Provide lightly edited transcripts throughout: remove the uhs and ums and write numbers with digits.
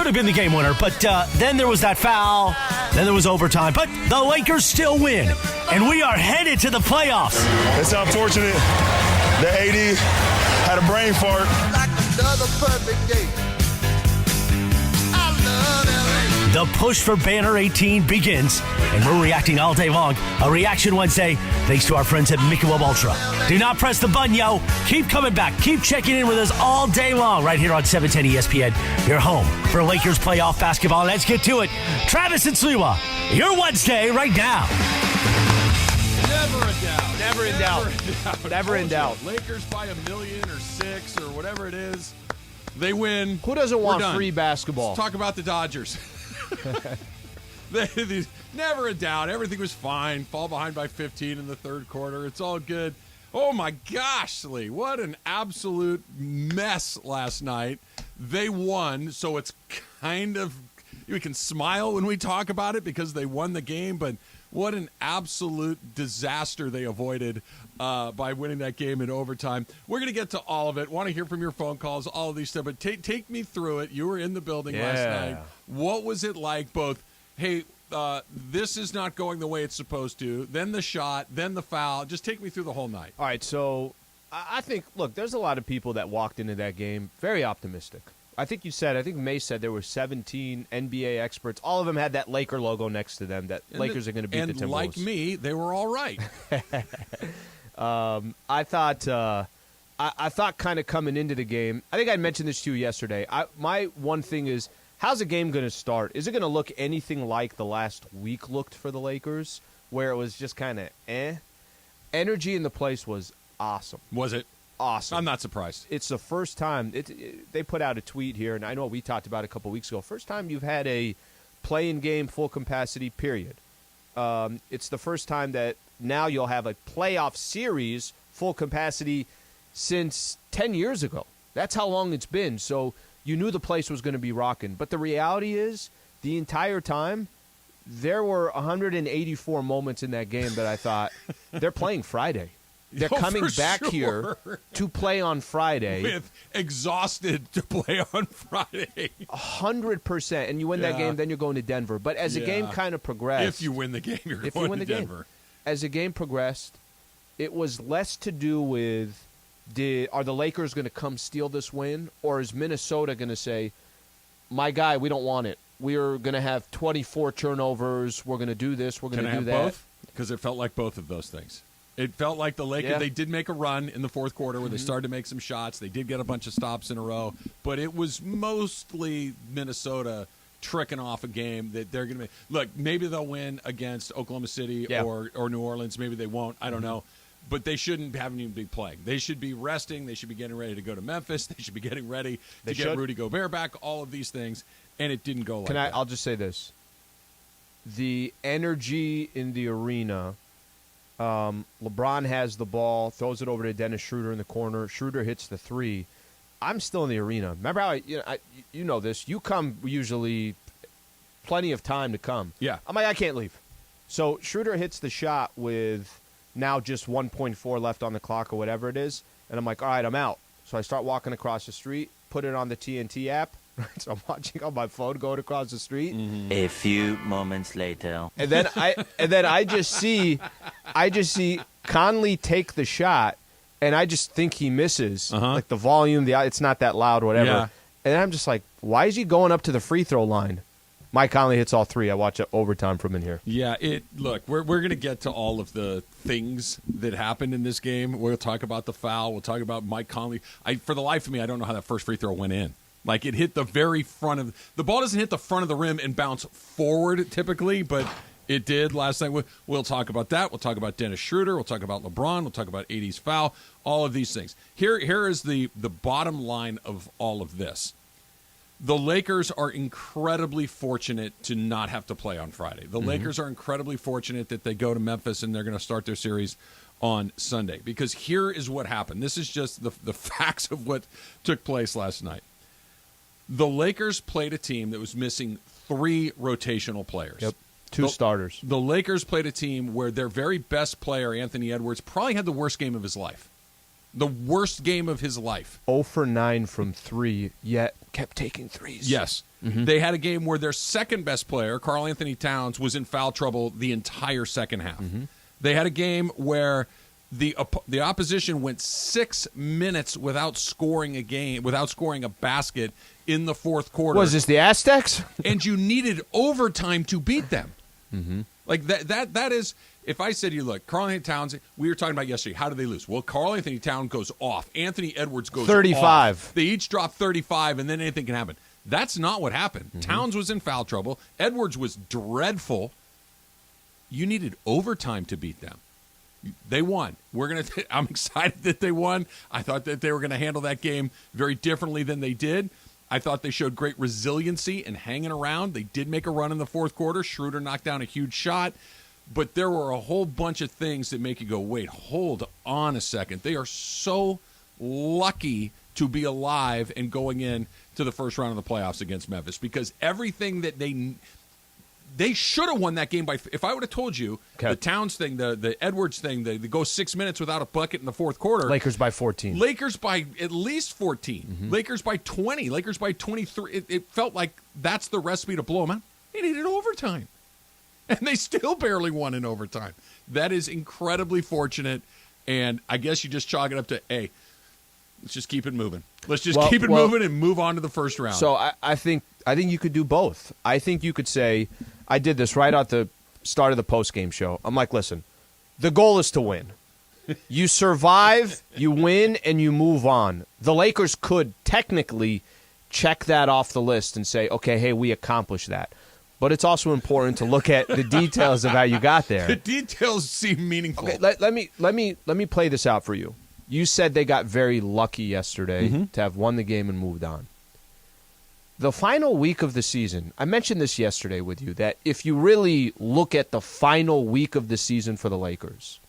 should have been the game winner, but then there was that foul, then there was overtime. But the Lakers still win, and we are headed to the playoffs. It's unfortunate that AD had a brain fart. Like another perfect day. I love LA. The push for Banner 18 begins, and we're reacting all day long. A Reaction Wednesday, thanks to our friends at Michelob Ultra. Do not press the button, yo. Keep coming back. Keep checking in with us all day long right here on 710 ESPN, your home for Lakers playoff basketball. Let's get to it. Travis and Sliwa, your Wednesday right now. Never a doubt. Never in doubt. Never in doubt. Lakers by $1 million or 6 or whatever it is. They win. Who doesn't We're want done. free basketball? Let's talk about the Dodgers. Never a doubt. Everything was fine. Fall behind by 15 in the third quarter. It's all good. Oh, my gosh, Lee. What an absolute mess last night. They won, so it's kind of – we can smile when we talk about it because they won the game, but what an absolute disaster they avoided by winning that game in overtime. We're going to get to all of it. Want to hear from your phone calls, all of these stuff, but take me through it. You were in the building last night. What was it like both, hey, this is not going the way it's supposed to, then the shot, then the foul. Just take me through the whole night. All right, so I think, look, there's a lot of people that walked into that game very optimistic. I think May said there were 17 NBA experts. All of them had that Laker logo next to them, that Lakers are going to beat the Timberwolves. And like me, they were all right. I thought kind of coming into the game, I think I mentioned this to you yesterday. My one thing is, how's the game going to start? Is it going to look anything like the last week looked for the Lakers, where it was just kind of Energy in the place was awesome. Was it? Awesome. I'm not surprised. It's the first time they put out a tweet here, and I know we talked about it a couple weeks ago. First time you've had a play-in game full capacity, period. It's the first time that now you'll have a playoff series full capacity since 10 years ago. That's how long it's been. So you knew the place was going to be rocking. But the reality is, the entire time, there were 184 moments in that game that I thought, they're playing Friday. They're coming back here to play on Friday. With exhausted to play on Friday. 100%. And you win that game, then you're going to Denver. But as the game kind of progressed. If you win the game, you're going to Denver. As the game progressed, it was less to do with are the Lakers going to come steal this win? Or is Minnesota going to say, my guy, we don't want it. We're going to have 24 turnovers. We're going to do this. We're going to do that. Both? Because it felt like both of those things. It felt like the Lakers, they did make a run in the fourth quarter where they started to make some shots. They did get a bunch of stops in a row. But it was mostly Minnesota tricking off a game that they're going to make. Look, maybe they'll win against Oklahoma City or New Orleans. Maybe they won't. I don't know. But they shouldn't have even be playing. They should be resting. They should be getting ready to go to Memphis. They should be getting ready to get Rudy Gobert back, all of these things. And it didn't go like that. I'll just say this. The energy in the arena, LeBron has the ball, throws it over to Dennis Schroeder in the corner. Schroeder hits the three. I'm still in the arena. Remember how you know this. You come usually plenty of time to come. Yeah. I'm like, I can't leave. So Schroeder hits the shot with now just 1.4 left on the clock or whatever it is. And I'm like, all right, I'm out. So I start walking across the street, put it on the TNT app. So I'm watching on my phone going across the street. A few moments later. And then I just see Conley take the shot, and I just think he misses. Like the volume, it's not that loud, whatever. Yeah. And I'm just like, why is he going up to the free throw line? Mike Conley hits all three. I watch overtime from in here. Yeah, look, we're going to get to all of the things that happened in this game. We'll talk about the foul. We'll talk about Mike Conley. For the life of me, I don't know how that first free throw went in. Like, it hit the very front of – the ball doesn't hit the front of the rim and bounce forward typically, but it did last night. We'll talk about that. We'll talk about Dennis Schroeder. We'll talk about LeBron. We'll talk about AD's foul, all of these things. Here is the bottom line of all of this. The Lakers are incredibly fortunate to not have to play on Friday. The Lakers are incredibly fortunate that they go to Memphis and they're going to start their series on Sunday. Because here is what happened. This is just the facts of what took place last night. The Lakers played a team that was missing 3 rotational players. Yep, 2 starters. The Lakers played a team where their very best player, Anthony Edwards, probably had the worst game of his life. The worst game of his life. 0 for 9 from 3, yet kept taking threes. Yes. They had a game where their second best player, Karl Anthony Towns, was in foul trouble the entire second half. They had a game where the opposition went 6 minutes without scoring a basket in the fourth quarter. Was this the Aztecs? And you needed overtime to beat them. Like that is, if I said to you, look, Karl Anthony Towns, we were talking about yesterday, how do they lose? Well, Karl Anthony Towns goes off. Anthony Edwards goes 35. off. They each drop 35, and then anything can happen. That's not what happened. Towns was in foul trouble. Edwards was dreadful. You needed overtime to beat them. They won. I'm excited that they won. I thought that they were going to handle that game very differently than they did. I thought they showed great resiliency and hanging around. They did make a run in the fourth quarter. Schroeder knocked down a huge shot. But there were a whole bunch of things that make you go, wait, hold on a second. They are so lucky to be alive and going in to the first round of the playoffs against Memphis, because everything that they should have won that game by. If I would have told you the Towns thing, the Edwards thing, they go 6 minutes without a bucket in the fourth quarter. Lakers by 14. Lakers by at least 14. Lakers by 20. Lakers by 23. It felt like that's the recipe to blow them out. They needed overtime. And they still barely won in overtime. That is incredibly fortunate. And I guess you just chalk it up to, hey, let's just keep it moving. Let's just keep it moving and move on to the first round. So I think you could do both. I think you could say, I did this right at the start of the post-game show. I'm like, listen, the goal is to win. You survive, you win, and you move on. The Lakers could technically check that off the list and say, okay, hey, we accomplished that. But it's also important to look at the details of how you got there. The details seem meaningful. Okay, let me play this out for you. You said they got very lucky yesterday to have won the game and moved on. The final week of the season, I mentioned this yesterday with you, that if you really look at the final week of the season for the Lakers,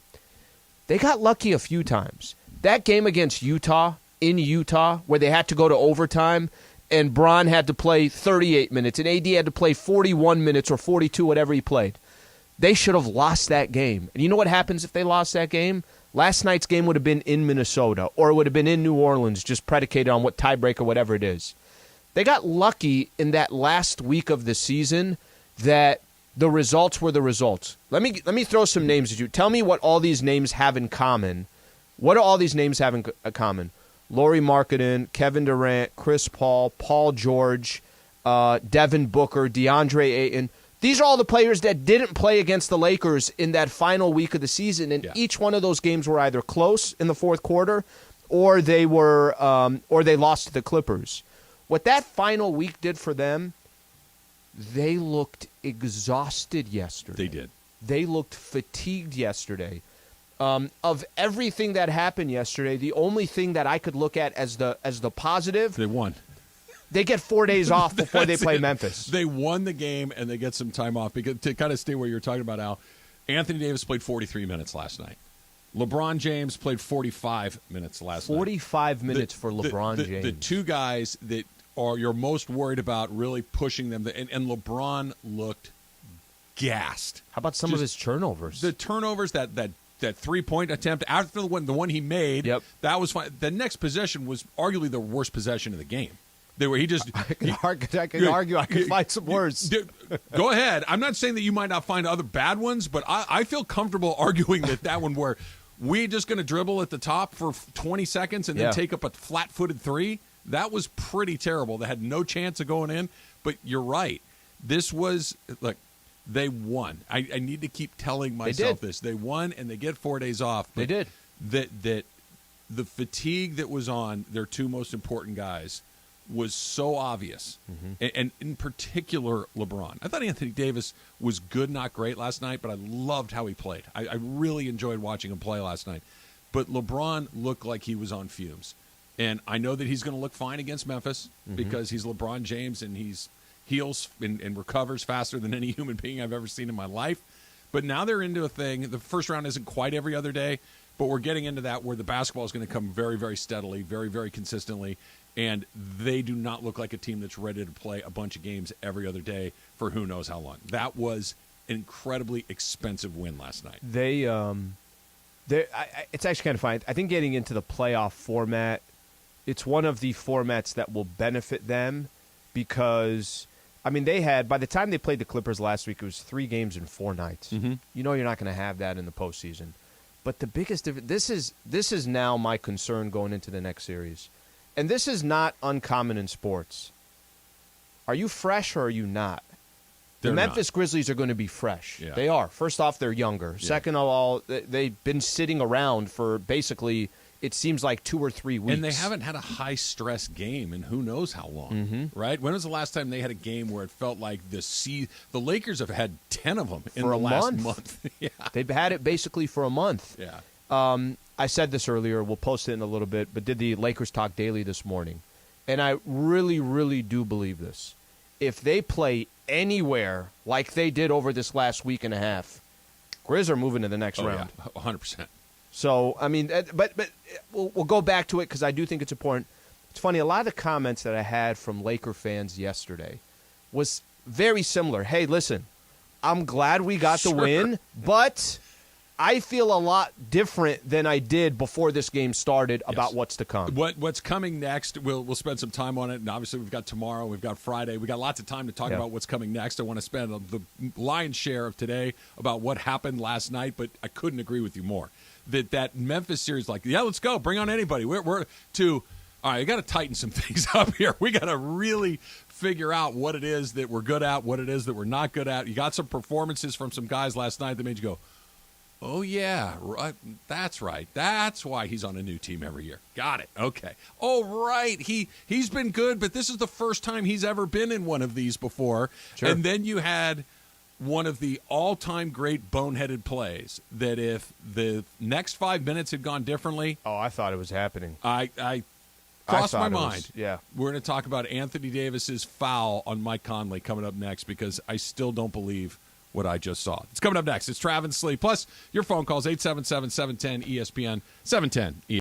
they got lucky a few times. That game against Utah, in Utah, where they had to go to overtime, and Bron had to play 38 minutes, and AD had to play 41 minutes or 42, whatever he played. They should have lost that game. And you know what happens if they lost that game? Last night's game would have been in Minnesota, or it would have been in New Orleans, just predicated on what tiebreaker, whatever it is. They got lucky in that last week of the season that the results were the results. Let me throw some names at you. Tell me what all these names have in common. What do all these names have in common? Lauri Markkanen, Kevin Durant, Chris Paul, Paul George, Devin Booker, DeAndre Ayton. These are all the players that didn't play against the Lakers in that final week of the season, and each one of those games were either close in the fourth quarter, or they lost to the Clippers. What that final week did for them, they looked exhausted yesterday. They did. They looked fatigued yesterday. Of everything that happened yesterday, the only thing that I could look at as the positive, they won. They get 4 days off before they play Memphis. They won the game, and they get some time off. Because to kind of stay where you're talking about, Al, Anthony Davis played 43 minutes last night. LeBron James played 45 minutes last night. 45 minutes for LeBron James. The two guys that you're most worried about really pushing them, and LeBron looked gassed. How about some of his turnovers? The turnovers, that 3-point attempt after the one he made, that was fine. The next possession was arguably the worst possession of the game. I can argue. I can find some worse. Go ahead. I'm not saying that you might not find other bad ones, but I feel comfortable arguing that one where we just going to dribble at the top for 20 seconds and then take up a flat-footed three, that was pretty terrible. They had no chance of going in, but you're right. This was, look, they won. I need to keep telling myself this. They won, and they get 4 days off. They did. That the fatigue that was on their two most important guys was so obvious, and in particular LeBron. I thought Anthony Davis was good, not great last night, but I loved how he played. I really enjoyed watching him play last night. But LeBron looked like he was on fumes. And I know that he's going to look fine against Memphis because he's LeBron James and he's heals and recovers faster than any human being I've ever seen in my life. But now they're into a thing. The first round isn't quite every other day, but we're getting into that where the basketball is going to come very, very steadily, very, very consistently. And they do not look like a team that's ready to play a bunch of games every other day for who knows how long. That was an incredibly expensive win last night. It's actually kind of fun. I think getting into the playoff format, it's one of the formats that will benefit them because, I mean, they had, by the time they played the Clippers last week, it was 3 games in 4 nights. Mm-hmm. You know you're not going to have that in the postseason. But the biggest difference, this is now my concern going into the next series. And this is not uncommon in sports. Are you fresh or are you not? The Memphis Grizzlies are going to be fresh. Yeah. They are. First off, they're younger. Yeah. Second of all, they've been sitting around for basically, it seems like 2 or 3 weeks. And they haven't had a high-stress game in who knows how long, right? When was the last time they had a game where it felt like the Lakers have had 10 of them in For the a last month. month? Yeah. They've had it basically for a month. Yeah. I said this earlier. We'll post it in a little bit, but did the Lakers Talk Daily this morning. And I really, really do believe this. If they play anywhere like they did over this last week and a half, Grizz are moving to the next round. Yeah, 100%. So, I mean, but we'll go back to it because I do think it's important. It's funny, a lot of the comments that I had from Laker fans yesterday was very similar. Hey, listen, I'm glad we got the win, but I feel a lot different than I did before this game started about what's to come. What's coming next, we'll spend some time on it. And obviously, we've got tomorrow, we've got Friday. We've got lots of time to talk about what's coming next. I want to spend the lion's share of today about what happened last night, but I couldn't agree with you more. That Memphis series, like, yeah, let's go. Bring on anybody. We're to, all right, you got to tighten some things up here. We got to really figure out what it is that we're good at, what it is that we're not good at. You got some performances from some guys last night that made you go, oh, yeah, right. That's right. That's why he's on a new team every year. Got it. Okay. Oh, right. He's been good, but this is the first time he's ever been in one of these before. Sure. And then you had one of the all-time great boneheaded plays that if the next 5 minutes had gone differently. Oh, I thought it was happening. I crossed my mind. Yeah. We're going to talk about Anthony Davis's foul on Mike Conley coming up next because I still don't believe what I just saw. It's coming up next. It's Travis Slee. Plus, your phone calls, 877-710-ESPN, 710-ESPN.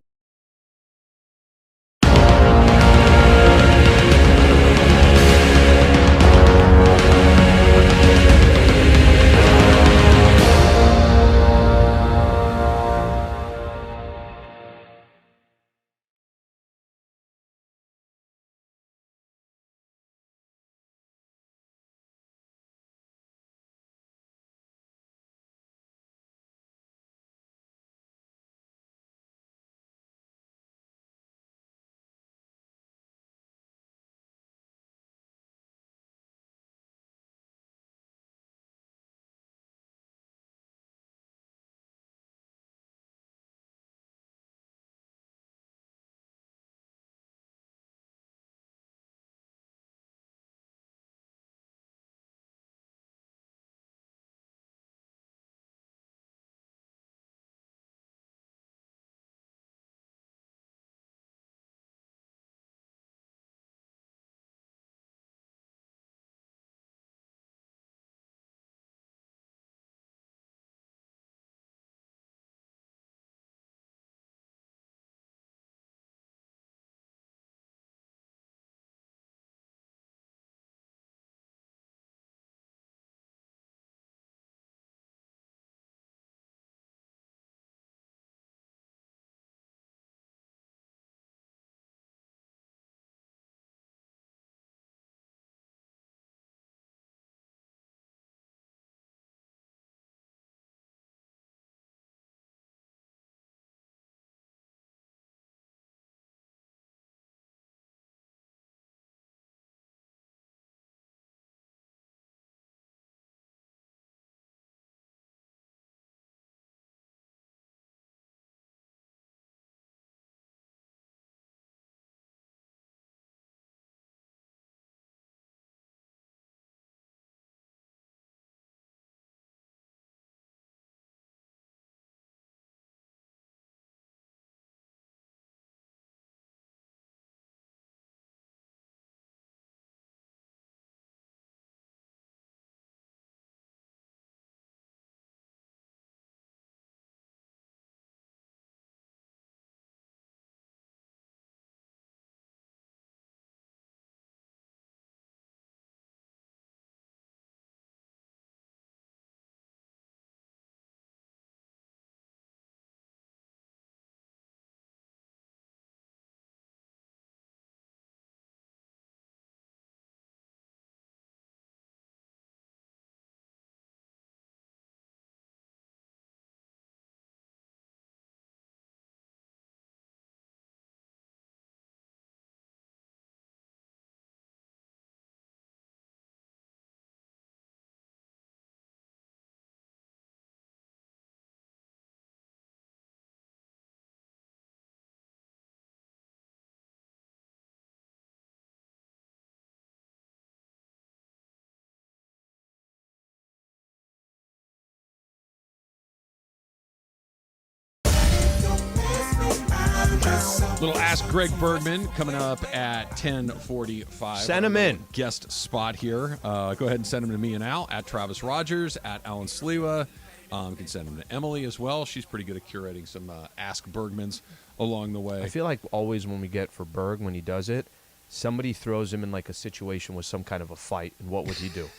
Little Ask Greg Bergman coming up at 10:45. Send him in. Guest spot here. Go ahead and send him to me and Al, at Travis Rogers, at Alan Sliwa. You can send him to Emily as well. She's pretty good at curating some Ask Bergmans along the way. I feel like always when we get for Berg, when he does it, somebody throws him in like a situation with some kind of a fight, and what would he do?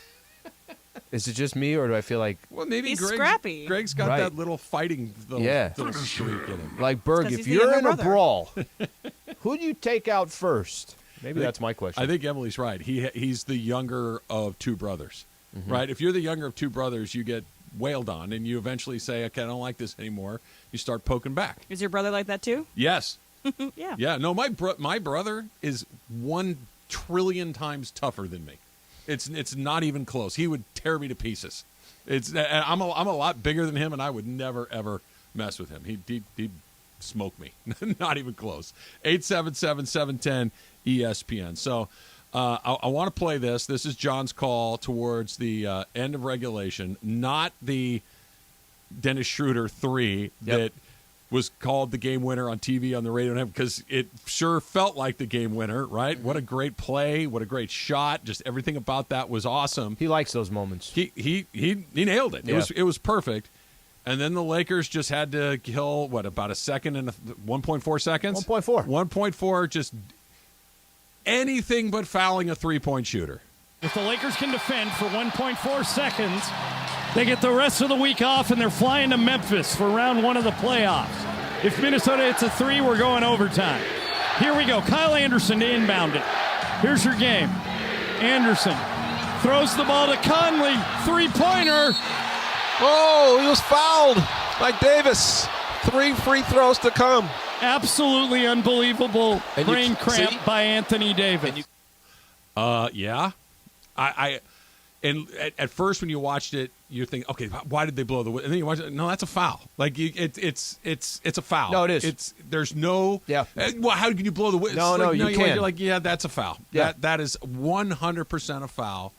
Is it just me, or do I feel like... Well, maybe He's Greg's, scrappy. Greg's got Right. that little fighting little streak in him. Like, Berg, 'cause if he's the you're younger in a brother. brawl, who do you take out first? Maybe that's my question. I think Emily's right. He's the younger of two brothers, right? If you're the younger of two brothers, you get wailed on, and you eventually say, okay, I don't like this anymore. You start poking back. Is your brother like that too? Yes. Yeah. Yeah. No, my brother is 1 trillion times tougher than me. It's not even close. He would tear me to pieces. I'm a lot bigger than him, and I would never ever mess with him. He'd smoke me. Not even close. 877-710 ESPN. So I want to play this. This is John's call towards the end of regulation, not the Dennis Schroeder 3 that was called the game winner on TV on the radio, because it sure felt like the game winner, right? What a great play. What a great shot. Just everything about that was awesome. he likes those moments. He nailed it. Yeah. It was perfect. And then the Lakers just had to kill, about a second and 1.4 seconds? 1.4. 1.4, just anything but fouling a three-point shooter. If the Lakers can defend for 1.4 seconds, they get the rest of the week off, and they're flying to Memphis for round 1 of the playoffs. If Minnesota hits a 3, we're going overtime. Here we go. Kyle Anderson to inbound it. Here's your game. Anderson throws the ball to Conley. Three-pointer. Oh, he was fouled by Davis. 3 free throws to come. Absolutely unbelievable And you brain cramp see? by Anthony Davis. Yeah. And at first when you watched it, you think, okay, why did they blow the whistle? And then you watch it, no, that's a foul. Like it's a foul. No, it is. There's no. Yeah. Well, how can you blow the whistle? No, you can't. You're like, yeah, that's a foul. Yeah. That is 100% a foul.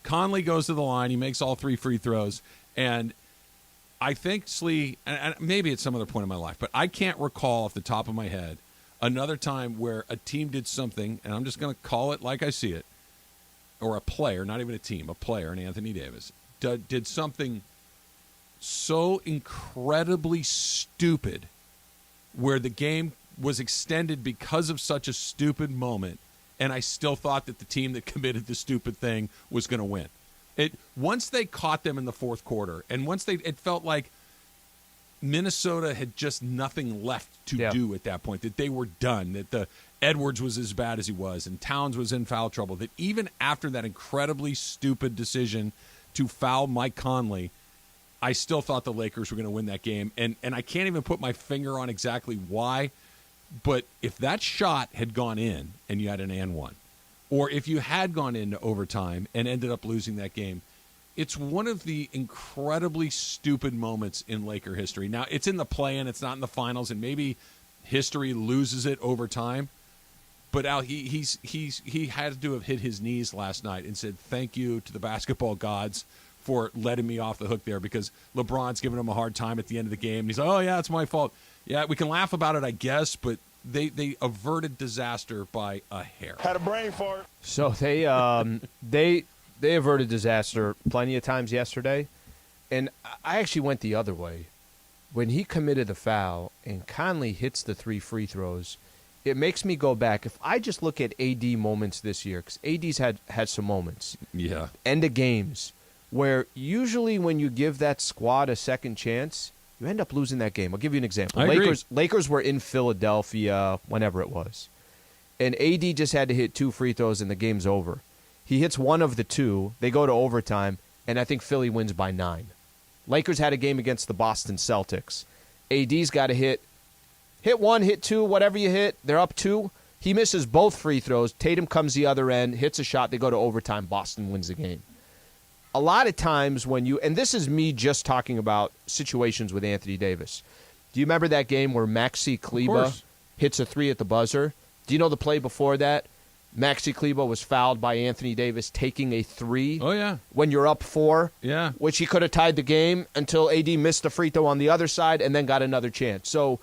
Conley goes to the line. He makes all 3 free throws, and I think Slee, and maybe at some other point in my life, but I can't recall off the top of my head another time where a team did something, and I'm just going to call it like I see it, or a player, not even a team, a player, and Anthony Davis, did something so incredibly stupid where the game was extended because of such a stupid moment, and I still thought that the team that committed the stupid thing was going to win. Once they caught them in the fourth quarter, and it felt like Minnesota had just nothing left to do at that point, that they were done, that the Edwards was as bad as he was, and Towns was in foul trouble, that even after that incredibly stupid decision to foul Mike Conley, I still thought the Lakers were going to win that game. And I can't even put my finger on exactly why, but if that shot had gone in and you had an and one, or if you had gone into overtime and ended up losing that game, it's one of the incredibly stupid moments in Laker history. Now, it's in the play-in, it's not in the finals, and maybe history loses it over time. But Al, he had to have hit his knees last night and said thank you to the basketball gods for letting me off the hook there, because LeBron's giving him a hard time at the end of the game. He's like, oh, yeah, it's my fault. Yeah, we can laugh about it, I guess, but they averted disaster by a hair. Had a brain fart. So they averted disaster plenty of times yesterday, and I actually went the other way. When he committed the foul and Conley hits the 3 free throws, it makes me go back. If I just look at AD moments this year, because AD's had some moments, end of games, where usually when you give that squad a second chance, you end up losing that game. I'll give you an example. I agree. Lakers were in Philadelphia, whenever it was, and AD just had to hit 2 free throws and the game's over. He hits one of the 2, they go to overtime, and I think Philly wins by 9. Lakers had a game against the Boston Celtics. AD's got to hit 1, hit 2, whatever you hit. They're up 2. He misses both free throws. Tatum comes the other end, hits a shot. They go to overtime. Boston wins the game. A lot of times when you, and this is me just talking about situations with Anthony Davis. Do you remember that game where Maxi Kleber hits a 3 at the buzzer? Do you know the play before that? Maxi Kleber was fouled by Anthony Davis taking a 3. Oh, yeah. When you're up 4. Yeah. Which he could have tied the game until AD missed a free throw on the other side and then got another chance. So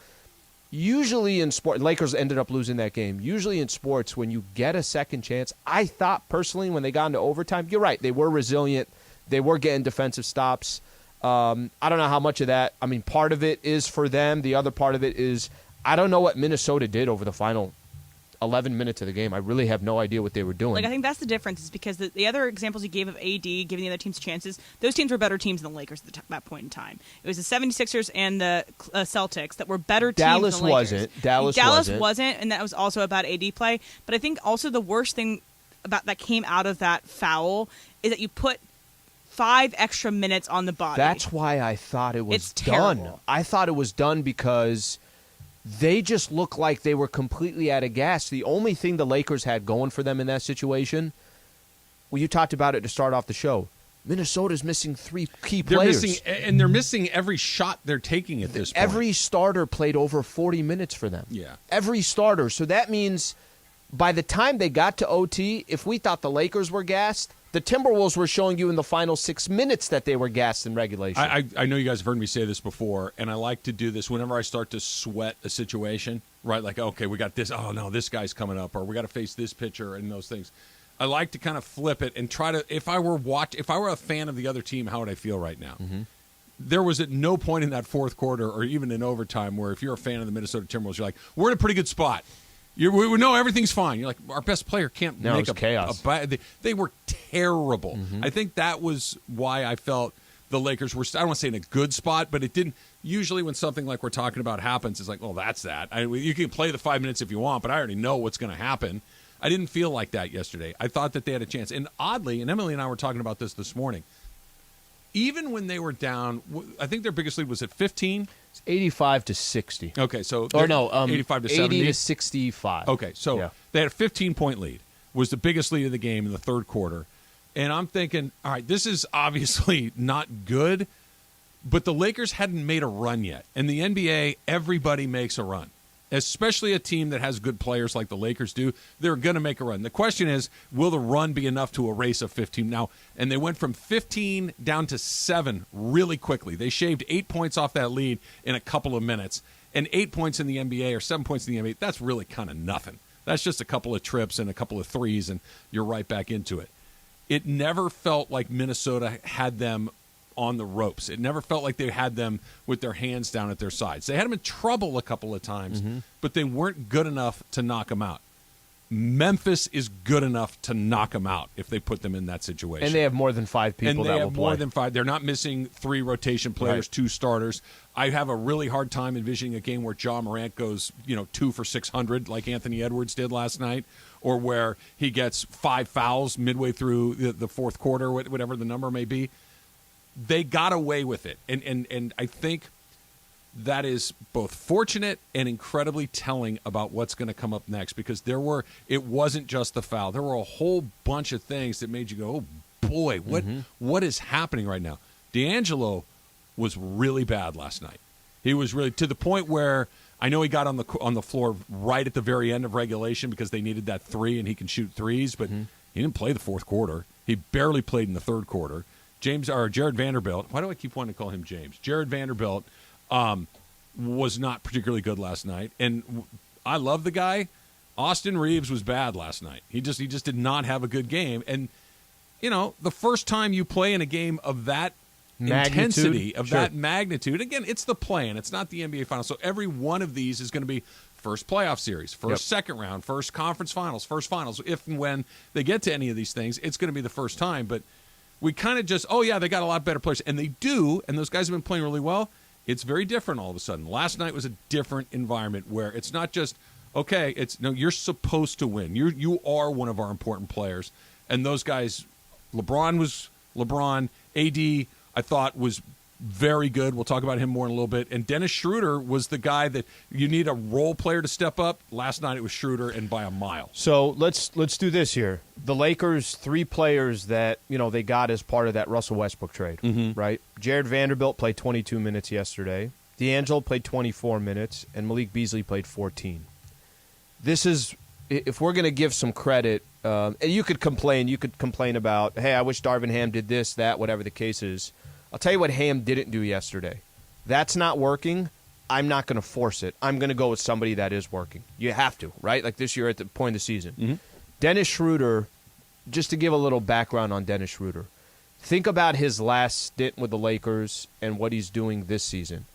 Usually in sport, Lakers ended up losing that game. Usually in sports, when you get a second chance, I thought personally when they got into overtime, you're right, they were resilient. They were getting defensive stops. I don't know how much of that. I mean, part of it is for them. The other part of it is I don't know what Minnesota did over the final 11 minutes of the game. I really have no idea what they were doing. Like, I think that's the difference, is because the other examples you gave of AD giving the other teams chances, those teams were better teams than the Lakers at that point in time. It was the 76ers and the Celtics that were better teams Dallas than the Lakers. wasn't. Dallas wasn't, and that was also about AD play. But I think also the worst thing about that came out of that foul is that you put 5 extra minutes on the body. That's why I thought it was It's done. terrible. I thought it was done because they just looked like they were completely out of gas. The only thing the Lakers had going for them in that situation, well, you talked about it to start off the show, Minnesota's missing 3 key players. They're missing every shot they're taking at this point. Every starter played over 40 minutes for them. Yeah. Every starter. So that means by the time they got to OT, if we thought the Lakers were gassed, the Timberwolves were showing you in the final 6 minutes that they were gassed in regulation. I know you guys have heard me say this before, and I like to do this whenever I start to sweat a situation, right? Like, okay, we got this. Oh, no, this guy's coming up, or we got to face this pitcher and those things. I like to kind of flip it and try to, if I were a fan of the other team, how would I feel right now? Mm-hmm. There was at no point in that fourth quarter or even in overtime where if you're a fan of the Minnesota Timberwolves, you're like, we're in a pretty good spot. We know everything's fine. You're like, our best player can't make a chaos. They were terrible. Mm-hmm. I think that was why I felt the Lakers were, I don't want to say in a good spot, but it didn't. Usually when something like we're talking about happens, it's like, well, that's that. You can play the 5 minutes if you want, but I already know what's going to happen. I didn't feel like that yesterday. I thought that they had a chance. And oddly, and Emily and I were talking about this morning, even when they were down, I think their biggest lead was at 15. It's 85 to 60. Okay, so 85 to 70. 80 to 65. Okay, so yeah. They had a 15-point lead. Was the biggest lead of the game in the third quarter. And I'm thinking, all right, this is obviously not good, but the Lakers hadn't made a run yet. In the NBA, everybody makes a run, especially a team that has good players like the Lakers do. They're going to make a run. The question is, will the run be enough to erase a 15? Now, and they went from 15 down to 7 really quickly. They shaved 8 points off that lead in a couple of minutes. And 8 points in the NBA or 7 points in the NBA, that's really kind of nothing. That's just a couple of trips and a couple of threes, and you're right back into it. It never felt like Minnesota had them on the ropes. It never felt like they had them with their hands down at their sides. They had them in trouble a couple of times, but they weren't good enough to knock them out. Memphis is good enough to knock them out if they put them in that situation. And they have more than 5 people that will play. And they have more than 5. They're not missing 3 rotation players, right. 2 starters. I have a really hard time envisioning a game where Ja Morant goes, 2 for 600 like Anthony Edwards did last night, or where he gets 5 fouls midway through the fourth quarter, whatever the number may be. They got away with it. And I think that is both fortunate and incredibly telling about what's going to come up next, because it wasn't just the foul. There were a whole bunch of things that made you go, oh boy, what is happening right now? D'Angelo was really bad last night. He was really, to the point where I know he got on the floor right at the very end of regulation because they needed that 3 and he can shoot threes, but he didn't play the fourth quarter. He barely played in the third quarter. Jared Vanderbilt, why do I keep wanting to call him James? Jared Vanderbilt was not particularly good last night, and I love the guy. Austin Reeves was bad last night. He just did not have a good game, and the first time you play in a game of that intensity, of that magnitude, again, it's the play-in, it's not the NBA Finals, so every one of these is going to be first playoff series, first second round, first conference finals, first finals. If and when they get to any of these things, it's going to be the first time, but we kind of just, they got a lot better players. And they do, and those guys have been playing really well. It's very different all of a sudden. Last night was a different environment where it's not just, you're supposed to win. You are one of our important players. And those guys, LeBron was LeBron. AD, I thought, was very good. We'll talk about him more in a little bit. And Dennis Schroeder was the guy that you need a role player to step up. Last night it was Schroeder, and by a mile. So let's do this here. The Lakers, 3 players that they got as part of that Russell Westbrook trade, right? Jared Vanderbilt played 22 minutes yesterday. D'Angelo played 24 minutes, and Malik Beasley played 14. This is, if we're going to give some credit, and you could complain about, hey, I wish Darvin Ham did this, that, whatever the case is. I'll tell you what Ham didn't do yesterday. That's not working. I'm not going to force it. I'm going to go with somebody that is working. You have to, right? Like this year at the point of the season. Mm-hmm. Dennis Schroeder, just to give a little background on Dennis Schroeder, think about his last stint with the Lakers and what he's doing this season.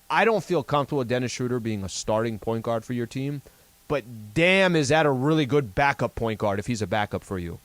I don't feel comfortable with Dennis Schroeder being a starting point guard for your team, but damn, is that a really good backup point guard if he's a backup for you.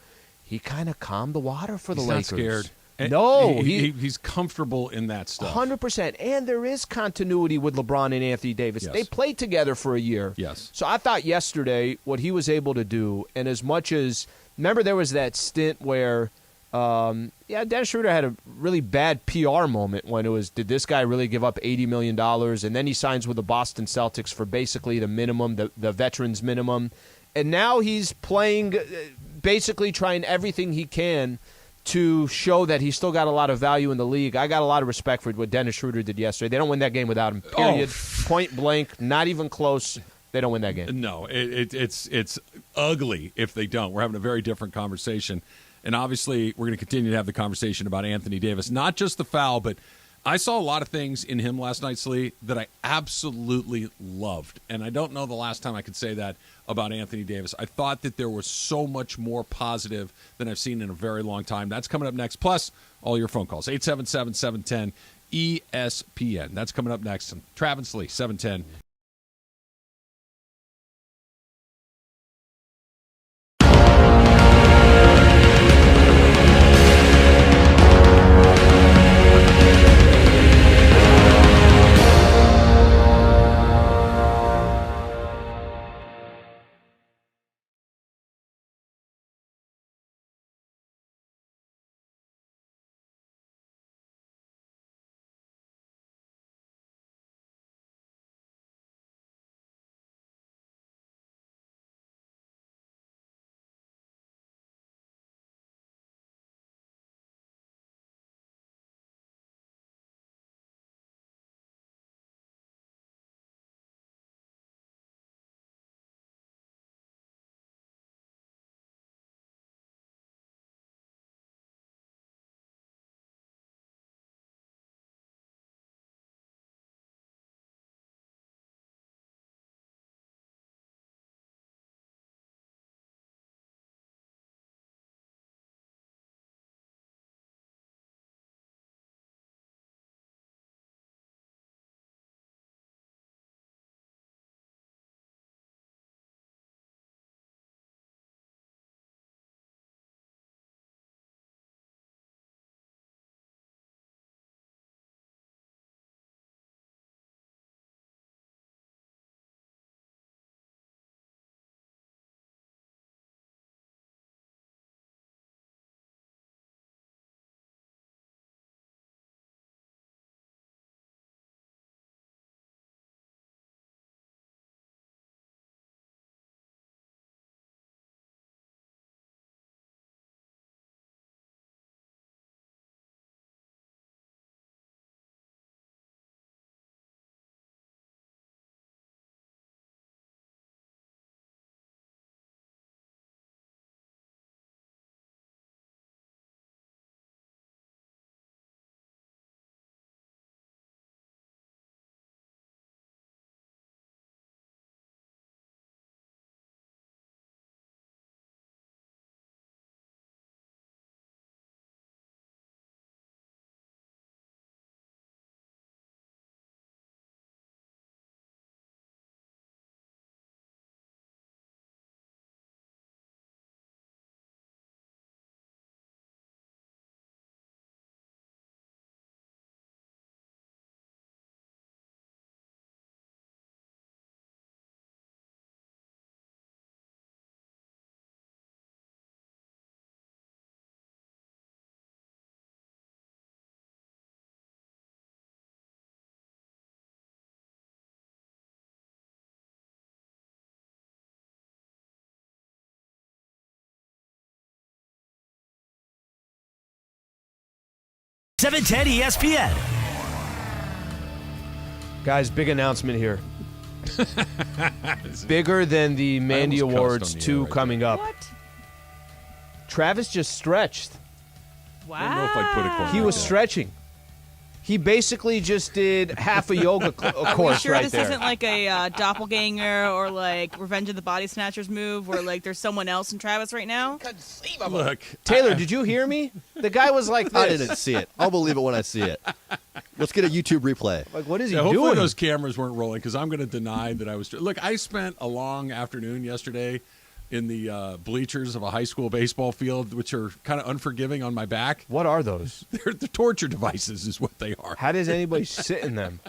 He kind of calmed the water for the Lakers. He's not scared. No, he's comfortable in that stuff. 100%. And there is continuity with LeBron and Anthony Davis. Yes. They played together for a year. Yes. So I thought yesterday what he was able to do, and as much as – remember there was that stint where, Dennis Schroeder had a really bad PR moment when it was, did this guy really give up $80 million? And then he signs with the Boston Celtics for basically the minimum, the veterans minimum. And now he's playing, basically trying everything he can to show that he's still got a lot of value in the league. I got a lot of respect for what Dennis Schroeder did yesterday. They don't win that game without him, period. Point blank, not even close. They don't win that game. No, it's ugly if they don't. We're having a very different conversation. And obviously, we're going to continue to have the conversation about Anthony Davis. Not just the foul, but I saw a lot of things in him last night, Slee, that I absolutely loved. And I don't know the last time I could say that about Anthony Davis. I thought that there was so much more positive than I've seen in a very long time. That's coming up next. Plus, all your phone calls. 877-710-ESPN. That's coming up next. Travis Lee, 710. $710 ESPN. Guys, big announcement here. Bigger than the Mandy Awards 2 coming up. What? Travis just stretched. Wow. I don't know if I'd put it quite He like was that. stretching. He basically just did half a yoga course Are we sure right this there. isn't like a doppelganger or like Revenge of the Body Snatchers move where like there's someone else in Travis right now? Look, Taylor, did you hear me? The guy was like this. I didn't see it. I'll believe it when I see it. Let's get a YouTube replay. Like, what is he hopefully doing? those cameras weren't rolling because I'm going to deny that I was. Look, I spent a long afternoon yesterday in the bleachers of a high school baseball field, which are kind of unforgiving on my back. What are those? They're the torture devices is what they are. How does anybody sit in them?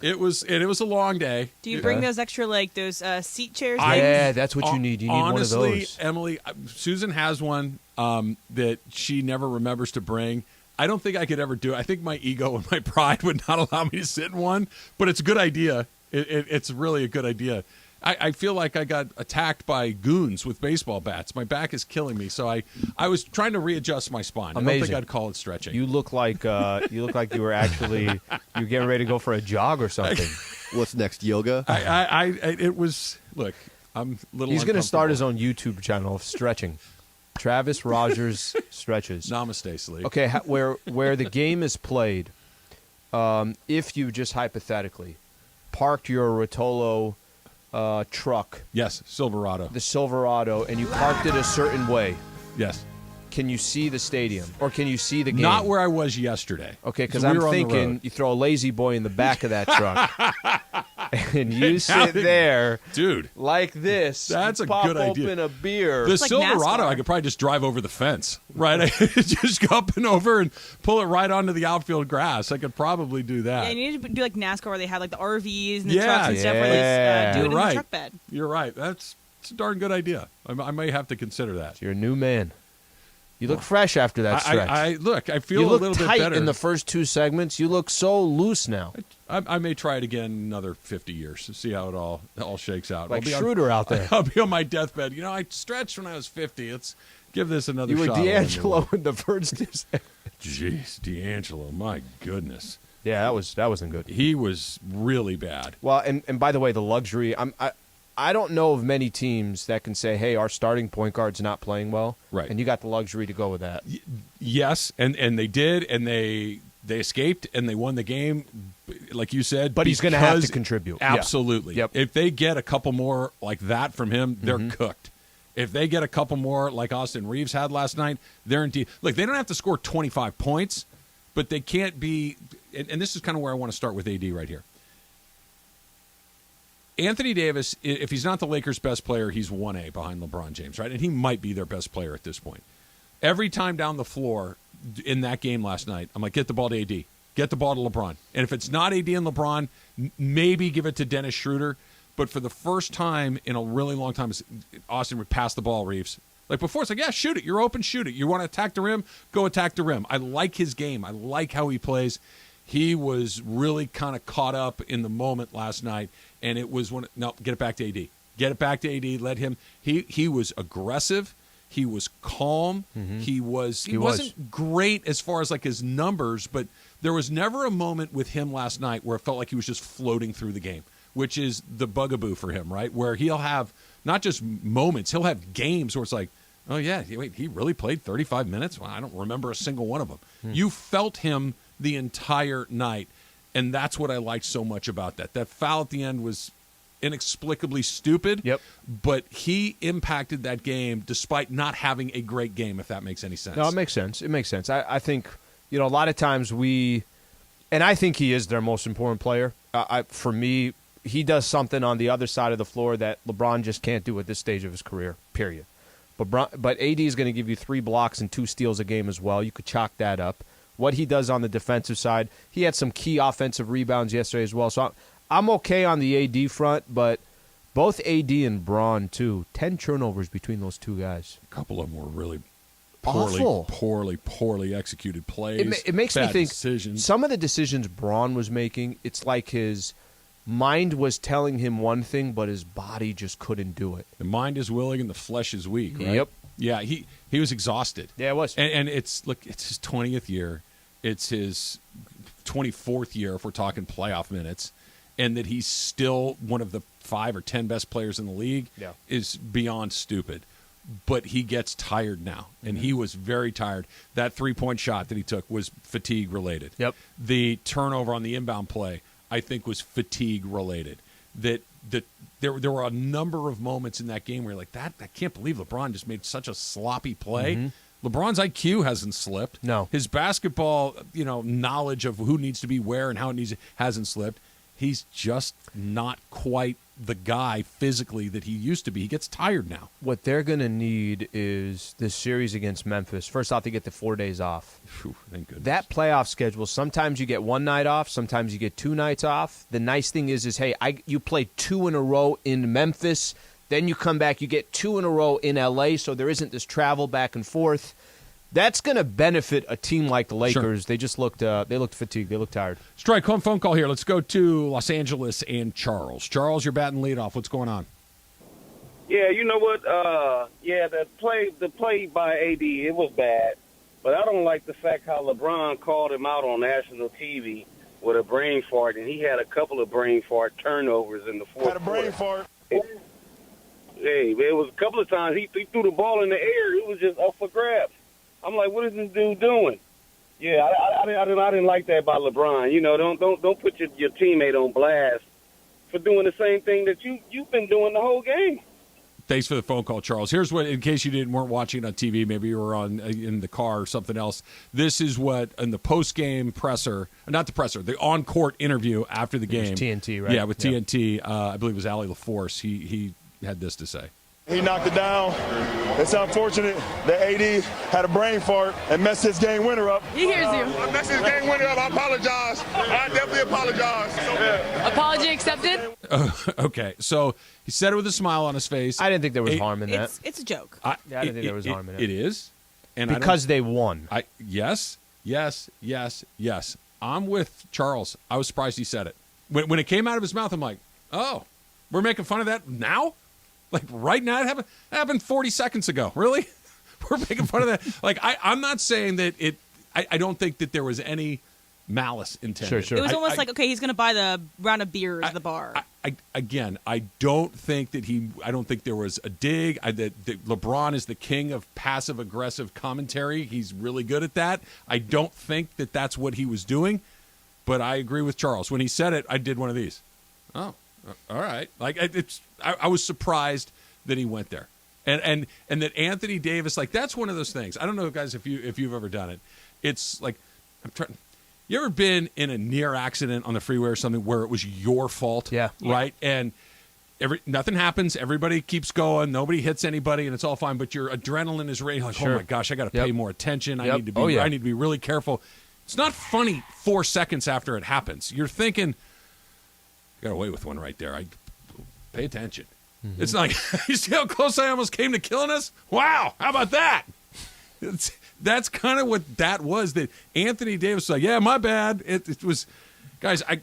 It was a long day. Do you bring those extra like those seat chairs? Yeah, that's what you need. You need honestly, one of those. Emily, Susan has one that she never remembers to bring. I don't think I could ever do it. I think my ego and my pride would not allow me to sit in one, but it's a good idea. It's really a good idea. I feel like I got attacked by goons with baseball bats. My back is killing me, so I was trying to readjust my spine. Amazing. I don't think I'd call it stretching. You look like you were actually you're getting ready to go for a jog or something. What's next, yoga? It was. Look, I'm a little. He's going to start his uncomfortable. own YouTube channel of stretching. Travis Rogers stretches. Namaste, Sliwa. Okay, where the game is played, if you just hypothetically parked your Rotolo truck, Yes, Silverado. the Silverado, and you parked it a certain way, Yes. can you see the stadium or can you see the game? Not where I was yesterday. Okay, because we I'm were on the thinking road. you throw a lazy boy in the back of that truck, and you Now sit that- there Dude, like this. That's you a pop good idea. open a beer. the like Silverado, NASCAR. I could probably just drive over the fence, right? I could just go up and over and pull it right onto the outfield grass. I could probably do that. Yeah, you need to do like NASCAR where they had like the RVs and the Yeah. trucks and stuff where Yeah. they do it You're in the right. truck bed. You're right. It's a darn good idea. I may have to consider that. You're a new man. You look fresh after that stretch. I look. I feel you a look little tight bit better in the first two segments. You look so loose now, I may try it again another 50 years to see how it all shakes out. like I'll be Schroeder out there. I'll be on my deathbed. You know, I stretched when I was 50. Let's give this another You were shot. D'Angelo in the first two segments. Jeez, D'Angelo. My goodness. Yeah, that wasn't good. He was really bad. Well, and by the way, the luxury. I don't know of many teams that can say, "Hey, our starting point guard's not playing well," Right. And you got the luxury to go with that. Yes, and they did, and they escaped, and they won the game, like you said. But he's gonna have to because- contribute. Yeah. Absolutely. Yep. If they get a couple more like that from him, they're cooked. If they get a couple more like Austin Reeves had last night, they're indeed. Look, they don't have to score 25 points, but they can't be. And this is kind of where I want to start with AD right here. Anthony Davis, if he's not the Lakers' best player, he's 1A behind LeBron James, right? And he might be their best player at this point. Every time down the floor in that game last night, I'm like, get the ball to AD. Get the ball to LeBron. And if it's not AD and LeBron, maybe give it to Dennis Schroeder. But for the first time in a really long time, Austin would pass the ball, Reeves. Like before, it's like, yeah, shoot it. You're open, shoot it. You want to attack the rim? Go attack the rim. I like his game. I like how he plays. He was really kind of caught up in the moment last night, and it was when no, get it back to AD. Get it back to AD. Let him. He was aggressive. He was calm. He wasn't great as far as like his numbers, but there was never a moment with him last night where it felt like he was just floating through the game, which is the bugaboo for him, right? Where he'll have not just moments, he'll have games where it's like, oh yeah, wait, he really played 35 minutes? Well, I don't remember a single one of them. You felt him the entire night, and that's what I liked so much about that. That foul at the end was inexplicably stupid, Yep. but he impacted that game despite not having a great game, if that makes any sense. No, it makes sense. It makes sense. I think, a lot of times and I think he is their most important player. For me, he does something on the other side of the floor that LeBron just can't do at this stage of his career, period. But AD is going to give you 3 blocks and 2 steals a game as well. You could chalk that up. What he does on the defensive side, he had some key offensive rebounds yesterday as well. So I'm okay on the AD front, but both AD and Braun, too, 10 turnovers between those two guys. A couple of them were really Awful. poorly executed plays. It makes me bad think decisions. some of the decisions Braun was making, it's like his mind was telling him one thing, but his body just couldn't do it. The mind is willing and the flesh is weak, right? Yep. Yeah, he was exhausted. Yeah, it was. And it's his 20th year. It's his 24th year if we're talking playoff minutes, and that he's still one of the 5 or 10 best players in the league is beyond stupid. but he gets tired now, and he was very tired. That 3-point shot that he took was fatigue-related. Yep. The turnover on the inbound play, I think, was fatigue-related. There were a number of moments in that game where you're like, I can't believe LeBron just made such a sloppy play. Mm-hmm. LeBron's IQ hasn't slipped. No. His basketball, knowledge of who needs to be where and how it needs hasn't slipped. He's just not quite the guy physically that he used to be. He gets tired now. What they're going to need is this series against Memphis. First off, they get the 4 days off. Whew, thank goodness. That playoff schedule, sometimes you get one night off, sometimes you get 2 nights off. The nice thing is hey, you play 2 in a row in Memphis, then you come back, you get 2 in a row in L.A., so there isn't this travel back and forth. That's going to benefit a team like the Lakers. Sure. They just looked fatigued. They looked tired. Strike home phone call here. Let's go to Los Angeles and Charles. Charles, you're batting leadoff. What's going on? Yeah, you know what? The play by AD, it was bad. But I don't like the fact how LeBron called him out on national TV with a brain fart, and he had a couple of brain fart turnovers in the fourth Had a brain fart. Hey, it was a couple of times he threw the ball in the air. It was just up for grabs. I'm like, what is this dude doing? Yeah, I didn't like that by LeBron. Don't put your teammate on blast for doing the same thing that you've been doing the whole game. Thanks for the phone call, Charles. Here's what, in case you weren't watching on TV, maybe you were in the car or something else. This is what in the post-game the on-court interview after the game. It was TNT, right? Yeah, with TNT. I believe it was Allie LaForce. He had this to say. He knocked it down. It's unfortunate that AD had a brain fart and messed his game winner up. He hears you. I messed his game winner up. I apologize. I definitely apologize. Apology accepted? Okay, so he said it with a smile on his face. I didn't think there was harm in that. It's a joke. I didn't think there was harm in it. It is. And because they won. Yes. I'm with Charles. I was surprised he said it. When it came out of his mouth, I'm like, oh, we're making fun of that now? Like right now? It happened 40 seconds ago. Really? We're making fun of that? Like, I'm not saying that it – I don't think that there was any malice intended. Sure. It was almost like, okay, he's going to buy the round of beers at the bar. I don't think there was a dig. That LeBron is the king of passive-aggressive commentary. He's really good at that. I don't think that that's what he was doing, but I agree with Charles. When he said it, I did one of these. Oh, all right. Like I was surprised that he went there, and that Anthony Davis, like that's one of those things. I don't know, guys, if you've ever done it. It's like you ever been in a near accident on the freeway or something where it was your fault? Yeah. Right? And nothing happens. Everybody keeps going. Nobody hits anybody, and it's all fine. But your adrenaline is raging. Like, oh my gosh, I got to pay more attention. I need to be. I need to be really careful. It's not funny 4 seconds after it happens. You're thinking, got away with one right there. I pay attention. Mm-hmm. It's like, you see how close I almost came to killing us? Wow, how about that? That's kind of what that was. That Anthony Davis was like, yeah, my bad. It was, guys. I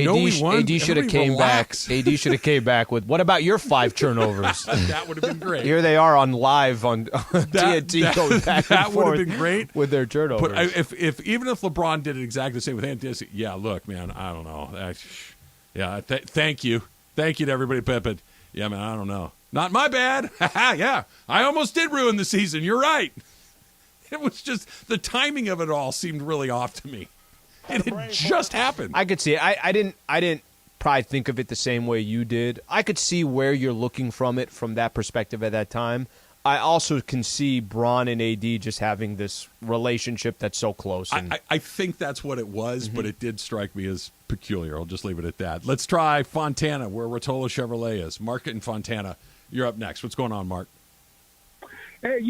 know we won. AD should have came back. AD should have came back with, what about your 5 turnovers? That would have been great. Here they are on live on TNT going back and forth. That would have been great with their turnovers. But even if LeBron did it exactly the same with Anthony Davis, yeah, look, man, I don't know. Thank you to everybody, but yeah, man, I don't know. Not my bad. Yeah, I almost did ruin the season. You're right. It was just the timing of it all seemed really off to me. It had just happened. I could see it. I didn't probably think of it the same way you did. I could see where you're looking from it from that perspective at that time. I also can see Bron and AD just having this relationship that's so close. I think that's what it was, but it did strike me as peculiar. I'll just leave it at that. Let's try Fontana, where Rotolo Chevrolet is. Mark in Fontana. You're up next. What's going on, Mark? Hey,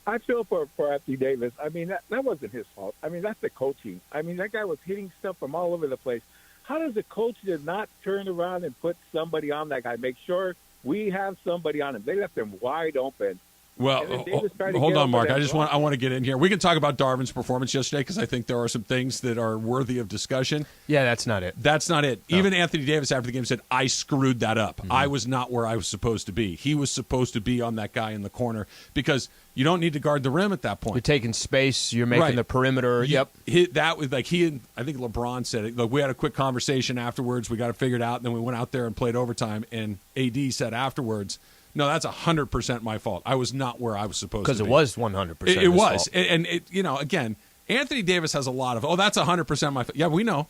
I feel for Anthony Davis. I mean, that wasn't his fault. I mean, that's the coaching. I mean, that guy was hitting stuff from all over the place. How does the coach not turn around and put somebody on that guy? Make sure we have somebody on him. They left him wide open. Well, hold on, Mark. I want to get in here. We can talk about Darvin's performance yesterday because I think there are some things that are worthy of discussion. Yeah, that's not it. That's not it. No. Even Anthony Davis after the game said, I screwed that up. I was not where I was supposed to be. He was supposed to be on that guy in the corner because you don't need to guard the rim at that point. You're taking space. You're making the perimeter. I think LeBron said it. Like, we had a quick conversation afterwards. We got it figured out. And then we went out there and played overtime. And AD said afterwards No, that's 100% my fault. I was not where I was supposed to be. Because it was 100% It was. fault. And it, again, Anthony Davis has a lot of, that's 100% my fault. Yeah, we know.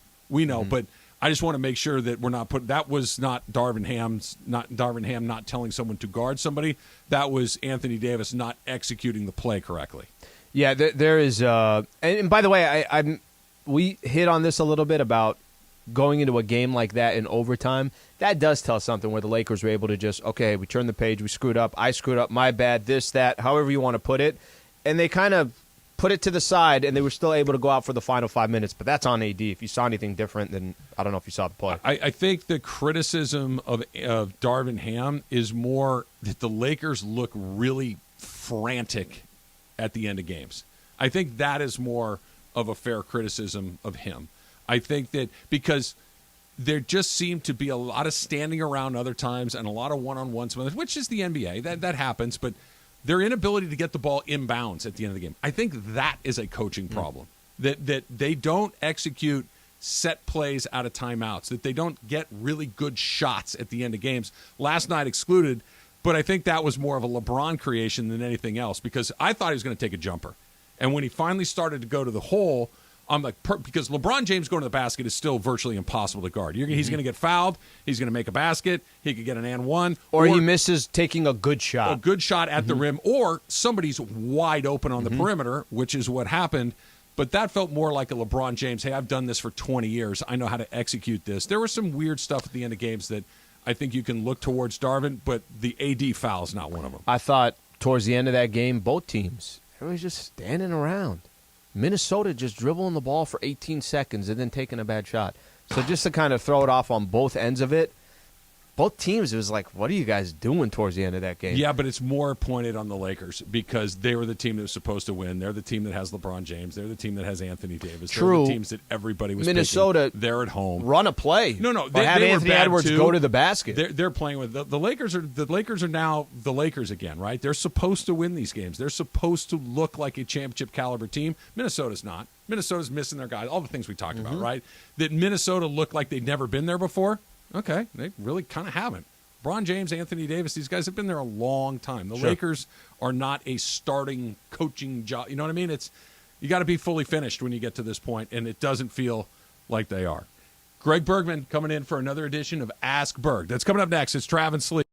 But I just want to make sure that we're not that was not Darvin Ham not telling someone to guard somebody. That was Anthony Davis not executing the play correctly. Yeah, there is, and by the way, we hit on this a little bit about going into a game like that in overtime. That does tell something where the Lakers were able to just, okay, we turned the page, we screwed up, I screwed up, my bad, this, that, however you want to put it. And they kind of put it to the side, and they were still able to go out for the final 5 minutes. But that's on AD. If you saw anything different, then I don't know if you saw the play. I think the criticism of Darvin Ham is more that the Lakers look really frantic at the end of games. I think that is more of a fair criticism of him. I think that because there just seemed to be a lot of standing around other times and a lot of one-on-ones, which is the NBA. That happens, but their inability to get the ball inbounds at the end of the game. I think that is a coaching problem, that they don't execute set plays out of timeouts, that they don't get really good shots at the end of games. Last night excluded, but I think that was more of a LeBron creation than anything else because I thought he was going to take a jumper. And when he finally started to go to the hole, I'm like, because LeBron James going to the basket is still virtually impossible to guard. He's going to get fouled. He's going to make a basket. He could get an and one. Or he misses taking a good shot. A good shot at the rim. Or somebody's wide open on the perimeter, which is what happened. But that felt more like a LeBron James, hey, I've done this for 20 years. I know how to execute this. There was some weird stuff at the end of games that I think you can look towards Darvin, but the AD foul is not one of them. I thought towards the end of that game, both teams, everybody's just standing around. Minnesota just dribbling the ball for 18 seconds and then taking a bad shot. So just to kind of throw it off on both ends of it, both teams, it was like, what are you guys doing towards the end of that game? Yeah, but it's more pointed on the Lakers because they were the team that was supposed to win. They're the team that has LeBron James. They're the team that has Anthony Davis. True. They're the teams that everybody was Minnesota, picking. They're at home. Run a play. No, or they have were Anthony bad Edwards too. go to the basket. They're playing with the Lakers. The Lakers are now the Lakers again, right? They're supposed to win these games. They're supposed to look like a championship caliber team. Minnesota's not. Minnesota's missing their guys. All the things we talked about, right? That Minnesota looked like they'd never been there before. Okay, they really kind of haven't. LeBron James, Anthony Davis, these guys have been there a long time. The Lakers are not a starting coaching job. You know what I mean? You got to be fully finished when you get to this point, and it doesn't feel like they are. Greg Bergman coming in for another edition of Ask Berg. That's coming up next. It's Trav and Sliwa.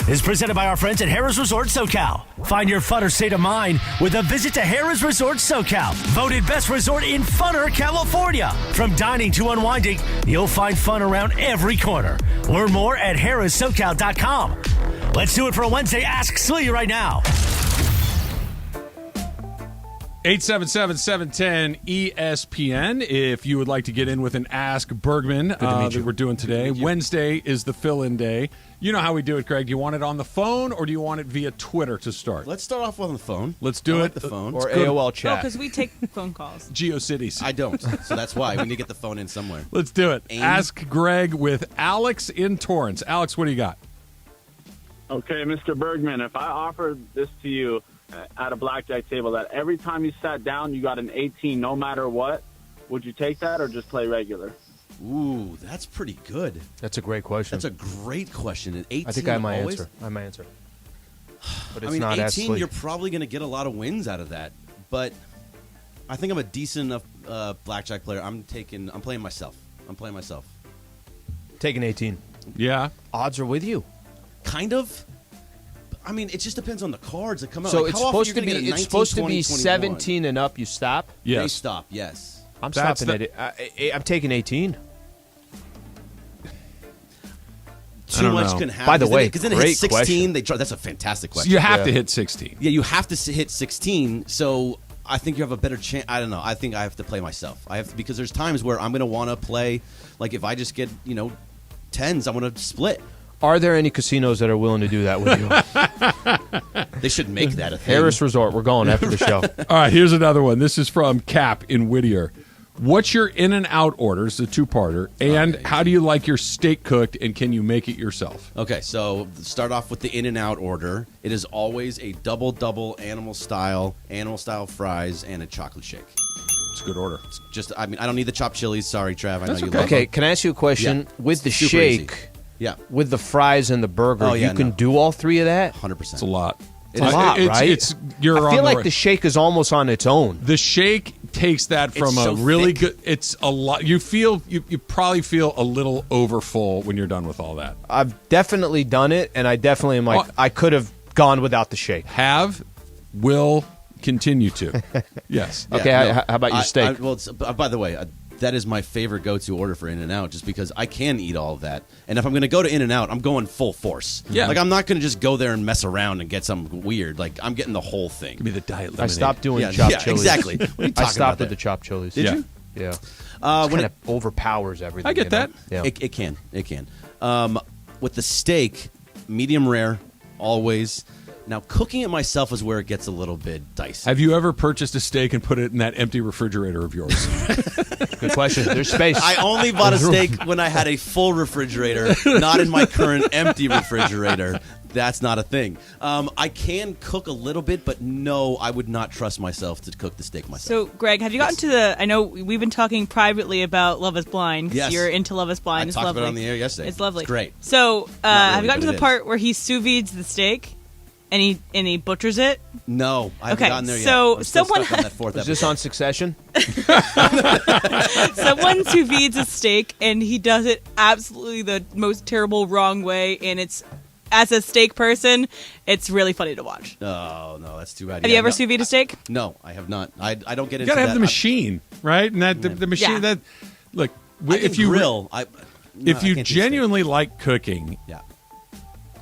Is presented by our friends at Harrah's Resort SoCal. Find your funner state of mind with a visit to Harrah's Resort SoCal. Voted best resort in funner California. From dining to unwinding, you'll find fun around every corner. Learn more at harrahssocal.com. Let's do it for a Wednesday Ask Sliwa right now. 877-710-ESPN if you would like to get in with an Ask Bergman that we're doing today. Wednesday is the fill-in day. You know how we do it, Greg. Do you want it on the phone or do you want it via Twitter to start? Let's start off on the phone. Let's do it. The phone. Or AOL Oh, chat. because we take phone calls. GeoCities. I don't, so that's why. We need to get the phone in somewhere. Let's do it. AIM? Ask Greg with Alex in Torrance. Alex, what do you got? Okay, Mr. Bergman, if I offered this to you at a blackjack table that every time you sat down you got an 18 no matter what, would you take that or just play regular? Ooh, that's pretty good. That's a great question. That's a great question. An 18 I think I have my always? answer. But it's I mean, not 18, as sleek. you're probably going to get a lot of wins out of that. But I think I'm a decent enough blackjack player. I'm playing myself. Taking 18. Yeah. Odds are with you. Kind of. I mean, it just depends on the cards that come out. So Like, it's how often supposed you're to be. gonna get a It's 19, supposed to 20, be 21. 17 and up. You stop. They Yes. stop. Yes. I'm That's stopping at it. I'm taking 18. Too don't much know. can happen. By the way, because then it great hits 16. question. They try. That's a fantastic So question. you have Yeah. to hit 16. Yeah, you have to hit 16. So I think you have a better chance. I don't know. I think I have to play myself. I have to, because there's times where I'm going to want to play. Like if I just get 10s, I'm going to split. Are there any casinos that are willing to do that with you? They should make that a thing. Harris Resort. We're going after the show. All right, here's another one. This is from Cap in Whittier. What's your in and out orders, the two-parter, and how do you like your steak cooked, and can you make it yourself? Okay, so start off with the in and out order. It is always a double animal style fries, and a chocolate shake. It's a good order. It's just, I mean, I don't need the chopped chilies. Sorry, Trav. I know you love Okay, them. can I ask you a question? Yeah. With the Super shake, easy. Yeah, with the fries and the burger, Oh, yeah, you can no. do all three of that? 100%. It's a lot. It's a lot, right? You're I on feel the like right- the shake is almost on its own. The shake takes that from It's a so really thick. good. It's a lot. You probably feel a little overfull when you're done with all that. I've definitely done it, and I definitely am like, I could have gone without the shake. Will continue to. Yes. Okay, how about your steak? By the way, that is my favorite go-to order for In-N-Out, just because I can eat all of that. And if I'm going to go to In-N-Out, I'm going full force. Yeah. Like, I'm not going to just go there and mess around and get something weird. Like, I'm getting the whole thing. Give me the diet lemonade. I stopped doing Yeah, chopped yeah, chilies. exactly. What are you I talking stopped about with there? the chopped chilies. Did you? Yeah. When Kind it, of overpowers everything. I get that. Yeah. it can. It can. With the steak, medium rare, always. Now, cooking it myself is where it gets a little bit dicey. Have you ever purchased a steak and put it in that empty refrigerator of yours? Good question. There's space. I only bought a steak when I had a full refrigerator, not in my current empty refrigerator. That's not a thing. I can cook a little bit, but no, I would not trust myself to cook the steak myself. So, Greg, have you gotten to the? I know we've been talking privately about Love Is Blind. 'Cause Yes. you're into Love Is I Blind. It's talked lovely. about it on the air yesterday. It's lovely. It's great. So, Not really, have you gotten but to it the is. part where he sous vides the steak, and he butchers it? No, I haven't Okay, gotten there yet. so I'm still someone- stuck on that fourth Is this episode. on Succession? Someone sous vides a steak, and he does it absolutely the most terrible wrong way, and it's. As a steak person, it's really funny to watch. Oh, no, that's too bad. Have you ever sous vide a steak? No, I have not. I don't get You into got to that. have the machine, right? And that the machine Yeah. that look I if can you grill, if I you can't do genuinely like cooking, steak.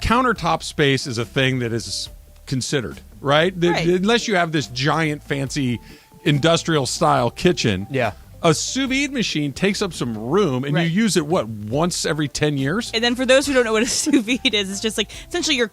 countertop space is a thing that is considered, right? Right. Unless you have this giant fancy industrial style kitchen. Yeah. A sous vide machine takes up some room, and Right. you use it once every 10 years. And then for those who don't know what a sous vide is, it's just like essentially you're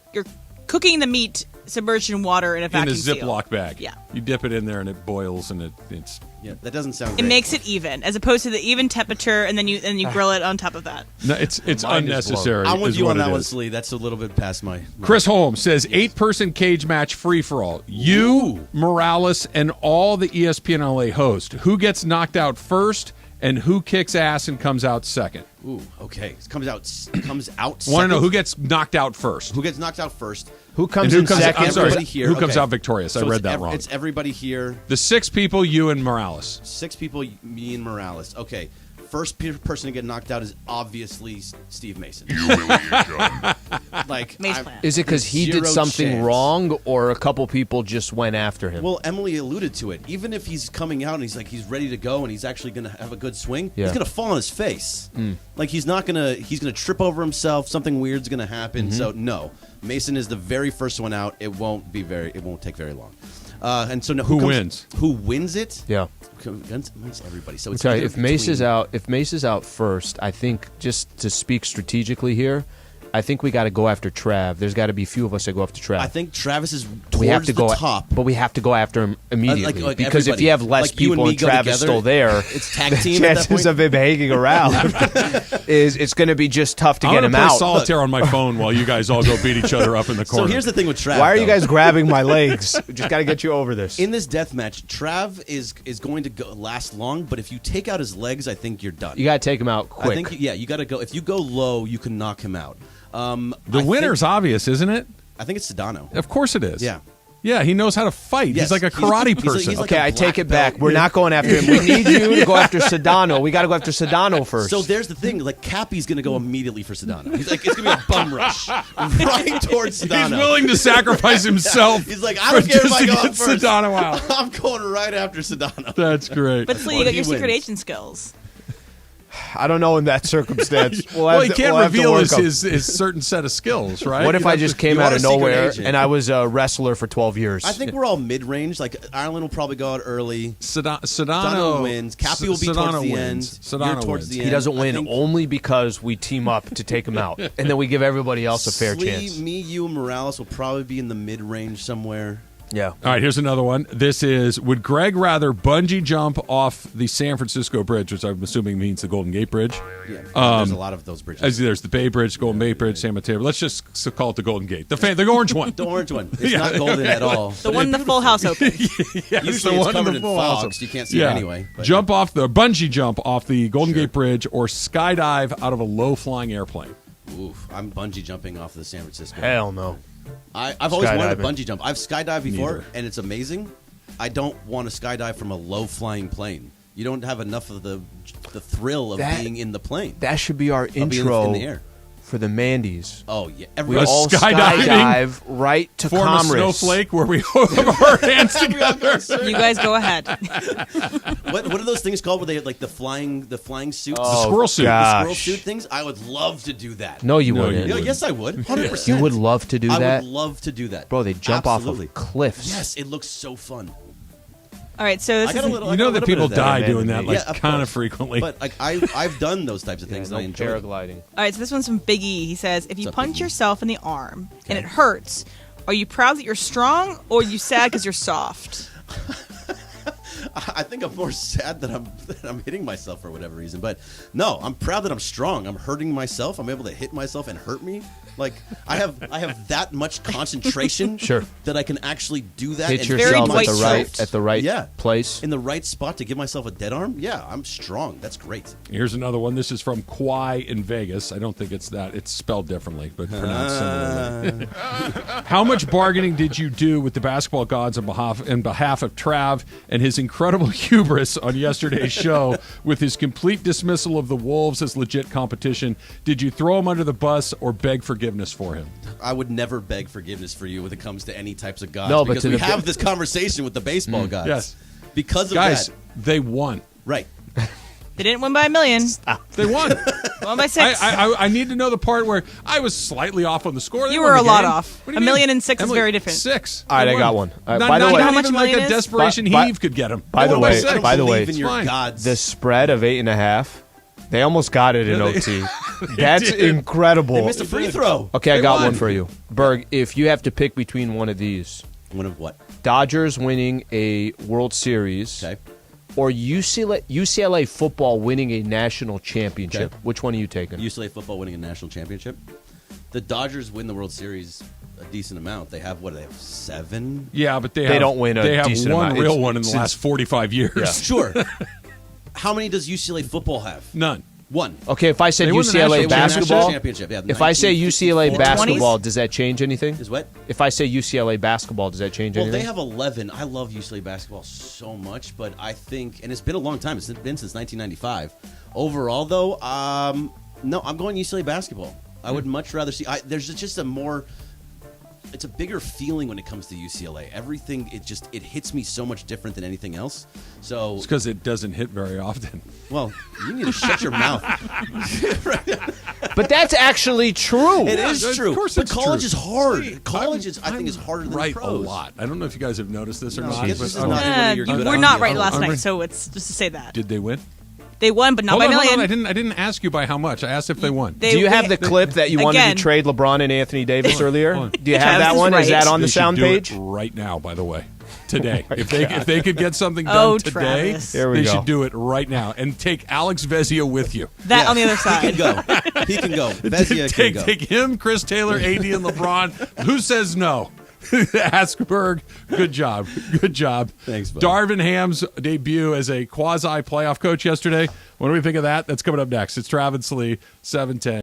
cooking the meat submerged in water in a In vacuum a seal. Ziploc bag. Yeah. You dip it in there, and it boils, and it's. Yeah, that doesn't sound It great. makes it even, as opposed to the even temperature, and then you grill it on top of that. No, it's Mind is unnecessary. I'm with is you what on that it one, is. Slee. That's a little bit past my... Chris Holmes says 8-person cage match free for all. You, Morales, and all the ESPN LA hosts. Who gets knocked out first, and who kicks ass and comes out second? Ooh, okay. It comes out Want to know second? who gets knocked out first? Who gets knocked out first? Who comes And who in comes- second? I'm sorry, Everybody here. who comes Okay. out victorious? I So read it's that wrong. It's everybody here. The 6 people, you and Morales. 6 people, me and Morales. Okay. First person to get knocked out is obviously Steve Mason. Like, Mace I'm- plan. Is it because he did Zero something chance. wrong, or a couple people just went after him? Well, Emily alluded to it. Even if he's coming out and he's ready to go and he's actually going to have a good swing, Yeah. he's going to fall on his face. Like he's going to trip over himself. Something weird's going to happen. So no, Mason is the very first one out. It won't take very long. And so now Who wins? Who wins it? Yeah. Against everybody. So it's Okay, either if Mace is between- if Mace is out first, I think just to speak strategically here, I think we got to go after Trav. There's got to be a few of us that go after Trav. I think Travis is towards we have to the go top. but we have to go after him immediately like because if everybody. you have less Like you and people me and go Trav is together, still there, it's tag team at that chances point. of him hanging around is it's going to be just tough to I'm get gonna him play out. solitaire on my phone while you guys all go beat each other up in the So corner. here's the thing with Trav. Why are you though. guys grabbing my legs? Just got to get you over this. In this death match, Trav is going to last long, but if you take out his legs, I think you're done. You got to take him out quick. I think you got to go. If you go low, you can knock him out. The winner's obvious, isn't it? I think it's Sedano. Of course it is. Yeah. Yeah, he knows how to fight. Yes. He's like a karate person. he's like Okay, a I take black it back. belt. We're not going after him. We need you to go after Sedano. We got to go after Sedano first. So there's the thing. Like Cappy's going to go immediately for Sedano. He's like, it's going to be a bum rush right towards Sedano. He's willing to sacrifice himself. He's like, I don't care if just I to go get out first. Sedano out. I'm going right after Sedano. That's great. But Slee, Or you got he your secret wins. agent skills. I don't know in that circumstance. Well, he can't we'll have to reveal work 'em. his certain set of skills, right? What if I just came you out are of a secret nowhere agent. and I was a wrestler for 12 years? I think we're all mid-range. Like Ireland will probably go out early. Sedano Sedano wins. Cappy will be Sedano towards the wins. end. Sedano You're towards wins. the he end. doesn't I win think only because we team up to take him out, and then we give everybody else a fair Slee, chance. Me, you, and Morales will probably be in the mid-range somewhere. Yeah. All right, here's another one. This is, would Greg rather bungee jump off the San Francisco Bridge, which I'm assuming means the Golden Gate Bridge? Yeah, there's a lot of those bridges. There's the Bay Bridge, Golden Gate Bridge, San Mateo. Let's just call it the Golden Gate. The orange one. The orange one. It's Yeah. not golden at all. The one in the Full House open. Yes, Usually the it's one covered in Full fog, House. so you can't see it anyway. But Jump off the bungee jump off the Golden Gate Bridge or skydive out of a low-flying airplane. Oof, I'm bungee jumping off the San Francisco. Hell no. I've always wanted to Skydiving. bungee jump. I've skydived before, Neither. and it's amazing. I don't want to skydive from a low-flying plane. You don't have enough of the thrill of That- being in the plane. That should be our Of being intro in the air. for the Mandy's. Oh, yeah. We Everybody, all skydiving, skydive right to Form a Commerce. snowflake where we hold our hands together. You guys go ahead. what are those things called where they have like the flying suits? Oh, squirrel suit. The gosh. squirrel suit things? I would love to do that. No, you No, wouldn't. you Yeah, wouldn't. yes, I would. 100%. You would love to do I that. would love to do that. Bro, they jump Absolutely. off of cliffs. Yes, it looks so fun. All right, so this I got is a little. You I got know a that little people bit of die Yeah, doing that, man, like, yeah, of kind of course. frequently. But like I've done those types of things, no and I enjoy them. paragliding. all right. So this one's from Big E. He says, if you What's up, punch Big E? yourself in the arm and it hurts, are you proud that you're strong, or are you sad because you're soft? I think I'm more sad that I'm hitting myself for whatever reason. But no, I'm proud that I'm strong. I'm hurting myself. I'm able to hit myself and hurt me. Like I have that much concentration Sure. that I can actually do that. Hit and Very yourself white at the right Yeah. place. in the right spot to give myself a dead arm. Yeah, I'm strong. That's great. Here's another one. This is from Kwai in Vegas. I don't think it's that. It's spelled differently, but pronounced similarly. How much bargaining did you do with the basketball gods on behalf of Trav and his incredible hubris on yesterday's show with his complete dismissal of the Wolves as legit competition? Did you throw him under the bus or beg forgiveness for him? I would never beg forgiveness for you when it comes to any types of gods. No, but because to we the- have this conversation with the baseball gods. Yes. Because of Guys, that. they won. Right. They didn't win by a million. They won. They won by 6. I need to know the part where I was slightly off on the score. They You won were the a lot game. off. What do you A mean? million and 6 is Emily, very different. 6. All right, They I got won. one. Not, By the not way- How much even a like million a is? desperation By- heave could get him. by They the won way- I don't by the believe way- in your Fine. gods. The spread of 8.5. They almost got it in Yeah, they- OT. That's did. incredible. They missed a free throw. Okay, I They got won. one for you, Berg. If you have to pick between one of these, One of what? Dodgers winning a World Series, Okay. or UCLA football winning a national championship, which one are you taking? UCLA football winning a national championship. The Dodgers win the World Series a decent amount. They have, what do they have, 7? Yeah, but they don't win a They have decent one amount. real It's- one in the last 45 years. Yeah. Sure. How many does UCLA football have? None. 1. Okay, if I said They won the UCLA national basketball, championship. Yeah, if I say UCLA 1954. basketball, does that change anything? Is what? If I say UCLA basketball, does that change Well, anything? they have 11. I love UCLA basketball so much, but I think, and it's been a long time. It's been since 1995. Overall, though, no, I'm going UCLA basketball. I would much rather see. There's just a more it's a bigger feeling when it comes to UCLA. Everything, it hits me so much different than anything else. So it's because it doesn't hit very often. Well, you need to shut your mouth. But that's actually true. It is true. Of course, but it's college true. is hard. See, College I think is harder than right pros. a lot. I don't know if you guys have noticed this or not. This but- is not one of your good we're not ideas. right last night, so it's just to say that Did they win? they won, but not Hold by on, a hold million. on. I didn't ask you by how much. I asked if they won. They- Do you have they- the clip that you wanted Again. to trade LeBron and Anthony Davis earlier? on. Do you have that Travis is one? Is that right. on the They should sound do page? it right now, by the way. Today. If they could get something done Oh, today, Travis. Here we they go. should do it right now. And take Alex Vezia with you. That Yeah. on the other side. He can go. He can go. Vezia can go. Take him, Chris Taylor, AD, and LeBron. Who says no? Asperg, good job. Good job. Thanks, bud. Darvin Ham's debut as a quasi-playoff coach yesterday. What do we think of that? That's coming up next. It's Travis Lee, 710.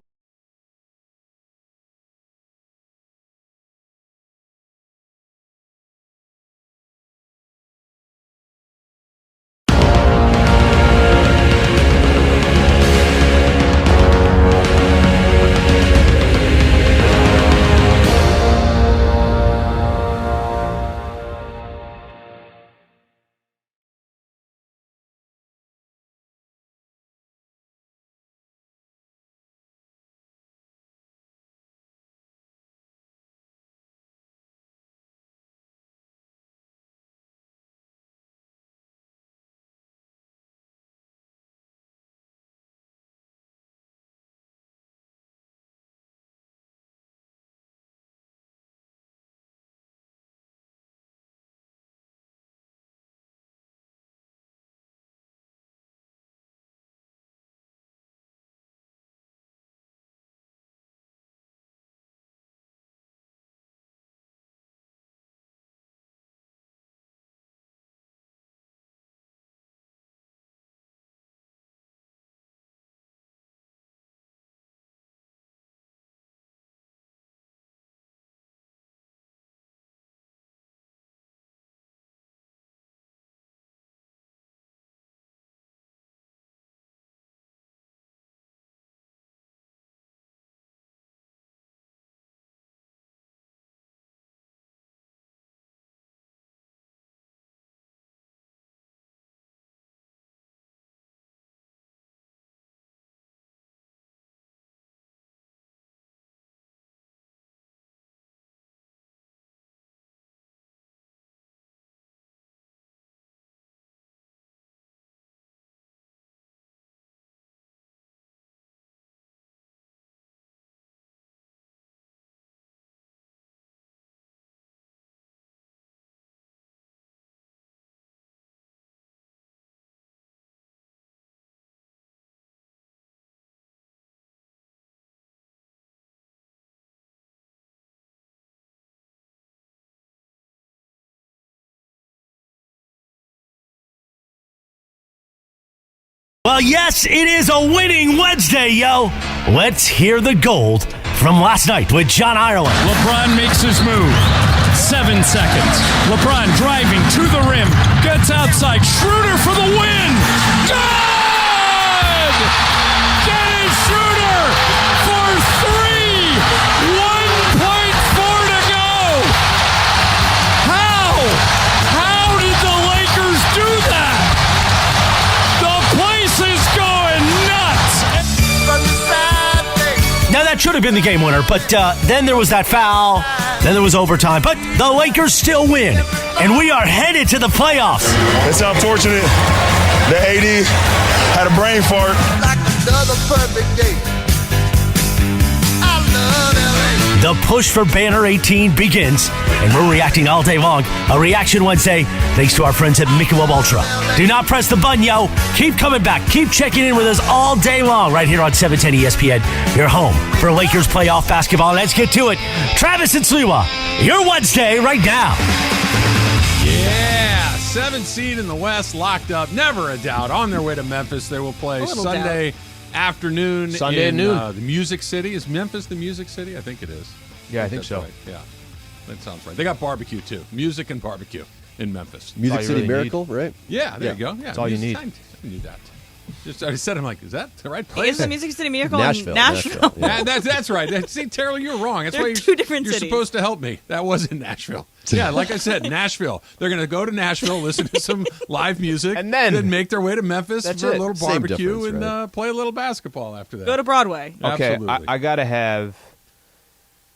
Well, yes, it is a winning Wednesday, yo. Let's hear the gold from last night with John Ireland. LeBron makes his move. 7 seconds. LeBron driving to the rim. Gets outside. Schroeder for the win. Good! Dennis Schroeder for 3. 1.4 to go. How did the Lakers do that? The place is going nuts. Now, that should have been the game winner, but then there was that foul, then there was overtime. But the Lakers still win, and we are headed to the playoffs. It's unfortunate that AD had a brain fart. Like another perfect day. I love LA. The push for Banner 18 begins, and we're reacting all day long. A Reaction Wednesday, thanks to our friends at Michelob Ultra. Do not press the button, yo. Keep coming back. Keep checking in with us all day long right here on 710 ESPN, your home for Lakers playoff basketball. Let's get to it. Travis and Sliwa, your Wednesday right now. Yeah, 7th seed in the West, locked up, never a doubt. On their way to Memphis, they will play little Sunday afternoon. Sunday at in, noon. The Music City. Is Memphis the Music City? I think it is. Yeah, I think That's so. right. Yeah, that sounds right. They got barbecue too. Music and barbecue in Memphis. Music all you City really Miracle, right? Yeah, there Yeah. you go. Yeah, That's all you need. I knew that. I said, I'm like, is that the right It's place? the Music City Miracle Nashville, in Nashville. yeah. That's right. See, Taylor, you're wrong. That's They're why two different you're cities. supposed to help me. That was in Nashville. Yeah, like I said, Nashville. They're going to go to Nashville, listen to some live music, And then make their way to Memphis That's for a it. little Same barbecue difference, and right? play a little basketball after that. Go to Broadway. Okay, Absolutely. I got to have.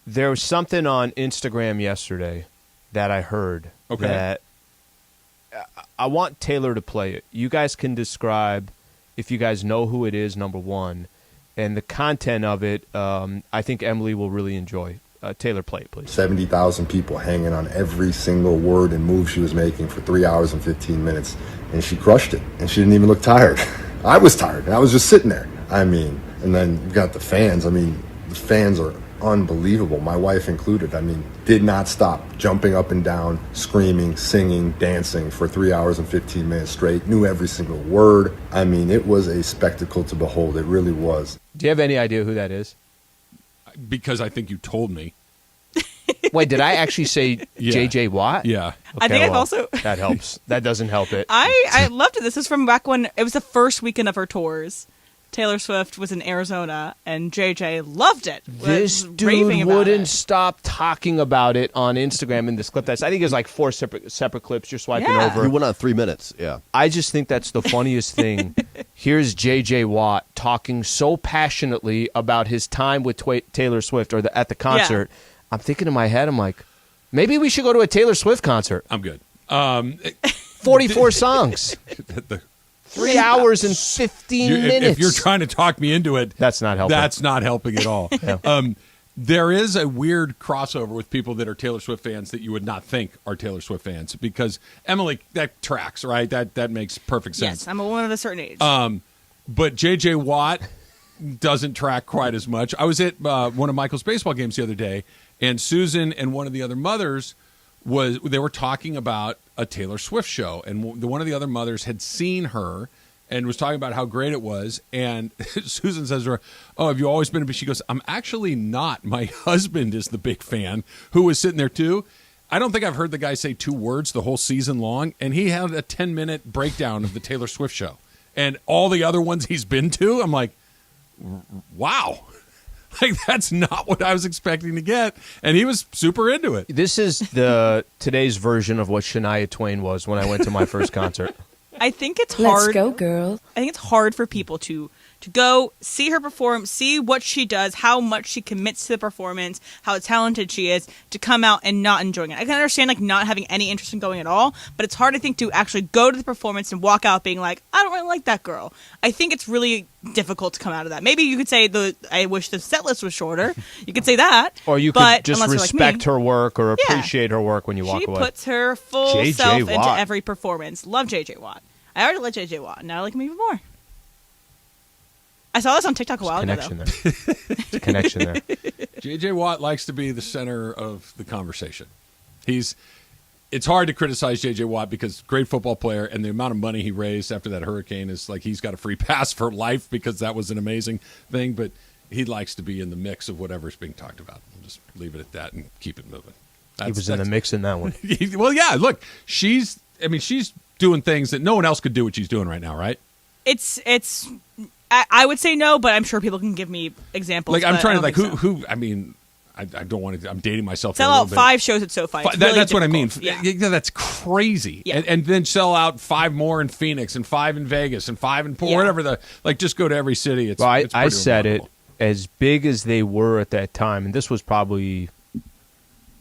There was something on Instagram yesterday that I heard that I want Taylor to play it. You guys can describe if you guys know who it is, number one, and the content of it. I think Emily will really enjoy. Taylor, play it, please. 70,000 people hanging on every single word and move she was making for 3 hours and 15 minutes, and she crushed it, and she didn't even look tired. I was tired, and I was just sitting there. I mean, and then you got the fans. I mean, the fans are unbelievable, my wife included. I mean, did not stop jumping up and down, screaming, singing, dancing for 3 hours and 15 minutes straight, knew every single word. I mean, it was a spectacle to behold. It really was. Do you have any idea who that is? Because I think you told me. Wait, did I actually say J.J. Watt? Yeah. Okay, I think I've also. That helps. That doesn't help it. I loved it. This is from back when it was the first weekend of her tours. Taylor Swift was in Arizona, and JJ loved it. This was raving dude about wouldn't it. stop talking about it on Instagram in this clip. I think it's like 4 separate clips you're swiping Yeah. over. He went on 3 minutes. Yeah. I just think that's the funniest thing. Here's J.J. Watt talking so passionately about his time with Taylor Swift or at the concert. Yeah. I'm thinking in my head, I'm like, maybe we should go to a Taylor Swift concert. I'm good. 44 songs. 3 hours and 15 minutes. If you're trying to talk me into it, that's not helping. That's not helping at all. Yeah. There is a weird crossover with people that are Taylor Swift fans that you would not think are Taylor Swift fans because Emily, that tracks, right? That makes perfect sense. Yes, I'm a woman of a certain age. But J.J. Watt doesn't track quite as much. I was at one of Michael's baseball games the other day, and Susan and one of the other mothers they were talking about a Taylor Swift show, and one of the other mothers had seen her and was talking about how great it was. And Susan says to her, "Oh, have you always been?" She goes, "I'm actually not. My husband is the big fan who was sitting there too." I don't think I've heard the guy say 2 words the whole season long, and he had a 10-minute breakdown of the Taylor Swift show and all the other ones he's been to. I'm like, wow. Like, that's not what I was expecting to get. And he was super into it. This is today's version of what Shania Twain was when I went to my first concert. I think it's hard. Let's go, girl. I think it's hard for people to go see her perform, see what she does, how much she commits to the performance, how talented she is, to come out and not enjoying it. I can understand like not having any interest in going at all, but it's hard, I think, to actually go to the performance and walk out being like, I don't really like that girl. I think it's really difficult to come out of that. Maybe you could say I wish the set list was shorter. You could say that. Or you could just respect her work or appreciate her work when you walk away. She puts her full self into every performance. Love J.J. Watt. I already like J.J. Watt. Now I like him even more. I saw this on TikTok a while ago, though. There's a connection there. J.J. Watt likes to be the center of the conversation. It's hard to criticize J.J. Watt because great football player, and the amount of money he raised after that hurricane is like he's got a free pass for life because that was an amazing thing, but he likes to be in the mix of whatever's being talked about. We'll just leave it at that and keep it moving. He was in the mix in that one. Well, yeah, look, she's doing things that no one else could do what she's doing right now, right? I would say no, but I'm sure people can give me examples. Like, I'm trying to, like, who, I mean, I don't want to, I'm dating myself. Sell out 5 shows at SoFi. That's what I mean. Yeah. That's crazy. Yeah. And then sell out 5 more in Phoenix and 5 in Vegas and 5 in whatever just go to every city. It's I said it, as big as they were at that time, and this was probably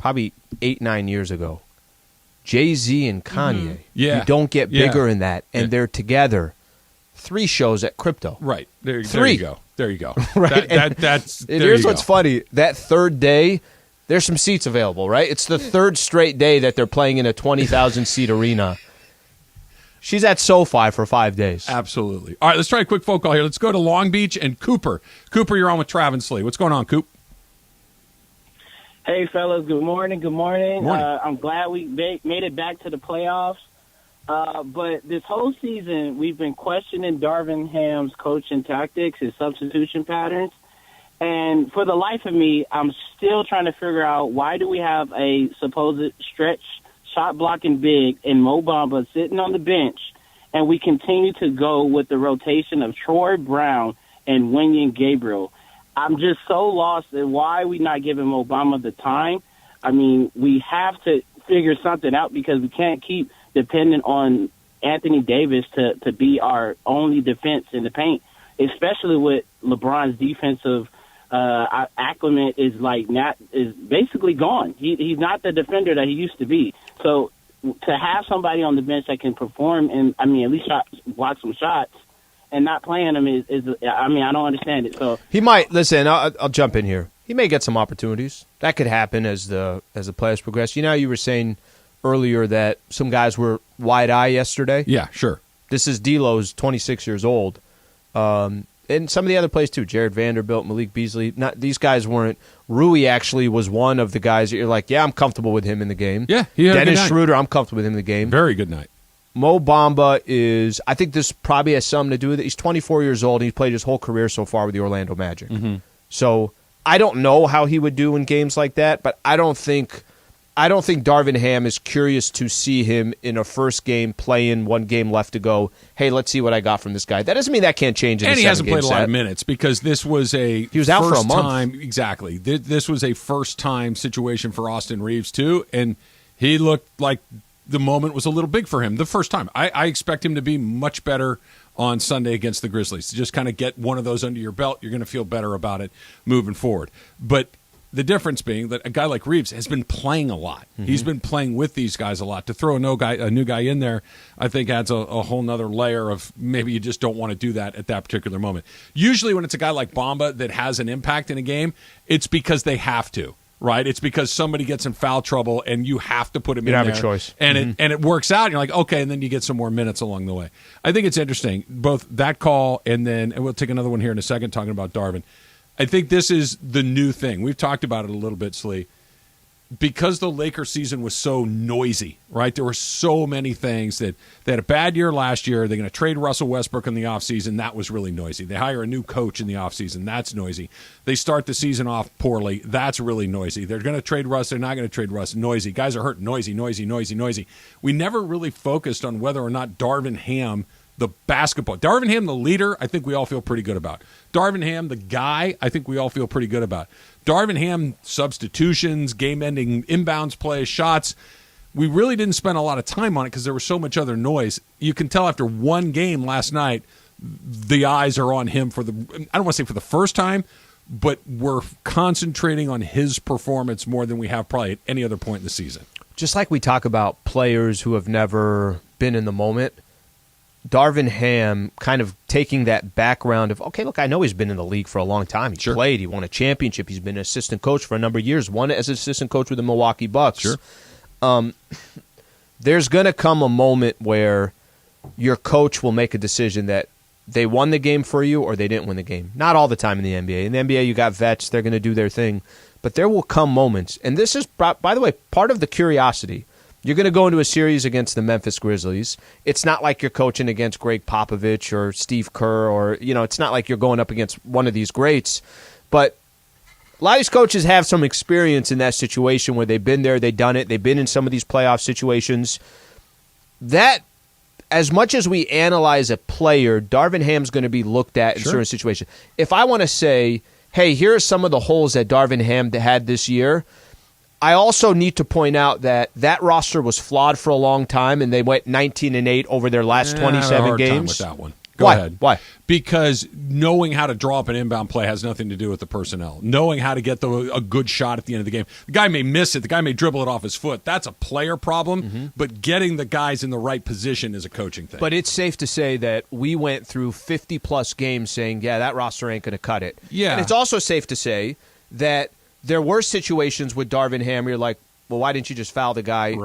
8-9 years ago. Jay-Z and Kanye. Yeah. You don't get bigger in that, and they're together. 3 shows at Crypto. Right. There 3. you go. There you go. Right. Here's what's funny. That third day, there's some seats available, right? It's the 3rd straight day that they're playing in a 20,000-seat arena. She's at SoFi for 5 days. Absolutely. All right, let's try a quick phone call here. Let's go to Long Beach and Cooper. Cooper, you're on with Trav and Slee. What's going on, Coop? Hey, fellas. Good morning. Good morning. Morning. I'm glad we made it back to the playoffs. But this whole season, we've been questioning Darvin Ham's coaching tactics, his substitution patterns. And for the life of me, I'm still trying to figure out why do we have a supposed stretch shot blocking big in Mo Bamba sitting on the bench and we continue to go with the rotation of Troy Brown and Wenyen Gabriel. I'm just so lost at why we not giving Obama the time. I mean, we have to figure something out because we can't keep dependent on Anthony Davis to be our only defense in the paint, especially with LeBron's defensive acclimate is basically gone. He's not the defender that he used to be. So to have somebody on the bench that can perform and at least block some shots and not playing him is I don't understand it. So he might listen. I'll jump in here. He may get some opportunities. That could happen as the players progress. You know, you were saying earlier that some guys were wide-eye yesterday. Yeah, sure. This is D'Lo's 26 years old. And some of the other players, too. Jared Vanderbilt, Malik Beasley. These guys weren't. Rui actually was one of the guys that you're like, yeah, I'm comfortable with him in the game. Yeah, he had Dennis a good Schroeder, I'm comfortable with him in the game. Very good night. Mo Bamba is, I think this probably has something to do with it. He's 24 years old, and he's played his whole career so far with the Orlando Magic. Mm-hmm. So I don't know how he would do in games like that, but I don't think Darvin Ham is curious to see him in a first game playing 1 game left to go. Hey, let's see what I got from this guy. That doesn't mean that can't change. And he hasn't played a lot of minutes because this was he was out for a month. Exactly. This was a first time situation for Austin Reeves too, and he looked like the moment was a little big for him the first time. I expect him to be much better on Sunday against the Grizzlies. To just kind of get one of those under your belt, you're going to feel better about it moving forward. But the difference being that a guy like Reeves has been playing a lot. Mm-hmm. He's been playing with these guys a lot. To throw a new guy in there, I think adds a whole nother layer of maybe you just don't want to do that at that particular moment. Usually when it's a guy like Bamba that has an impact in a game, it's because they have to, right? It's because somebody gets in foul trouble and you have to put him in there. You don't have a choice. And it works out, and you're like, okay, and then you get some more minutes along the way. I think it's interesting, both that call and we'll take another one here in a second talking about Darvin. I think this is the new thing. We've talked about it a little bit, Slee. Because the Lakers season was so noisy, right? There were so many things that they had a bad year last year. They're going to trade Russell Westbrook in the offseason. That was really noisy. They hire a new coach in the offseason. That's noisy. They start the season off poorly. That's really noisy. They're going to trade Russ. They're not going to trade Russ. Noisy. Guys are hurt. Noisy, noisy, noisy, noisy. We never really focused on whether or not Darvin Ham, the basketball. Darvin Ham, the leader, I think we all feel pretty good about. Darvin Ham, the guy, I think we all feel pretty good about. Darvin Ham, substitutions, game-ending inbounds play, shots. We really didn't spend a lot of time on it because there was so much other noise. You can tell after 1 game last night, the eyes are on him I don't want to say for the first time, but we're concentrating on his performance more than we have probably at any other point in the season. Just like we talk about players who have never been in the moment, Darvin Ham kind of taking that background of, okay, look, I know he's been in the league for a long time. He played. He won a championship. He's been an assistant coach for a number of years. Won as an assistant coach with the Milwaukee Bucks. Sure. There's going to come a moment where your coach will make a decision that they won the game for you or they didn't win the game. Not all the time in the NBA. In the NBA, you got vets. They're going to do their thing. But there will come moments, and this is, by the way, part of the curiosity. You're going to go into a series against the Memphis Grizzlies. It's not like you're coaching against Greg Popovich or Steve Kerr or, it's not like you're going up against one of these greats. But a lot of these coaches have some experience in that situation where they've been there, they've done it, they've been in some of these playoff situations. That, as much as we analyze a player, Darvin Ham's going to be looked at in certain situations. If I want to say, hey, here are some of the holes that Darvin Ham had this year, I also need to point out that roster was flawed for a long time, and they went 19-8 over their last 27 games. Time with that one. Go Why? ahead. Why? Because knowing how to draw up an inbound play has nothing to do with the personnel. Knowing how to get a good shot at the end of the game. The guy may miss it. The guy may dribble it off his foot. That's a player problem, but getting the guys in the right position is a coaching thing. But it's safe to say that we went through 50-plus games saying, yeah, that roster ain't going to cut it. Yeah. And it's also safe to say that there were situations with Darvin Ham where you're like, well, why didn't you just foul the guy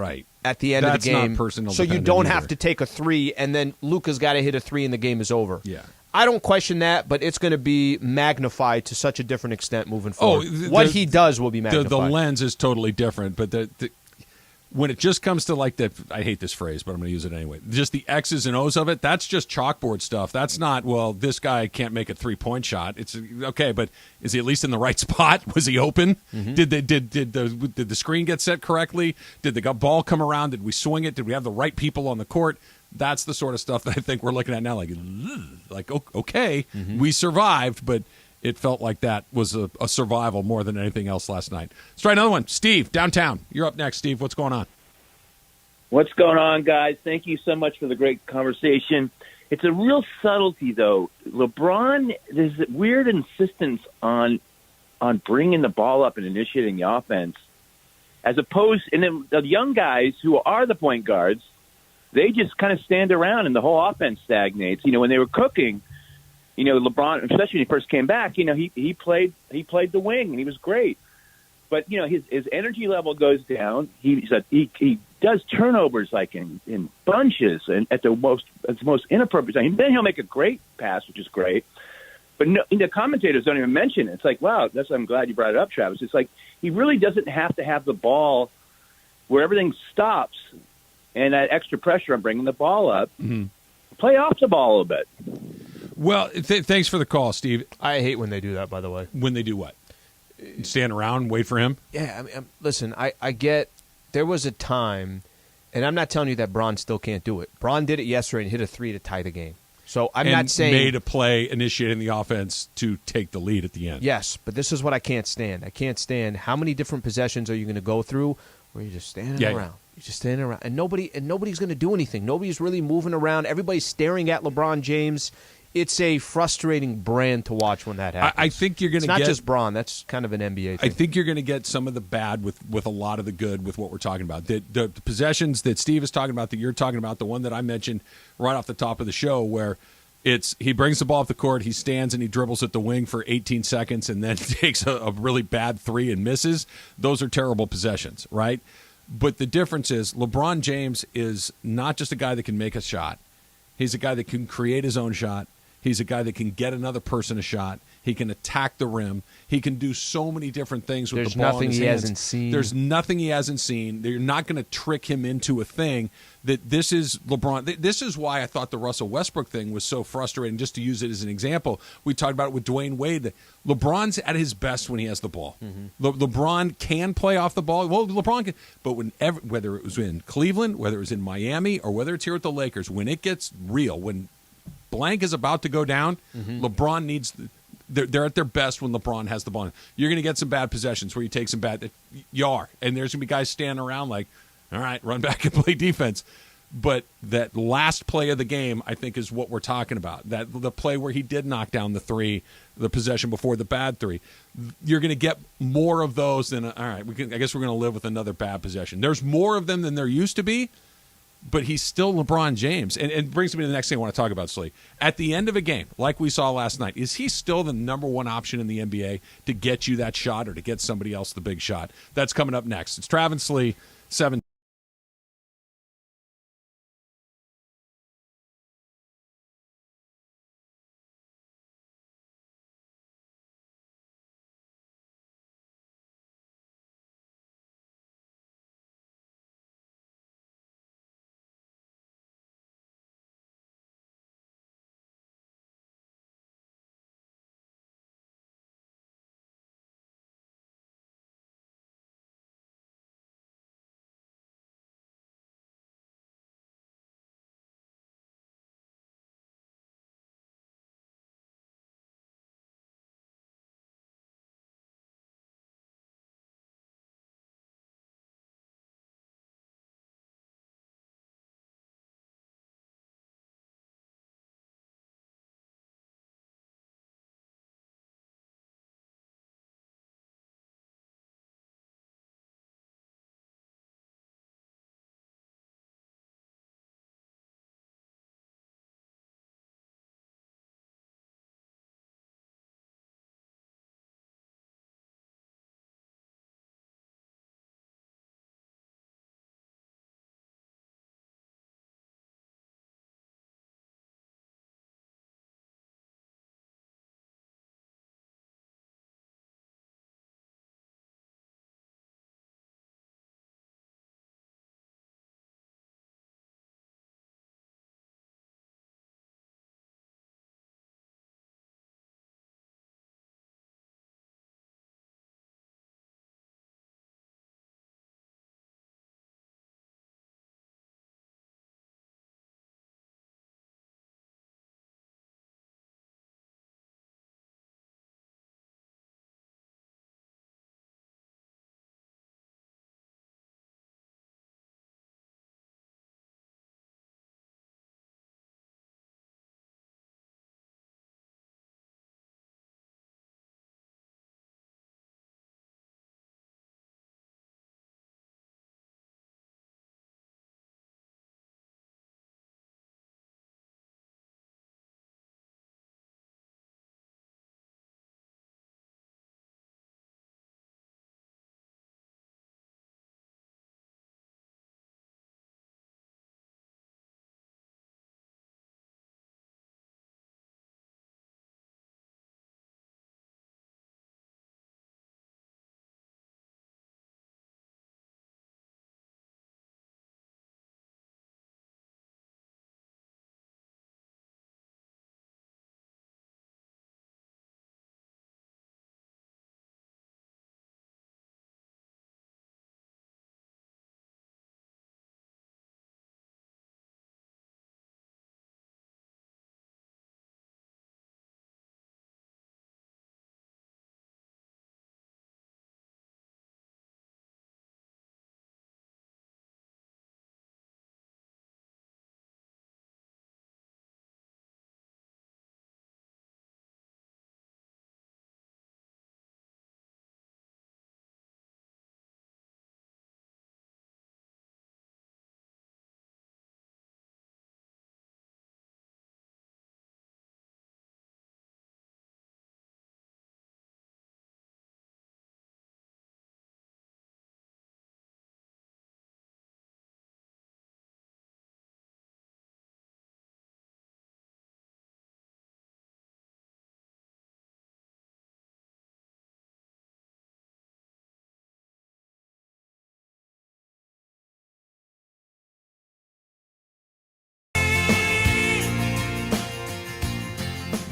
at the end of the game? That's not personal so you don't have to take a 3, and then Luka's got to hit a 3 and the game is over. Yeah. I don't question that, but it's going to be magnified to such a different extent moving forward. What he does will be magnified. The lens is totally different, but when it just comes to like that, I hate this phrase, but I'm going to use it anyway. Just the X's and O's of it, that's just chalkboard stuff. That's not, well, this guy can't make a 3-point shot. It's okay, but is he at least in the right spot? Was he open? Did the screen get set correctly? Did the ball come around? Did we swing it? Did we have the right people on the court? That's the sort of stuff that I think we're looking at now. Like okay, we survived, but it felt like that was a survival more than anything else last night. Let's try another one. Steve, downtown. You're up next, Steve. What's going on? What's going on, guys? Thank you so much for the great conversation. It's a real subtlety, though. LeBron, there's a weird insistence on bringing the ball up and initiating the offense, as opposed, and then the young guys who are the point guards, they just kind of stand around and the whole offense stagnates. When they were cooking, LeBron, especially when he first came back, he played the wing and he was great. But his energy level goes down. He does turnovers like in bunches and at the most inappropriate time. Then he'll make a great pass, which is great. But no, the commentators don't even mention it. It's like, wow, I'm glad you brought it up, Travis. It's like he really doesn't have to have the ball where everything stops and that extra pressure on bringing the ball up. Mm-hmm. Play off the ball a little bit. Well, thanks for the call, Steve. I hate when they do that, by the way. When they do what? Stand around, wait for him? Yeah, listen, I get there was a time, and I'm not telling you that Bron still can't do it. Bron did it yesterday and hit a 3 to tie the game. So I'm not saying made a play initiating the offense to take the lead at the end. Yes, but this is what I can't stand. I can't stand how many different possessions are you going to go through where you're just standing around. You're just standing around, and nobody's going to do anything. Nobody's really moving around. Everybody's staring at LeBron James. It's a frustrating brand to watch when that happens. I think you're going to get... It's not just Bron. That's kind of an NBA thing. I think you're going to get some of the bad with a lot of the good with what we're talking about. The possessions that Steve is talking about, that you're talking about, the one that I mentioned right off the top of the show where he brings the ball off the court, he stands and he dribbles at the wing for 18 seconds and then takes a really bad 3 and misses. Those are terrible possessions, right? But the difference is LeBron James is not just a guy that can make a shot. He's a guy that can create his own shot. He's a guy that can get another person a shot. He can attack the rim. He can do so many different things with the ball in his hands. There's nothing he hasn't seen. There's nothing he hasn't seen. They're not going to trick him into a thing that this is LeBron. This is why I thought the Russell Westbrook thing was so frustrating, just to use it as an example. We talked about it with Dwayne Wade. LeBron's at his best when he has the ball. Mm-hmm. LeBron can play off the ball. Well, LeBron can. But whether it was in Cleveland, whether it was in Miami, or whether it's here at the Lakers, when it gets real, when blank is about to go down, LeBron needs they're at their best when LeBron has the ball. You're going to get some bad possessions where you take some bad – you are. And there's going to be guys standing around like, all right, run back and play defense. But that last play of the game, I think, is what we're talking about. The play where he did knock down the 3, the possession before the bad 3. You're going to get more of those than, all right, I guess we're going to live with another bad possession. There's more of them than there used to be. But he's still LeBron James. And it brings me to the next thing I want to talk about, Slee. At the end of a game, like we saw last night, is he still the number one option in the NBA to get you that shot or to get somebody else the big shot? That's coming up next. It's Travis Slee, 7.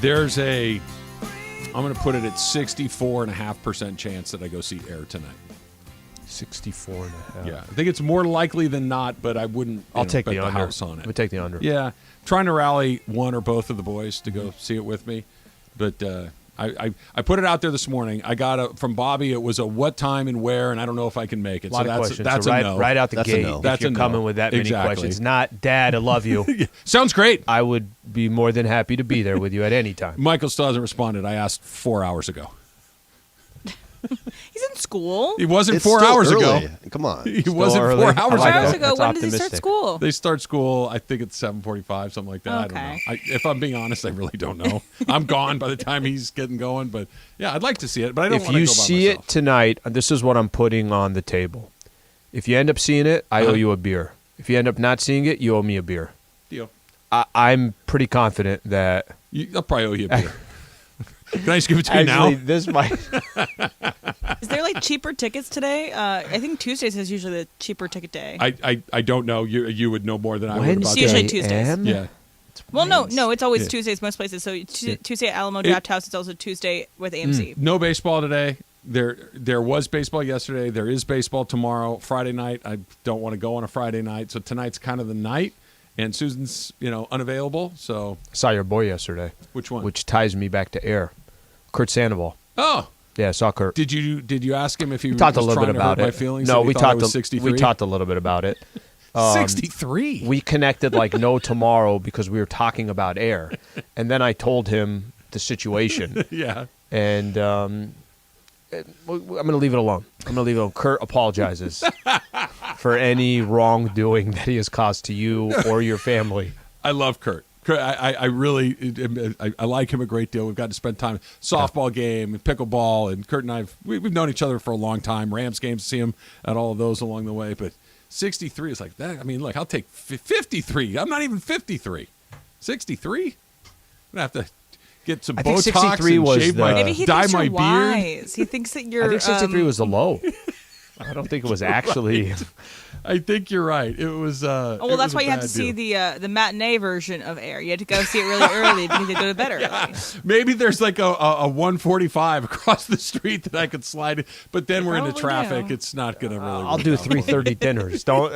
I'm going to put it at 64.5% chance that I go see Air tonight. 64.5. Yeah, I think it's more likely than not, but I wouldn't. I'll take bet the under. house on it. We'll take the under. Yeah, trying to rally one or both of the boys to go see it with me, but I put it out there this morning. I got from Bobby. It was a what time and where, and I don't know if I can make it. A lot so of that's questions. that's so a no. right out the That's a gate. no. If That's you're a no. coming with that many Exactly. questions, not Dad, I love you. Sounds great. I would be more than happy to be there with you at any time. Michael still hasn't responded. I asked 4 hours ago. He's in school. He wasn't It's 4 still hours early. ago. Come on. He Still wasn't early. 4 I hours Four like ago. hours that. ago. That's When does he start optimistic. school? They start school, I think it's 7:45, something like that. I don't know. Okay. If I'm being honest, I really don't know. I'm gone by the time he's getting going, but yeah, I'd like to see it, but I don't If want to you go by see myself. it tonight, this is what I'm putting on the table. If you end up seeing it, I owe you a beer. If you end up not seeing it, you owe me a beer. Deal. I'm pretty confident that. I'll probably owe you a beer. Can I just give it to you now? Actually, this might. Is there like cheaper tickets today? I think Tuesdays is usually the cheaper ticket day. I don't know. You would know more than I would about Wednesday, that. Usually Tuesdays. M? Yeah. Well, no, it's always Yeah. Tuesdays most places. So Tuesday at Alamo Draft House. It's also Tuesday with AMC. No baseball today. There was baseball yesterday. There is baseball tomorrow. Friday night. I don't want to go on a Friday night, so tonight's kind of the night. And Susan's unavailable. So Saw your boy yesterday. which one? Which ties me back to Air. Kurt Sandoval. Oh, Yeah, I saw Kurt. did you ask him if he We talked a was little trying bit to hurt about my it. feelings? No, that he we thought I talked. was 63? We talked a little bit about it. 63. We connected like no tomorrow because we were talking about Air, and then I told him the situation, Yeah. and I'm going to leave it alone. I'm going to leave it alone. Kurt apologizes for any wrongdoing that he has caused to you or your family. I love Kurt. I really I like him a great deal. We've got to spend time softball game and pickleball, and Kurt and we've known each other for a long time. Rams games, see him at all of those along the way. But 63 is like that. I mean, look, I'll take 53. I'm not even 53. 63. I'm gonna have to get some I think Botox 63 and was shave the- my Maybe he dye thinks my you're beard. wise. He thinks that you're. I think 63 was the low. I don't think it was actually. I think you're right. It was. Oh, well, that's why you have to see the matinee version of Air. You had to go see it really early because you go to bed early. Maybe there's like a 145 across the street that I could slide in, but then we're into Probably traffic. do. It's not going to really. I'll work do out. 3:30 dinners. Don't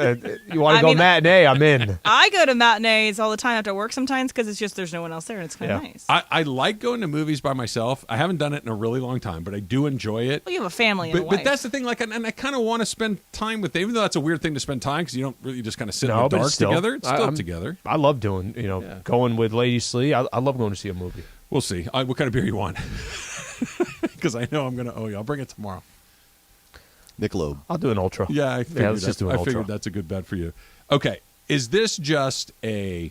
you want I to go mean- matinee? I'm in. I go to matinees all the time after work sometimes because it's just there's no one else there and it's kind of Yeah. nice. I like going to movies by myself. I haven't done it in a really long time, but I do enjoy it. Well, you have a family and a But wife. that's the thing. Like, and I kind of want to spend time with them, even though that's a weird thing to spend time because you don't really just kind of sit in the but dark it's still, together. It's still I'm- together. I love doing, Yeah. going with Lady Slee. I love going to see a movie. We'll see. What kind of beer you want? Because I know I'm going to owe you. I'll bring it tomorrow. Michelob. I'll do an ultra. Yeah, I figured, let's just do an I ultra. figured that's a good bet for you. Okay, is this just a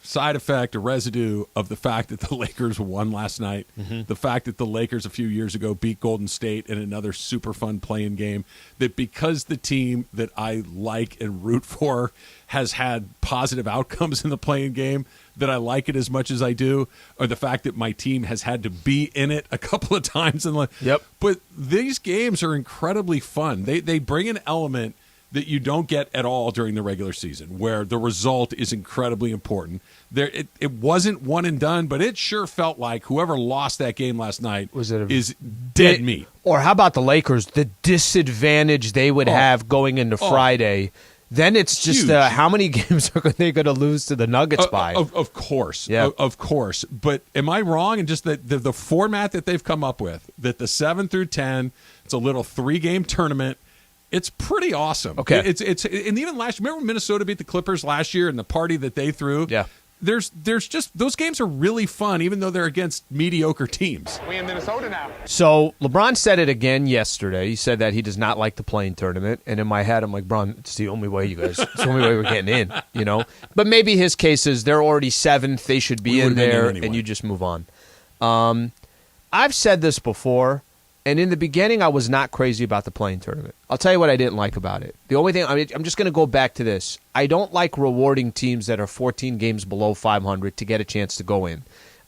side effect, a residue of the fact that the Lakers won last night? Mm-hmm. The fact that the Lakers a few years ago beat Golden State in another super fun playing game? That because the team that I like and root for has had positive outcomes in the playing game, that I like it as much as I do, or the fact that my team has had to be in it a couple of times in Yep. But these games are incredibly fun. They bring an element that you don't get at all during the regular season, where the result is incredibly important. It wasn't one and done, but it sure felt like whoever lost that game last night is dead meat. Or how about the Lakers? The disadvantage they would have going into Friday. Then it's just Huge. how many games are they going to lose to the Nuggets by? Of course. Yeah. Of course. But am I wrong in just that the format that they've come up with, that the 7 through 10, it's a little 3-game tournament. It's pretty awesome. Okay. It's and even last year, remember when Minnesota beat the Clippers last year and the party that they threw? Yeah. There's just those games are really fun, even though they're against mediocre teams. We in Minnesota now. So LeBron said it again yesterday. He said that he does not like the playing tournament. And in my head, I'm like, Bron, it's the only way, you guys. It's the only way we're getting in, But maybe his case is they're already 7th. They should be We in would've been in there, anyway. and you just move on. I've said this before, and in the beginning, I was not crazy about the playing tournament. I'll tell you what I didn't like about it. The only thing, I'm just going to go back to this. I don't like rewarding teams that are 14 games below 500 to get a chance to go in.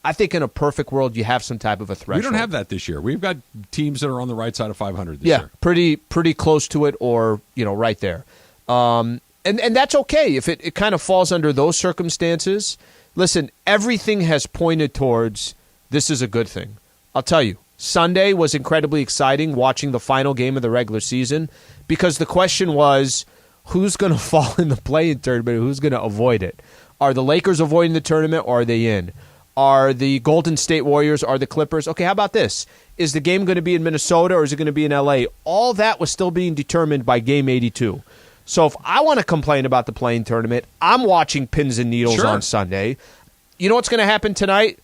I think in a perfect world, you have some type of a threshold. We don't have that this year. We've got teams that are on the right side of 500 this year. pretty close to it, or right there. And that's okay if it kind of falls under those circumstances. Listen, everything has pointed towards this is a good thing. I'll tell you, Sunday was incredibly exciting watching the final game of the regular season because the question was who's going to fall in the play-in tournament and who's going to avoid it. Are the Lakers avoiding the tournament or are they in? Are the Golden State Warriors, are the Clippers? Okay, how about this? Is the game going to be in Minnesota or is it going to be in L.A.? All that was still being determined by Game 82. So if I want to complain about the play-in tournament, I'm watching pins and needles on Sunday. You know what's going to happen tonight?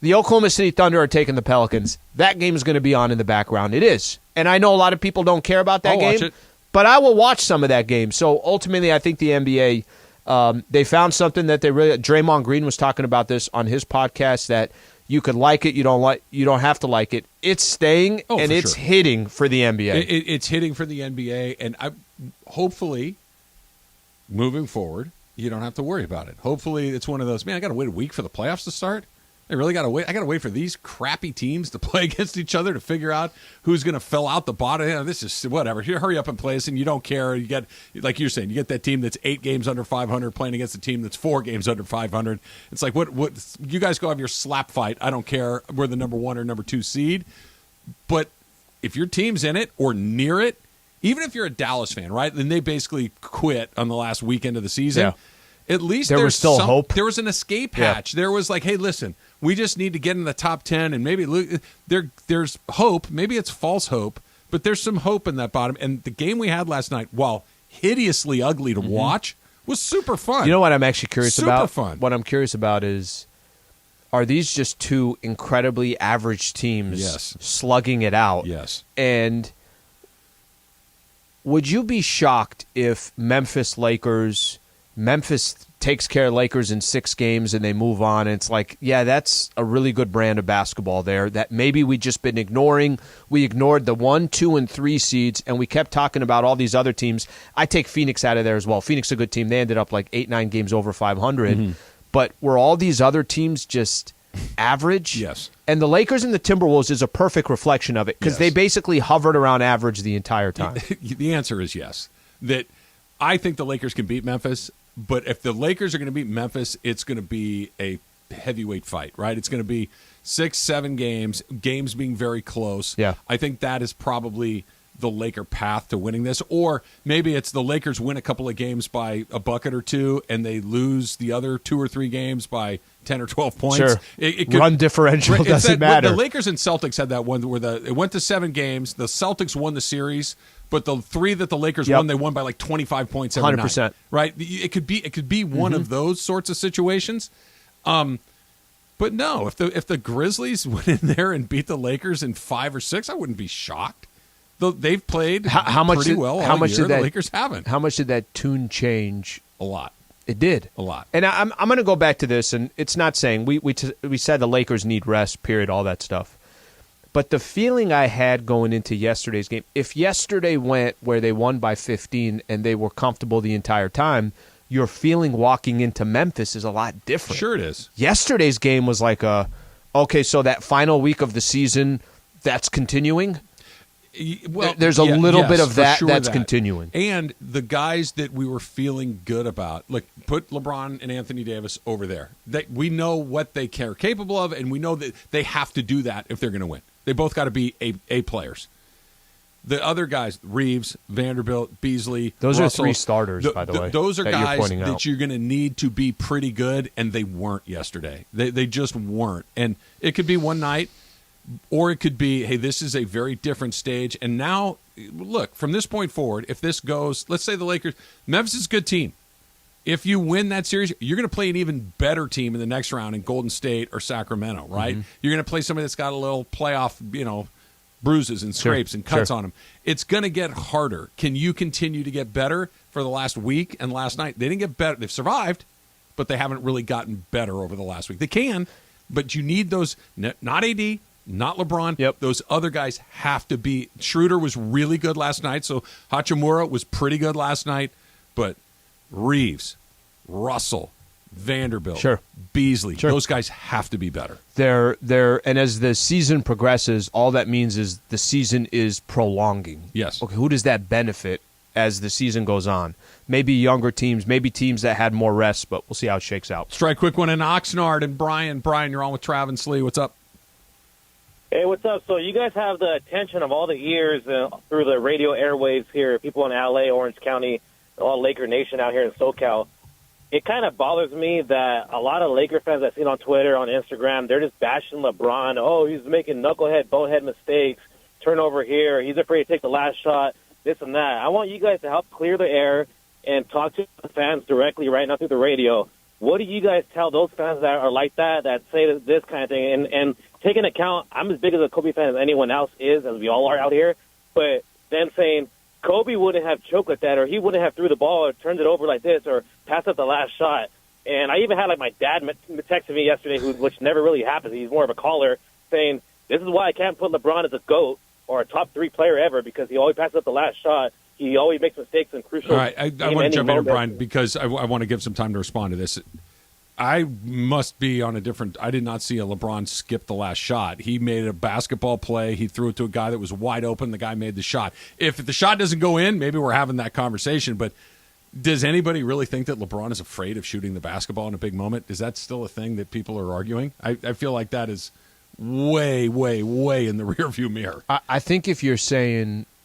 The Oklahoma City Thunder are taking the Pelicans. That game is going to be on in the background. It is. And I know a lot of people don't care about that I'll game, watch it. but I will watch some of that game. So ultimately, I think the NBA, they found something that they really. Draymond Green was talking about this on his podcast that you could like it, you don't have to like it. It's staying and it's hitting for the NBA. It's hitting for the NBA, and hopefully, moving forward, you don't have to worry about it. Hopefully, it's one of those. Man, I got to wait a week for the playoffs to start. I really got to wait. I got to wait for these crappy teams to play against each other to figure out who's going to fill out the bottom. You know, this is whatever. You hurry up and play us, and you don't care. You get, like you're saying, you get that team that's 8 games under 500 playing against a team that's 4 games under 500. It's like, what? You guys go have your slap fight. I don't care. We're the number 1 or number 2 seed. But if your team's in it or near it, even if you're a Dallas fan, right? Then they basically quit on the last weekend of the season. Yeah. At least there was still hope. There was an escape hatch. There was like, hey, listen, we just need to get in the top 10, and maybe there's hope. Maybe it's false hope, but there's some hope in that bottom. And the game we had last night, while hideously ugly to watch, was super fun. You know what I'm actually curious about? Super fun. What I'm curious about is, are these just 2 incredibly average teams slugging it out? Yes. And would you be shocked if Memphis takes care of Lakers in 6 games and they move on, and it's like, yeah, that's a really good brand of basketball there that maybe we've just been ignoring. We ignored the 1, 2, and 3 seeds, and we kept talking about all these other teams. I take Phoenix out of there as well. Phoenix is a good team. They ended up like 8, 9 games over 500. Mm-hmm. But were all these other teams just average? Yes. And the Lakers and the Timberwolves is a perfect reflection of it because they basically hovered around average the entire time. The answer is yes. That I think the Lakers can beat Memphis. But if the Lakers are going to beat Memphis, it's going to be a heavyweight fight, right? It's going to be 6, 7 games being very close. Yeah. I think that is probably the Laker path to winning this. Or maybe it's the Lakers win a couple of games by a bucket or 2, and they lose the other 2 or 3 games by 10 or 12 points. Sure. It could, run differential doesn't matter. The Lakers and Celtics had that one where it went to 7 games. The Celtics won the series. But the 3 that the Lakers won, they won by like 25 points every 100%. night. Right? It could be one of those sorts of situations. But no, if the Grizzlies went in there and beat the Lakers in 5 or 6, I wouldn't be shocked. They've played pretty well all year. The Lakers haven't. How much did that tune change? A lot. It did. A lot. And I'm going to go back to this, and it's not saying we said the Lakers need rest, period, all that stuff. But the feeling I had going into yesterday's game, if yesterday went where they won by 15 and they were comfortable the entire time, your feeling walking into Memphis is a lot different. Sure it is. Yesterday's game was like okay, so that final week of the season, that's continuing? Well, there's a little bit of that sure that's continuing. And the guys that we were feeling good about, like put LeBron and Anthony Davis over there. We know what they are capable of, and we know that they have to do that if they're going to win. They both got to be A players. The other guys, Reeves, Vanderbilt, Beasley, those Russell, are 3 starters, by the way. Those are guys you're that you're going to need to be pretty good, and they weren't yesterday. They just weren't. And it could be one night, or it could be, hey, this is a very different stage. And now, look, from this point forward, if this goes, let's say the Lakers, Memphis is a good team. If you win that series, you're going to play an even better team in the next round in Golden State or Sacramento, right? Mm-hmm. You're going to play somebody that's got a little playoff, bruises and scrapes and cuts on them. It's going to get harder. Can you continue to get better? For the last week and last night, they didn't get better. They've survived, but they haven't really gotten better over the last week. They can, but you need those, not AD, not LeBron. Yep. Those other guys have to be. Schroeder was really good last night, so Hachimura was pretty good last night, but Reeves, Russell, Vanderbilt, Beasley, those guys have to be better. And as the season progresses, all that means is the season is prolonging. Yes. Okay, who does that benefit as the season goes on. Maybe younger teams, maybe teams that had more rest, but we'll see how it shakes out. Strike quick one in Oxnard and Brian. Brian, you're on with Trav and Slee. What's up? Hey, what's up? So you guys have the attention of all the ears through the radio airwaves here, people in L.A., Orange County, all Laker Nation out here in SoCal. It kind of bothers me that a lot of Laker fans I've seen on Twitter, on Instagram, they're just bashing LeBron. Oh, he's making knucklehead, bonehead mistakes, turnover here. He's afraid to take the last shot, this and that. I want you guys to help clear the air and talk to the fans directly right now through the radio. What do you guys tell those fans that are like that say this kind of thing? And take into account, I'm as big as a Kobe fan as anyone else is, as we all are out here, but then saying Kobe wouldn't have choked like that, or he wouldn't have threw the ball or turned it over like this or passed up the last shot. And I even had, like, my dad texted me yesterday, which never really happens. He's more of a caller, saying, this is why I can't put LeBron as a GOAT or a top 3 player ever, because he always passes up the last shot. He always makes mistakes in crucial. All right, I want to jump in, Brian, because I want to give some time to respond to this. I must be on a different – I did not see a LeBron skip the last shot. He made a basketball play. He threw it to a guy that was wide open. The guy made the shot. If the shot doesn't go in, maybe we're having that conversation. But does anybody really think that LeBron is afraid of shooting the basketball in a big moment? Is that still a thing that people are arguing? I feel like that is way, way, way in the rearview mirror. I think if you're saying –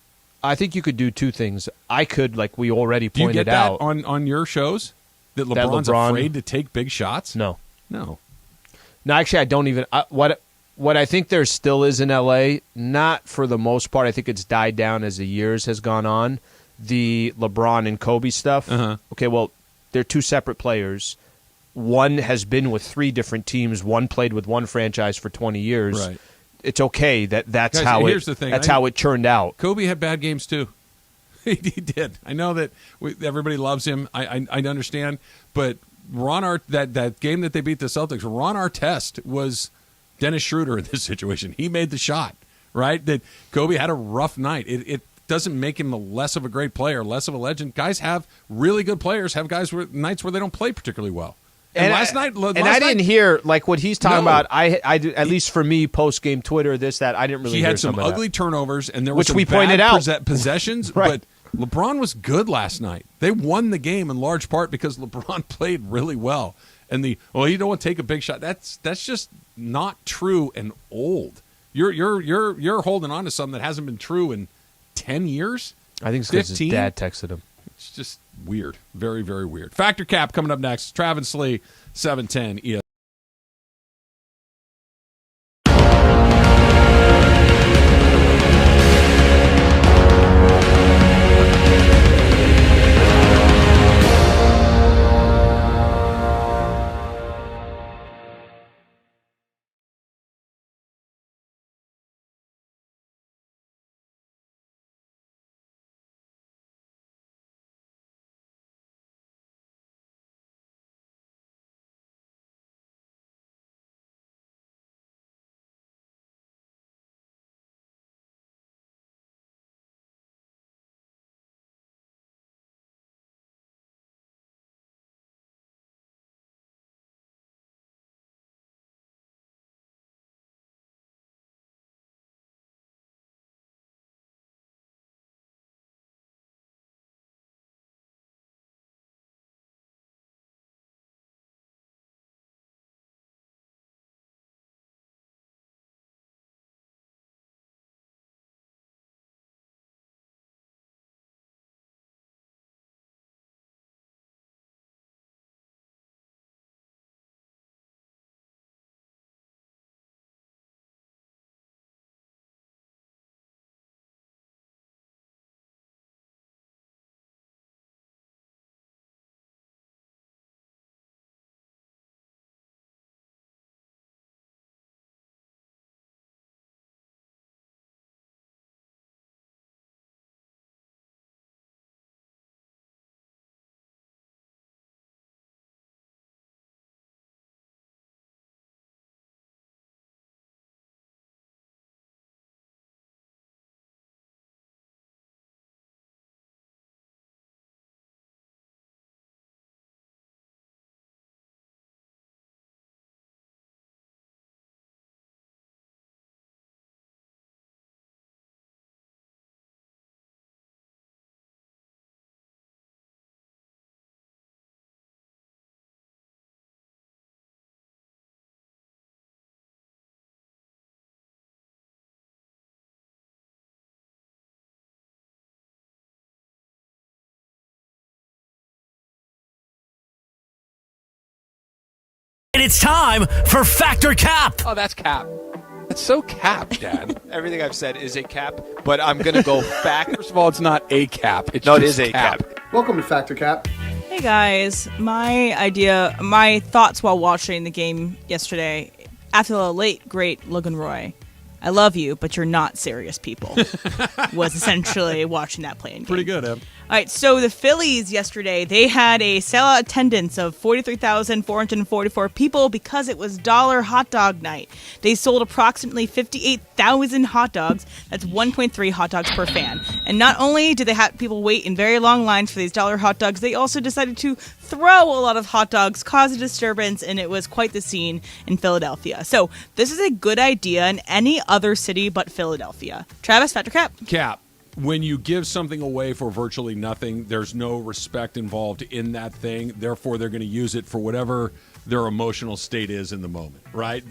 I think you could do two things. I could, like we already pointed out. Do you get that on your shows? That LeBron's afraid to take big shots? No. No, actually, I don't even what I think there still is in L.A., not for the most part. I think it's died down as the years has gone on, the LeBron and Kobe stuff. Okay, well, they're two separate players. One has been with 3 different teams. One played with one franchise for 20 years. Right. It's okay that's Guys, how here's the thing. how it turned out. Kobe had bad games too. He did. I know that everybody loves him. I understand, but that game that they beat the Celtics, Ron Artest was Dennis Schroeder in this situation. He made the shot, right? That Kobe had a rough night. It doesn't make him less of a great player, less of a legend. Guys have really good players have nights where they don't play particularly well. And last night, I didn't hear like what he's talking about. I at least for me, post game Twitter, that I didn't really. He hear had some ugly turnovers, and there was which some we bad pointed out possessions. Right. But LeBron was good last night. They won the game in large part because LeBron played really well. And you don't want to take a big shot. That's just not true and old. You're holding on to something that hasn't been true in 10 years. I think it's because his dad texted him. It's just weird. Very, very weird. Factor Cap coming up next. Travis Lee, 710 ESPN. And it's time for Factor Cap. Oh, that's cap. That's so cap, Dad. Everything I've said is a cap, but I'm going to go fact. First of all, it's not a cap. It's No, it just is a cap. Welcome to Factor Cap. Hey guys, my thoughts while watching the game yesterday, after the late, great Logan Roy, I love you, but you're not serious people, was essentially watching that playing game. Pretty good, Em. All right, so the Phillies yesterday, they had a sellout attendance of 43,444 people because it was dollar hot dog night. They sold approximately 58,000 hot dogs. That's 1.3 hot dogs per fan. And not only did they have people wait in very long lines for these dollar hot dogs, they also decided to throw a lot of hot dogs, cause a disturbance, and it was quite the scene in Philadelphia. So this is a good idea in any other city but Philadelphia. Travis, Factor Cap. Cap. When you give something away for virtually nothing, there's no respect involved in that thing. Therefore, they're going to use it for whatever their emotional state is in the moment, right?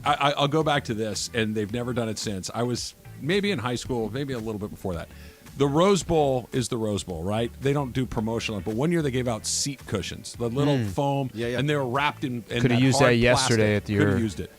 I'll go back to this, and they've never done it since. I was maybe in high school, maybe a little bit before that. The Rose Bowl is the Rose Bowl, right? They don't do promotional, but one year they gave out seat cushions, the little foam, and they were wrapped in Could have used that yesterday at your. Could have used it,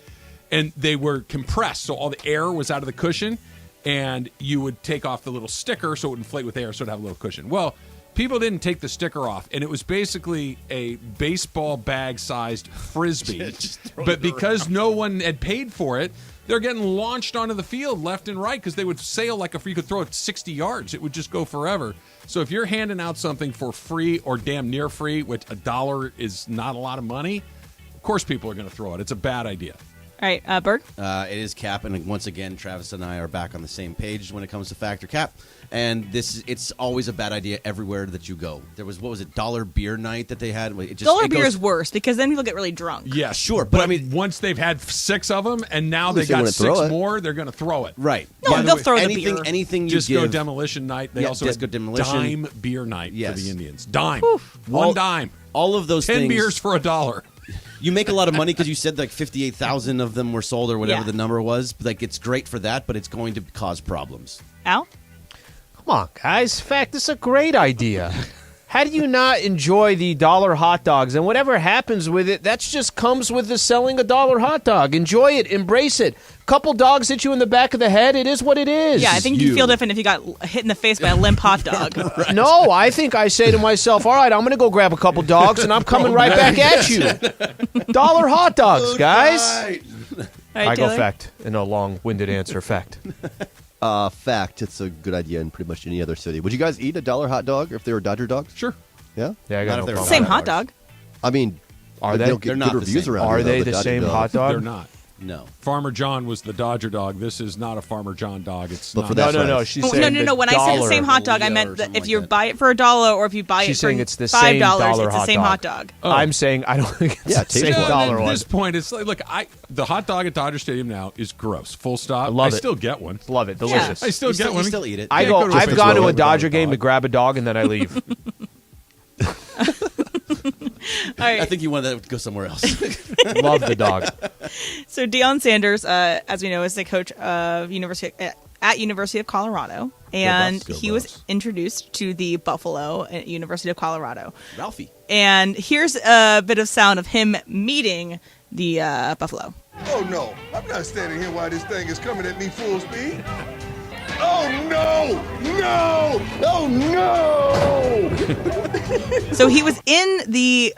and they were compressed, so all the air was out of the cushion. And you would take off the little sticker so it would inflate with air so it would have a little cushion. Well, people didn't take the sticker off, and it was basically a baseball bag-sized Frisbee. But because no one had paid for it, they're getting launched onto the field left and right because they would sail like you could throw it 60 yards. It would just go forever. So if you're handing out something for free or damn near free, which $1 is not a lot of money, of course people are going to throw it. It's a bad idea. All right, Berg? It is cap, and once again, Travis and I are back on the same page when it comes to Factor Cap. And it's always a bad idea everywhere that you go. There was, dollar beer night that they had? Dollar beer is worse because then people get really drunk. Yeah, sure. But I mean, once they've had 6 of them, and now they got 6 more, they're going to throw it. Right. No, they'll throw the beer. Anything you Disco give. Demolition Night. They also Disco had Demolition. Dime beer night for the Indians. Dime. Oof. One dime. All of those 10 things. beers for $1. You make a lot of money because you said like 58,000 of them were sold or whatever the number was. Like, it's great for that, but it's going to cause problems. Al? Come on, guys. Fact, this is a great idea. How do you not enjoy the dollar hot dogs? And whatever happens with it, that just comes with the selling a dollar hot dog. Enjoy it. Embrace it. Couple dogs hit you in the back of the head. It is what it is. Yeah, I think you feel different if you got hit in the face by a limp hot dog. Right. No, I think I say to myself, all right, I'm going to go grab a couple dogs, and I'm coming right back at you. Dollar hot dogs, guys. Right, I Taylor? go fact in a long-winded answer. Fact. Fact, it's a good idea in pretty much any other city. Would you guys eat a dollar hot dog if they were Dodger dogs? Sure. Yeah? Yeah, I got no problem. Same hot dog. I mean, Are they? they'll get good reviews around Are here, though, they the the Dodger same dogs. hot dog? They're not. No. Farmer John was the Dodger dog. This is not a Farmer John dog. It's But not. for that No. price. She's Oh, saying no. When I said the same hot dog, I meant that if you buy it for $1 or if you buy She's it for saying it's the $5, same dollar it's the hot same dog. hot dog. Oh. I'm saying I don't think it's Yeah, the same taste wise. dollar At one. this point, it's like, look, the hot dog at Dodger Stadium now is gross. Full stop. I love it. still get one. Love it. Delicious. I still get one. You still eat it. I've gone to a Dodger game to grab a dog and then I leave. All right. I think you wanted to go somewhere else. Love the dog. So Deion Sanders, as we know, is the coach of University of Colorado, and he was introduced to the Buffalo at University of Colorado. Ralphie. And here's a bit of sound of him meeting the Buffalo. Oh, no. I'm not standing here while this thing is coming at me full speed. Oh, no! No! Oh, no! So he was in the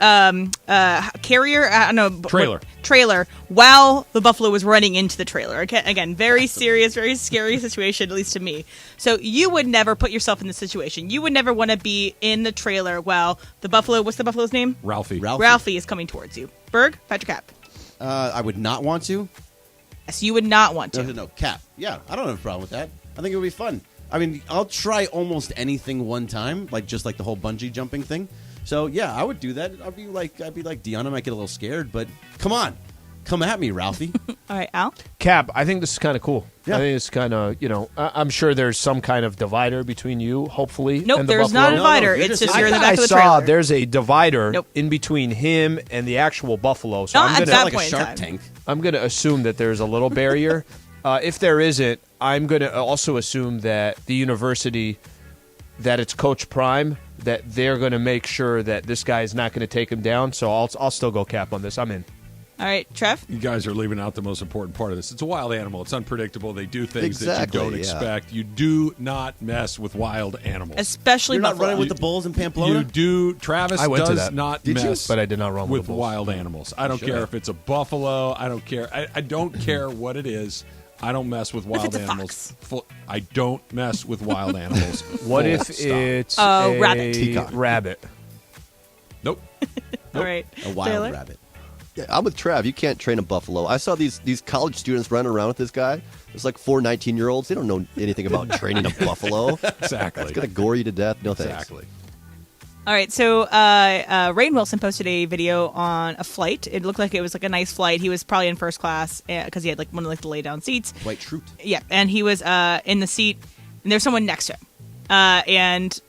trailer while the Buffalo was running into the trailer. Again, very serious, very scary situation, at least to me. So you would never put yourself in this situation. You would never want to be in the trailer while the Buffalo, what's the Buffalo's name? Ralphie. Ralphie is coming towards you. Berg, Patrick Cap. I would not want to. Yes, you would not want to. No, Cap. Yeah, I don't have a problem with that. I think it would be fun. I mean, I'll try almost anything one time, just like the whole bungee jumping thing. So yeah, I would do that. I'd be like Deion. I might get a little scared, but come on, come at me, Ralphie. All right, Al. Cap, I think this is kind of cool. Yeah. I think it's kind of, I'm sure there's some kind of divider between you, hopefully. Nope, and the there's Buffalo. not a divider. It's just you're in the back of the I saw trailer. there's a divider Nope. in between him and the actual Buffalo. So Not I'm at gonna, that point in time. Tank. I'm going to assume that there's a little barrier. If there isn't, I'm going to also assume that the university, that it's Coach Prime, that they're going to make sure that this guy is not going to take him down. So I'll still go Cap on this. I'm in. All right, Trev? You guys are leaving out the most important part of this. It's a wild animal. It's unpredictable. They do things that you don't expect. You do not mess with wild animals. Especially You're not buffalo. running with the bulls in Pamplona? You do. Travis I went to does that. not Did you? mess But I did not run with the bulls. wild animals. I don't Sure. care if it's a buffalo. I don't care. I don't care what it is. I don't mess with wild it's a animals. I don't mess with wild animals. What Full if stop. it's Oh, a rabbit. rabbit? Nope. All right. A wild Taylor? rabbit. Yeah, I'm with Trav. You can't train a buffalo. I saw these college students running around with this guy. There's like 4 19-year-olds. They don't know anything about training a buffalo. Exactly. It's going to gore you to death. No thanks. Exactly. All right, so Rainn Wilson posted a video on a flight. It looked like it was like a nice flight. He was probably in first class because he had like one of like the lay down seats. White troop. Yeah, and he was in the seat, and there's someone next to him. And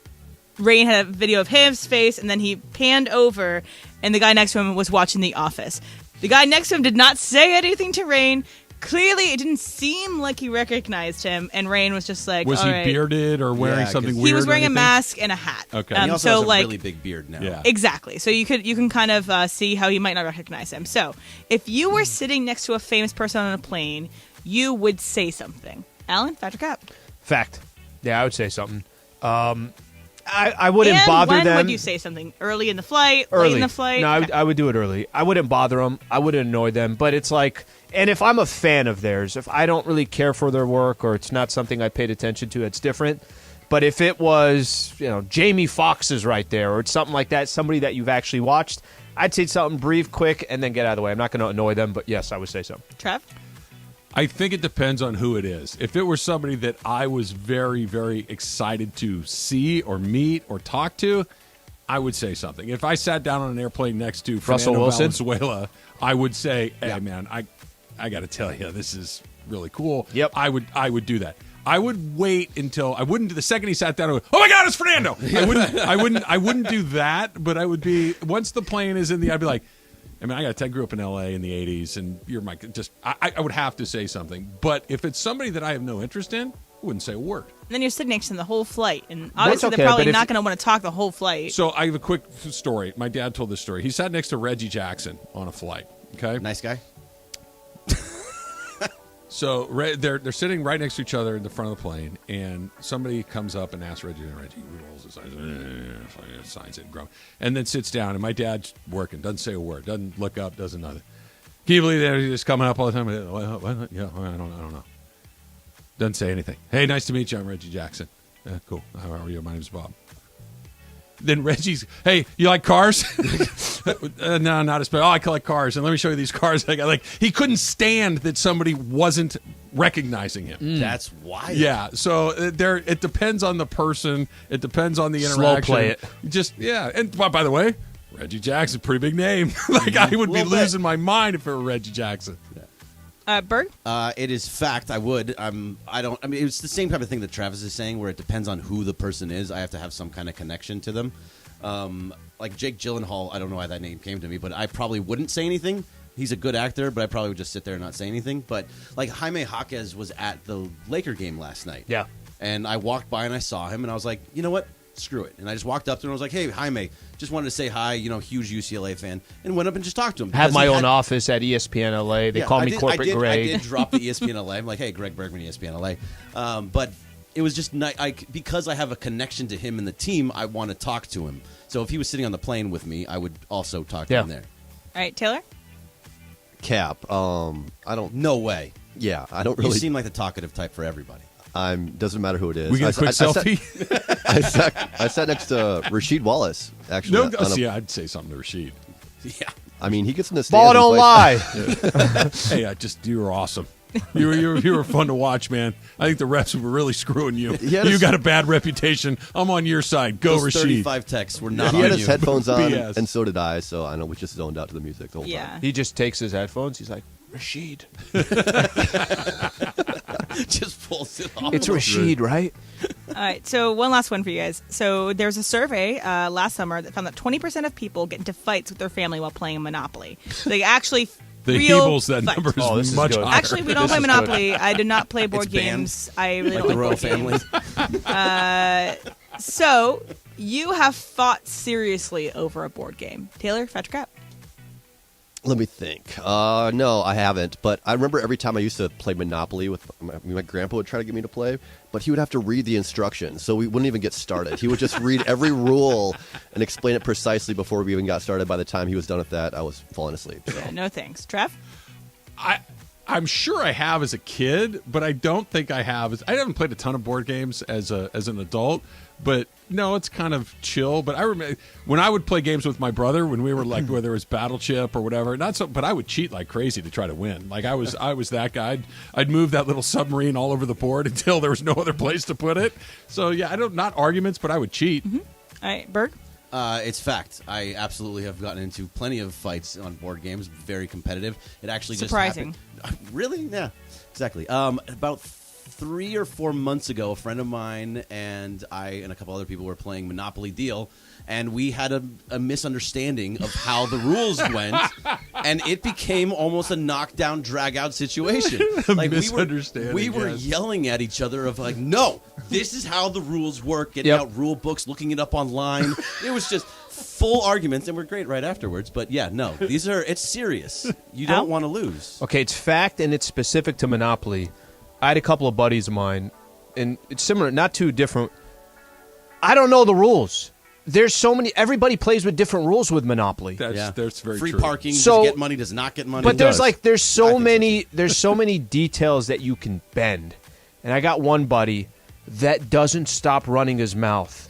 Rainn had a video of his face, and then he panned over, and the guy next to him was watching The Office. The guy next to him did not say anything to Rainn. Clearly, it didn't seem like he recognized him, and Rainn was just like, Was all he right. bearded or wearing something weird? He was or wearing a anything? mask and a hat. Okay. He also so has a like really big beard now. Yeah. exactly. So you can kind of see how you might not recognize him. So if you were sitting next to a famous person on a plane, you would say something. Alan, fact or cap? Fact. Yeah, I would say something. I wouldn't and bother when them. would you say something? Early in the flight? Early. Late in the flight? No, Okay. I would do it early. I wouldn't bother them. I wouldn't annoy them. But it's like, and if I'm a fan of theirs, if I don't really care for their work or it's not something I paid attention to, it's different. But if it was, Jamie Foxx is right there or it's something like that, somebody that you've actually watched, I'd say something brief, quick, and then get out of the way. I'm not going to annoy them, but yes, I would say something. Trev? I think it depends on who it is. If it were somebody that I was very, very excited to see or meet or talk to, I would say something. If I sat down on an airplane next to Russell Fernando Wilson? Valenzuela, I would say, "Hey, man, I got to tell you, this is really cool." Yep. I would do that. I would wait until I wouldn't. The second he sat down, I would, "Oh my God, it's Fernando!" I wouldn't do that. But I would be once the plane is in the. I'd be like. I grew up in L.A. in the 80s, and you're my I would have to say something. But if it's somebody that I have no interest in, I wouldn't say a word. And then you're sitting next to them the whole flight. And obviously okay, they're probably but if- not going to want to talk the whole flight. So I have a quick story. My dad told this story. He sat next to Reggie Jackson on a flight. Okay, Nice guy. so they're sitting right next to each other in the front of the plane, and somebody comes up and asks Reggie, and Reggie rolls his eyes, signs it, and then sits down. And my dad's working, doesn't say a word, doesn't look up, doesn't nothing. Can you believe that he's just coming up all the time? What? Yeah, I don't know. Doesn't say anything. Hey, nice to meet you. I'm Reggie Jackson. Cool. How are you? My name's Bob. Then Reggie's, hey, you like cars? No, not especially. Oh, I collect cars, and let me show you these cars I got. Like he couldn't stand that somebody wasn't recognizing him. That's wild. Yeah, so it depends on the person. It depends on the Slow interaction. play it. Just and by the way, Reggie Jackson, pretty big name. Like I would be losing my mind if it were Reggie Jackson. Berg? It is fact. I would. It's the same type of thing that Travis is saying, where it depends on who the person is. I have to have some kind of connection to them. Like Jake Gyllenhaal, I don't know why that name came to me, but I probably wouldn't say anything. He's a good actor, but I probably would just sit there and not say anything. But like Jaime Jaquez was at the Laker game last night. Yeah. And I walked by and I saw him, and I was like, you know what? Screw it. And I just walked up to him and I was like, hey, Jaime, just wanted to say hi, huge UCLA fan, and went up and just talked to him. Have because my he own had- office at ESPN LA. They call me Corporate I Greg. did drop the ESPN LA. I'm like, hey, Greg Bergman, ESPN LA. But it was just because I have a connection to him and the team, I want to talk to him. So if he was sitting on the plane with me, I would also talk to him there. All right, Taylor? Cap. I don't. No way. Yeah, I don't really. You seem like the talkative type for everybody. Doesn't matter who it is. We get a quick selfie. I sat next to Rasheed Wallace. Actually, I'd say something to Rasheed. Yeah, I mean, he gets in the Ball stands. don't lie. Hey, you were awesome. You were fun to watch, man. I think the refs were really screwing you. had You his- got a bad reputation. I'm on your side. Go, Those Rasheed. 35 texts were not He on had you. his headphones on, BS. and so did I. So I know we just zoned out to the music the whole time. He just takes his headphones. He's like, Rasheed. Just pulls it off. It's Rasheed, right? All right, so one last one for you guys. So there was a survey last summer that found that 20% of people get into fights with their family while playing Monopoly. They actually The real Heebles, that fights. number Oh, this is is much good. higher. Actually, we don't play Monopoly. I do not play board It's banned. games. I really Like don't the royal board family. games. So you have fought seriously over a board game. Taylor, fetch crap. Let me think. No, I haven't. But I remember every time I used to play Monopoly with my grandpa would try to get me to play, but he would have to read the instructions, so we wouldn't even get started. He would just read every rule and explain it precisely before we even got started. By the time he was done with that, I was falling asleep. So. Yeah, no thanks. Trev? I'm sure I have as a kid, but I don't think I have. I haven't played a ton of board games as an adult, but no, it's kind of chill. But I remember when I would play games with my brother, when we were like, whether it was Battle Chip or whatever, but I would cheat like crazy to try to win. Like I was that guy. I'd move that little submarine all over the board until there was no other place to put it. So yeah, not arguments, but I would cheat. Mm-hmm. All right, Berg? It's fact. I absolutely have gotten into plenty of fights on board games. Very competitive. It actually surprising. Just happened. Really? Yeah, exactly. About 3 or 4 months ago, a friend of mine and I and a couple other people were playing Monopoly Deal, and we had a misunderstanding of how the rules went, and it became almost a knockdown, drag-out situation. Like misunderstanding. We were yelling at each other of like, no, this is how the rules work. Getting out rule books, looking it up online. It was just full arguments, and we're great right afterwards. But yeah, no, it's serious. You don't want to lose. Okay, it's fact, and it's specific to Monopoly. I had a couple of buddies of mine, and it's similar, not too different. I don't know the rules. There's so many. Everybody plays with different rules with Monopoly. That's very free true. parking. So, does it get money? Does it not get money? But there's so many details that you can bend. And I got one buddy that doesn't stop running his mouth,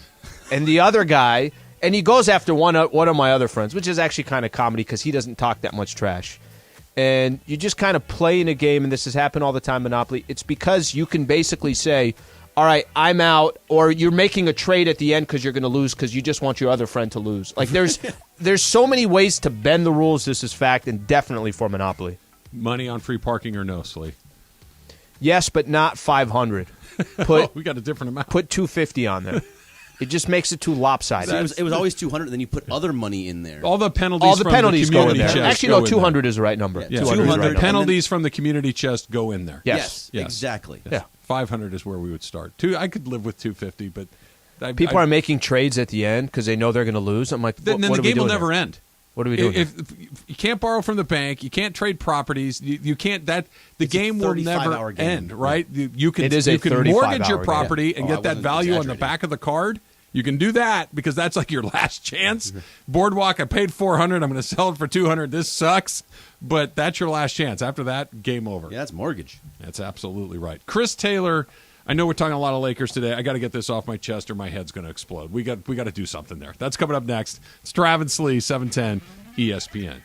and the other guy, and he goes after one of my other friends, which is actually kind of comedy because he doesn't talk that much trash. And you just kind of play in a game, and this has happened all the time, Monopoly. It's because you can basically say, all right, I'm out, or you're making a trade at the end because you're going to lose because you just want your other friend to lose. Like there's so many ways to bend the rules. This is fact, and definitely for Monopoly. Money on free parking or no, Slee? Yes, but not 500. We got a different amount. Put 250 on there. It just makes it too lopsided. It was always 200, and then you put other money in there. All the penalties from the go in community there. chest. Actually, no, 200 is the right number. Yeah, 200 penalties from the community chest go in there. Yes. Exactly. Yes. Yeah. 500 is where we would start. I could live with 250, but people are making trades at the end because they know they're going to lose. I'm like, then the game will never end. What are we doing? If you can't borrow from the bank, you can't trade properties. You can't. The game will never end. Right? You can mortgage your property and get that value on the back of the card. You can do that because that's like your last chance. Boardwalk, I paid $400. I'm going to sell it for $200. This sucks, but that's your last chance. After that, game over. Yeah, that's mortgage. That's absolutely right. Chris Taylor, I know we're talking a lot of Lakers today. I got to get this off my chest or my head's going to explode. We got to do something there. That's coming up next. It's Travis Slee, 710 ESPN.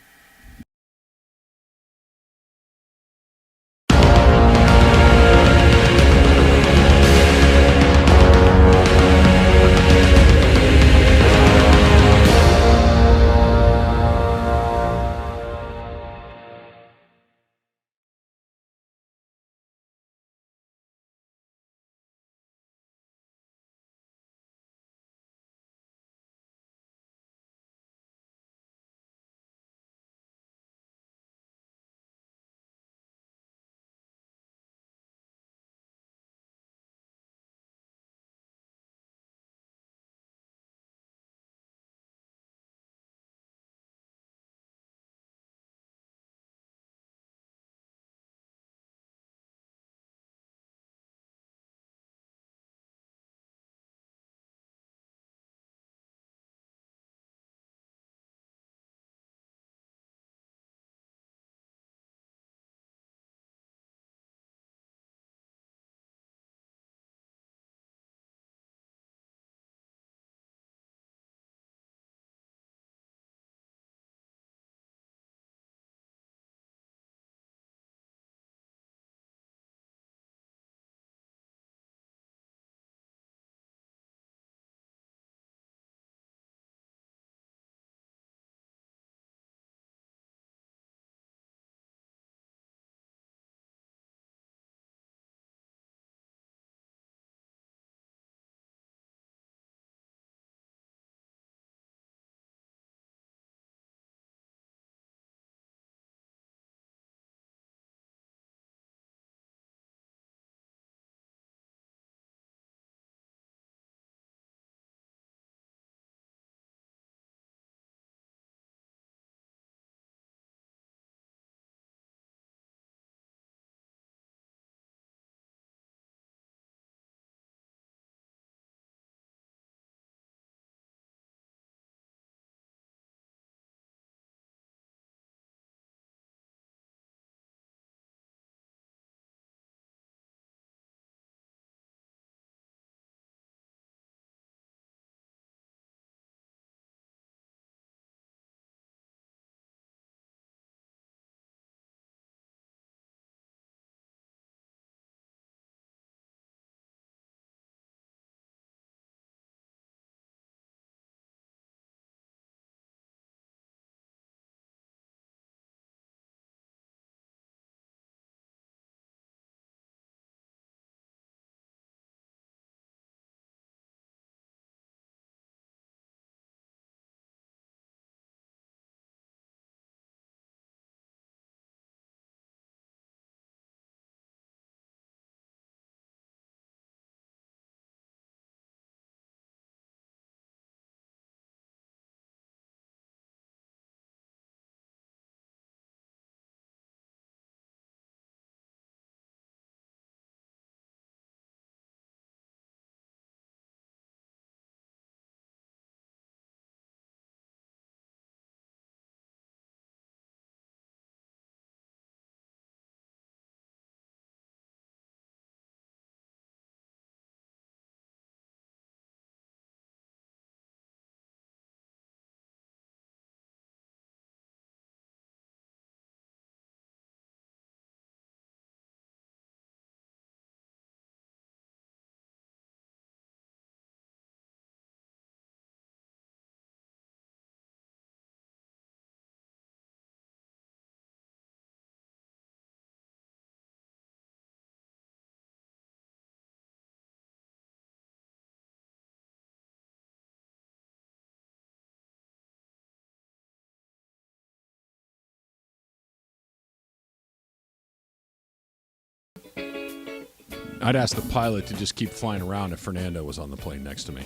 I'd ask the pilot to just keep flying around if Fernando was on the plane next to me.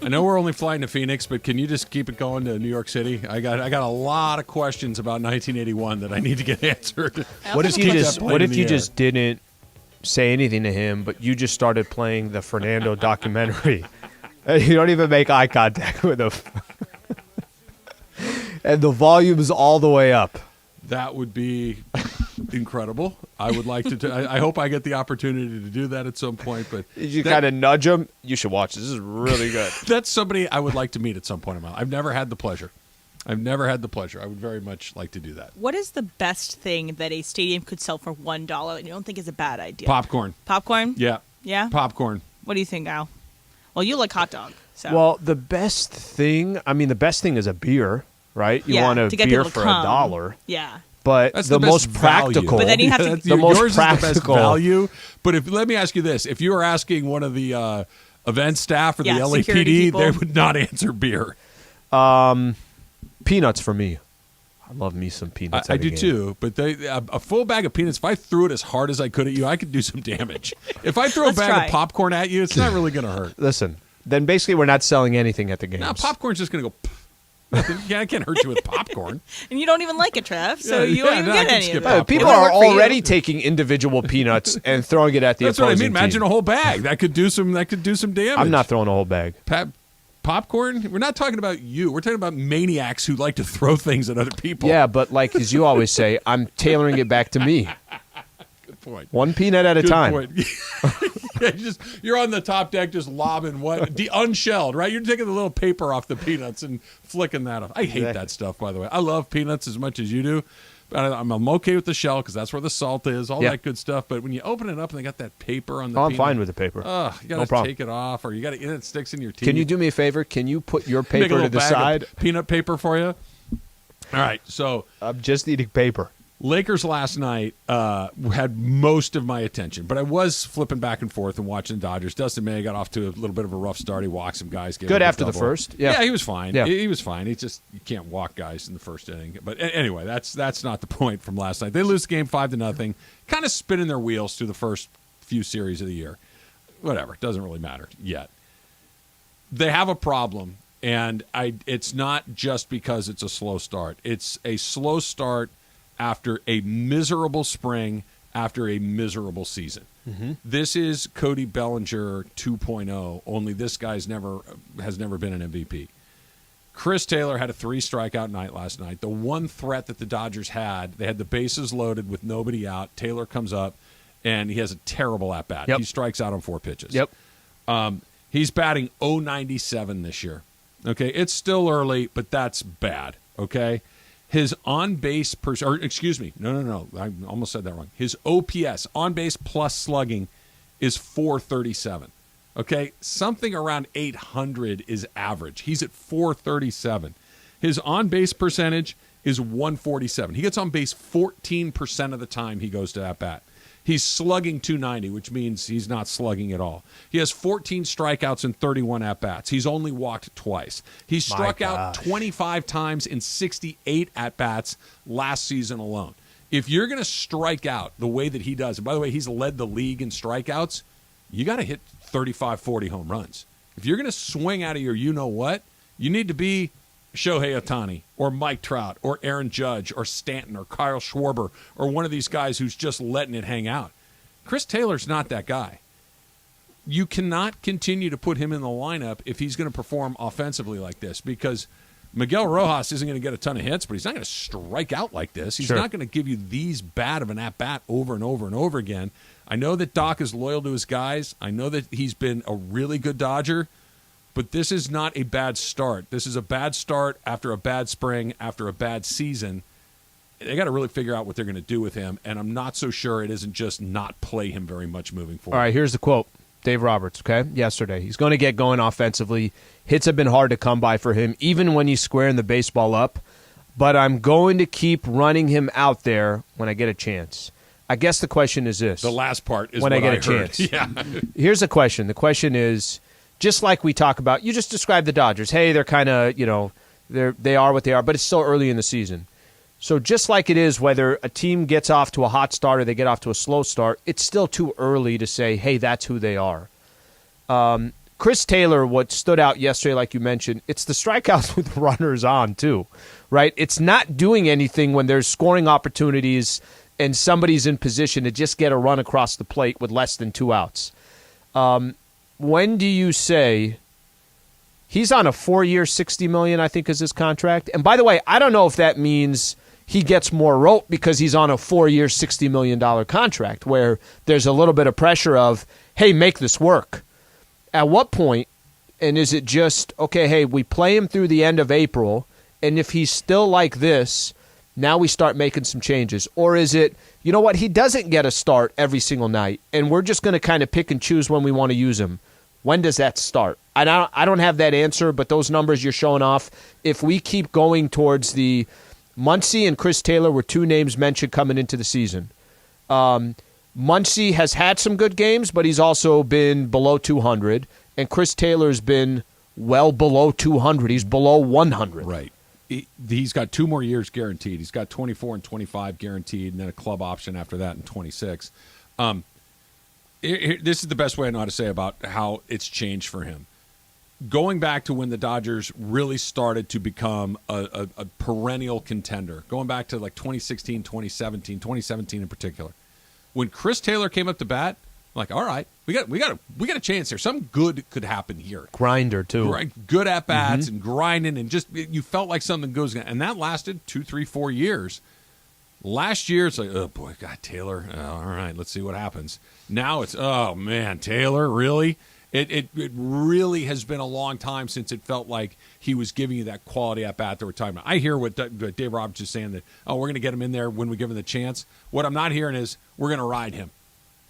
I know we're only flying to Phoenix, but can you just keep it going to New York City? I got a lot of questions about 1981 that I need to get answered. What if you just didn't say anything to him, but you just started playing the Fernando documentary? You don't even make eye contact with him. And the volume's all the way up. That would be incredible. I would like to. I hope I get the opportunity to do that at some point. But you kind of nudge him. You should watch this. This is really good. That's somebody I would like to meet at some point in my life. I've never had the pleasure. I would very much like to do that. What is the best thing that a stadium could sell for $1 and you don't think is a bad idea? Popcorn. Popcorn? Yeah. Yeah? Popcorn. What do you think, Al? Well, you like hot dog. So. Well, the best thing is a beer, right? You want a to get beer people to for come. $1. Yeah. But That's the the most best practical. value. But then you have to. The most yours practical. is the best value. But let me ask you this: if you were asking one of the event staff or the LAPD, they would not answer beer. Peanuts for me. I love me some peanuts. I do too, but a full bag of peanuts, if I threw it as hard as I could at you, I could do some damage. If I throw a bag of popcorn at you, it's not really going to hurt. Listen, then basically we're not selling anything at the games. No, popcorn's just going to go. Yeah, I can't hurt you with popcorn. And you don't even like it, Trev, so you won't even get any of it. People are already taking individual peanuts and throwing it at the That's opposing what I mean. Imagine team. a whole bag. That could do some damage. I'm not throwing a whole bag. Popcorn? We're not talking about you. We're talking about maniacs who like to throw things at other people. Yeah, but like as you always say, I'm tailoring it back to me. Good point. One peanut at a Good time. Point. Yeah, you're on the top deck just lobbing the unshelled, right? You're taking the little paper off the peanuts and flicking that off. I hate that stuff, by the way. I love peanuts as much as you do. But I'm okay with the shell because that's where the salt is, all that good stuff. But when you open it up and they got that paper on the I'm peanut, fine with the paper. You got to take it off, or it sticks in your teeth. Can you do me a favor? Can you put your Make a paper little to the bag side? of peanut paper for you. All right, so I'm just eating paper. Lakers last night had most of my attention, but I was flipping back and forth and watching Dodgers. Dustin May got off to a little bit of a rough start. He walked some guys. Good after the first. Yeah, he was fine. Yeah. He was fine. He just you can't walk guys in the first inning. But anyway, that's not the point from last night. They lose the game 5-0, kind of spinning their wheels through the first few series of the year. Whatever, it doesn't really matter yet. They have a problem, and it's not just because it's a slow start. It's a slow start after a miserable spring, after a miserable season. Mm-hmm. This is Cody Bellinger 2.0, only this guy's has never been an MVP. Chris Taylor had a 3-strikeout night last night. The one threat that the Dodgers had, they had the bases loaded with nobody out. Taylor comes up, and he has a terrible at-bat. Yep. He strikes out on 4 pitches. Yep. He's batting .097 this year. Okay, it's still early, but that's bad, okay? His on-base no, I almost said that wrong. His OPS, on-base plus slugging, is .437. Okay, something around 800 is average. He's at .437. His on-base percentage is .147. He gets on base 14% of the time he goes to at-bat. He's slugging .290, which means he's not slugging at all. He has 14 strikeouts and 31 at-bats. He's only walked twice. He struck out 25 times in 68 at-bats last season alone. If you're going to strike out the way that he does, and by the way, he's led the league in strikeouts, you got to hit 35, 40 home runs. If you're going to swing out of your you-know-what, you need to be Shohei Otani or Mike Trout or Aaron Judge or Stanton or Kyle Schwarber or one of these guys who's just letting it hang out. Chris Taylor's not that guy. You cannot continue to put him in the lineup if he's going to perform offensively like this, because Miguel Rojas isn't going to get a ton of hits, but he's not going to strike out like this. He's not going to give you these bad of an at-bat over and over and over again. I know that Doc is loyal to his guys. I know that he's been a really good Dodger. But this is not a bad start. This is a bad start after a bad spring, after a bad season. They got to really figure out what they're going to do with him, and I'm not so sure it isn't just not play him very much moving forward. All right, here's the quote. Dave Roberts, okay, yesterday. He's going to get going offensively. Hits have been hard to come by for him, even when he's squaring the baseball up. But I'm going to keep running him out there when I get a chance. I guess the question is this. The last part is when I get a heard. chance. Yeah. Here's the question. The question is, just like we talk about, you just described the Dodgers. Hey, they're kind of, they are what they are, but it's still early in the season. So just like it is whether a team gets off to a hot start or they get off to a slow start, it's still too early to say, hey, that's who they are. Chris Taylor, what stood out yesterday, like you mentioned, it's the strikeouts with runners on too, right? It's not doing anything when there's scoring opportunities and somebody's in position to just get a run across the plate with less than 2 outs. When do you say he's on a 4-year, $60 million, I think is his contract? And by the way, I don't know if that means he gets more rope because he's on a 4-year, $60 million contract where there's a little bit of pressure of, hey, make this work. At what point, and is it just, okay, hey, we play him through the end of April, and if he's still like this, now we start making some changes? Or is it, you know what, he doesn't get a start every single night, and we're just going to kind of pick and choose when we want to use him? When does that start? I don't have that answer, but those numbers you're showing off, if we keep going towards the Muncy and Chris Taylor were 2 names mentioned coming into the season. Muncy has had some good games, but he's also been below 200, and Chris Taylor's been well below 200. He's below 100. Right. He's got 2 more years guaranteed. He's got 24 and 25 guaranteed, and then a club option after that in 26. This is the best way I know how to say about how it's changed for him. Going back to when the Dodgers really started to become a perennial contender, going back to like 2016, 2017 in particular. When Chris Taylor came up to bat, I'm like, all right, we got a chance here. Something good could happen here. Grinder too. Right, good at bats and grinding, and just you felt like something goes. And that lasted 2, 3, 4 years. Last year, it's like, oh boy, God, Taylor. All right, let's see what happens. Now it's, oh man, Taylor, really? It really has been a long time since it felt like he was giving you that quality at bat that we're talking about. I hear what Dave Roberts is saying, that, oh, we're going to get him in there when we give him the chance. What I'm not hearing is we're going to ride him.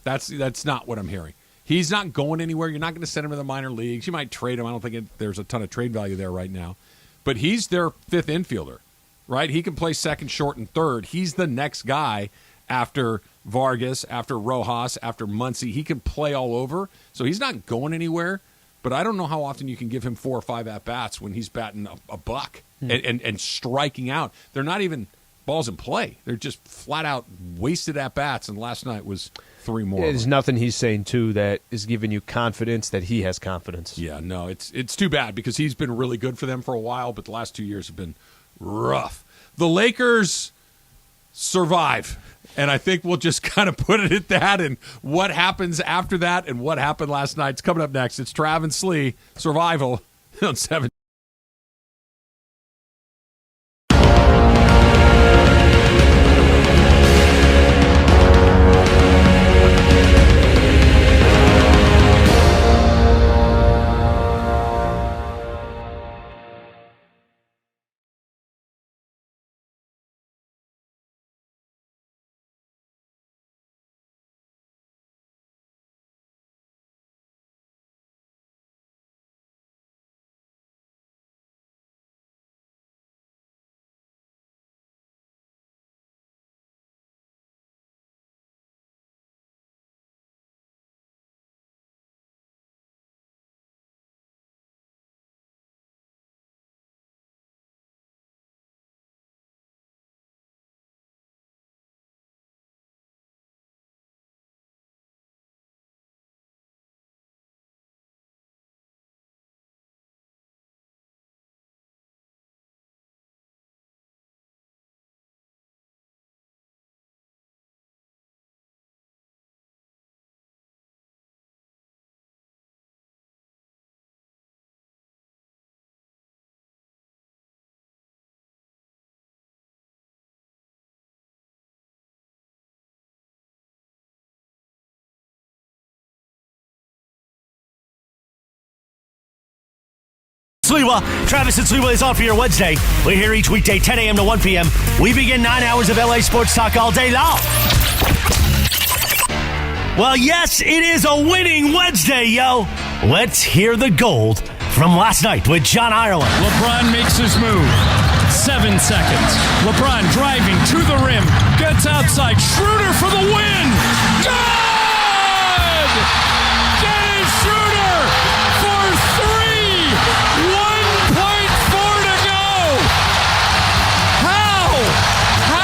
That's not what I'm hearing. He's not going anywhere. You're not going to send him to the minor leagues. You might trade him. I don't think there's a ton of trade value there right now. But he's their 5th infielder, right? He can play second, short, and third. He's the next guy after Vargas, after Rojas, after Muncy. He can play all over, so he's not going anywhere. But I don't know how often you can give him 4 or 5 at-bats when he's batting a buck and striking out. They're not even balls in play. They're just flat-out wasted at-bats, and last night was 3 more. There's nothing he's saying, too, that is giving you confidence that he has confidence. Yeah, no, it's too bad because he's been really good for them for a while, but the last 2 years have been rough. The Lakers survive. And I think we'll just kind of put it at that, and what happens after that and what happened last night. It's coming up next. It's Trav and Slee, Survival on 7. Sliwa, Travis and Sliwa is on for your Wednesday. We're here each weekday, 10 a.m. to 1 p.m. We begin 9 hours of LA sports talk all day long. Well, yes, it is a winning Wednesday, yo. Let's hear the gold from last night with John Ireland. LeBron makes his move. 7 seconds. LeBron driving to the rim. Gets outside. Schroeder for the win. Good! Dennis Schroeder for 3. 1.4 to go. How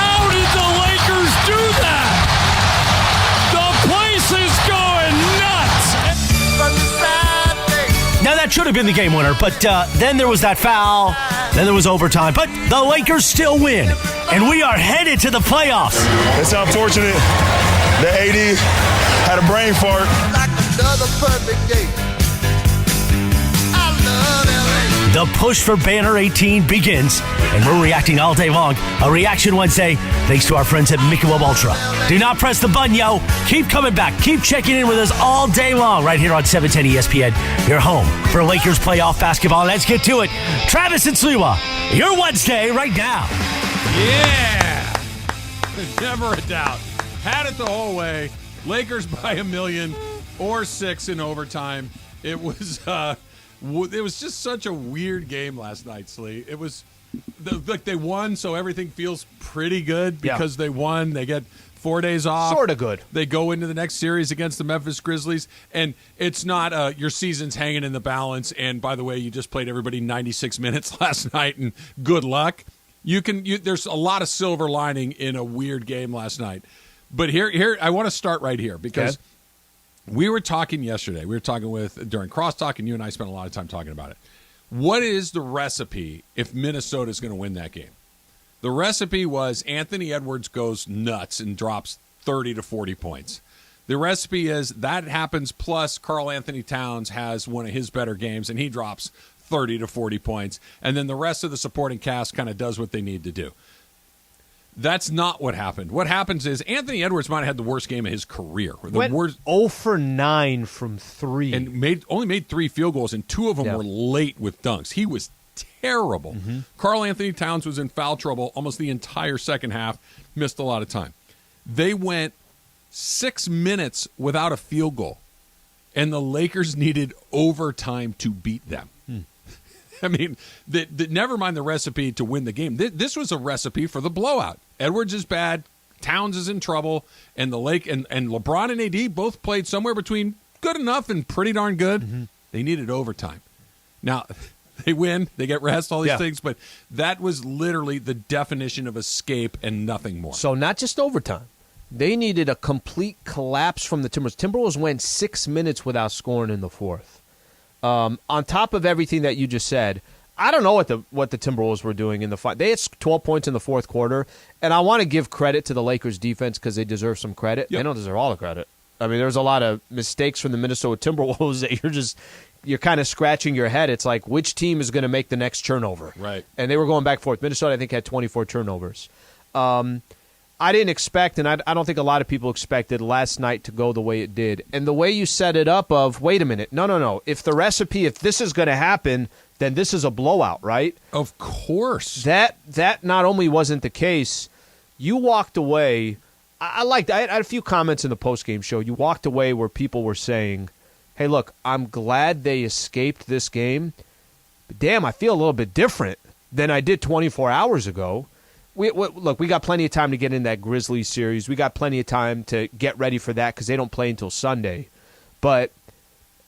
have been the game winner, but then there was that foul, then there was overtime. But the Lakers still win, and we are headed to the playoffs. It's unfortunate that AD had a brain fart. The push for Banner 18 begins, and we're reacting all day long. A Reaction Wednesday, thanks to our friends at Michelob Ultra. Do not press the button, yo. Keep coming back. Keep checking in with us all day long right here on 710 ESPN, your home for Lakers playoff basketball. Let's get to it. Travis and Sliwa, your Wednesday right now. Yeah! Never a doubt. Had it the whole way. Lakers by 1 million or 6 in overtime. It was just such a weird game last night, Slee. It was like they won, so everything feels pretty good because they won. They get 4 days off. Sort of good. They go into the next series against the Memphis Grizzlies, and it's not your season's hanging in the balance. And by the way, you just played everybody 96 minutes last night, and good luck. There's a lot of silver lining in a weird game last night. But here I want to start right here because we were talking yesterday. We were talking during crosstalk, and you and I spent a lot of time talking about it. What is the recipe if Minnesota is going to win that game? The recipe was Anthony Edwards goes nuts and drops 30 to 40 points. The recipe is that happens plus Karl Anthony Towns has one of his better games, and he drops 30 to 40 points. And then the rest of the supporting cast kind of does what they need to do. That's not what happened. What happens is Anthony Edwards might have had the worst game of his career. Went 0 for 9 from 3. And only made 3 field goals, and 2 of them were late with dunks. He was terrible. Karl Anthony Towns was in foul trouble almost the entire second half, missed a lot of time. They went 6 minutes without a field goal, and the Lakers needed overtime to beat them. I mean, never mind the recipe to win the game. This was a recipe for the blowout. Edwards is bad, Towns is in trouble, and and LeBron and AD both played somewhere between good enough and pretty darn good. They needed overtime. Now, they win, they get rest, all these things, but that was literally the definition of escape and nothing more. So not just overtime. They needed a complete collapse from the Timberwolves. Timberwolves went 6 minutes without scoring in the fourth. On top of everything that you just said, I don't know what the Timberwolves were doing in the fight. They had 12 points in the fourth quarter, and I want to give credit to the Lakers defense because they deserve some credit. They don't deserve all the credit. I mean, there's a lot of mistakes from the Minnesota Timberwolves that you're kind of scratching your head. It's like, which team is going to make the next turnover? Right. And they were going back and forth. Minnesota, I think, had 24 turnovers. I didn't expect, and I don't think a lot of people expected last night to go the way it did. And the way you set it up of, wait a minute, no. If this is going to happen, then this is a blowout, right? Of course. That not only wasn't the case, you walked away. I had a few comments in the postgame show. You walked away where people were saying, hey, look, I'm glad they escaped this game. But damn, I feel a little bit different than I did 24 hours ago. Look, we got plenty of time to get in that Grizzlies series. We got plenty of time to get ready for that because they don't play until Sunday. But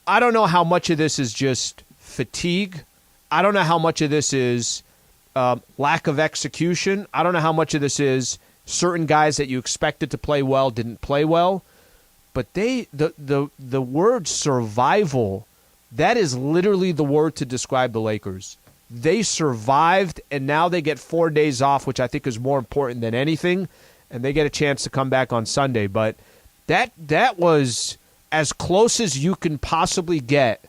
I don't know how much of this is just fatigue. I don't know how much of this is lack of execution. I don't know how much of this is certain guys that you expected to play well didn't play well. But the word survival, that is literally the word to describe the Lakers. They survived, and now they get 4 days off, which I think is more important than anything, and they get a chance to come back on Sunday. But that was as close as you can possibly get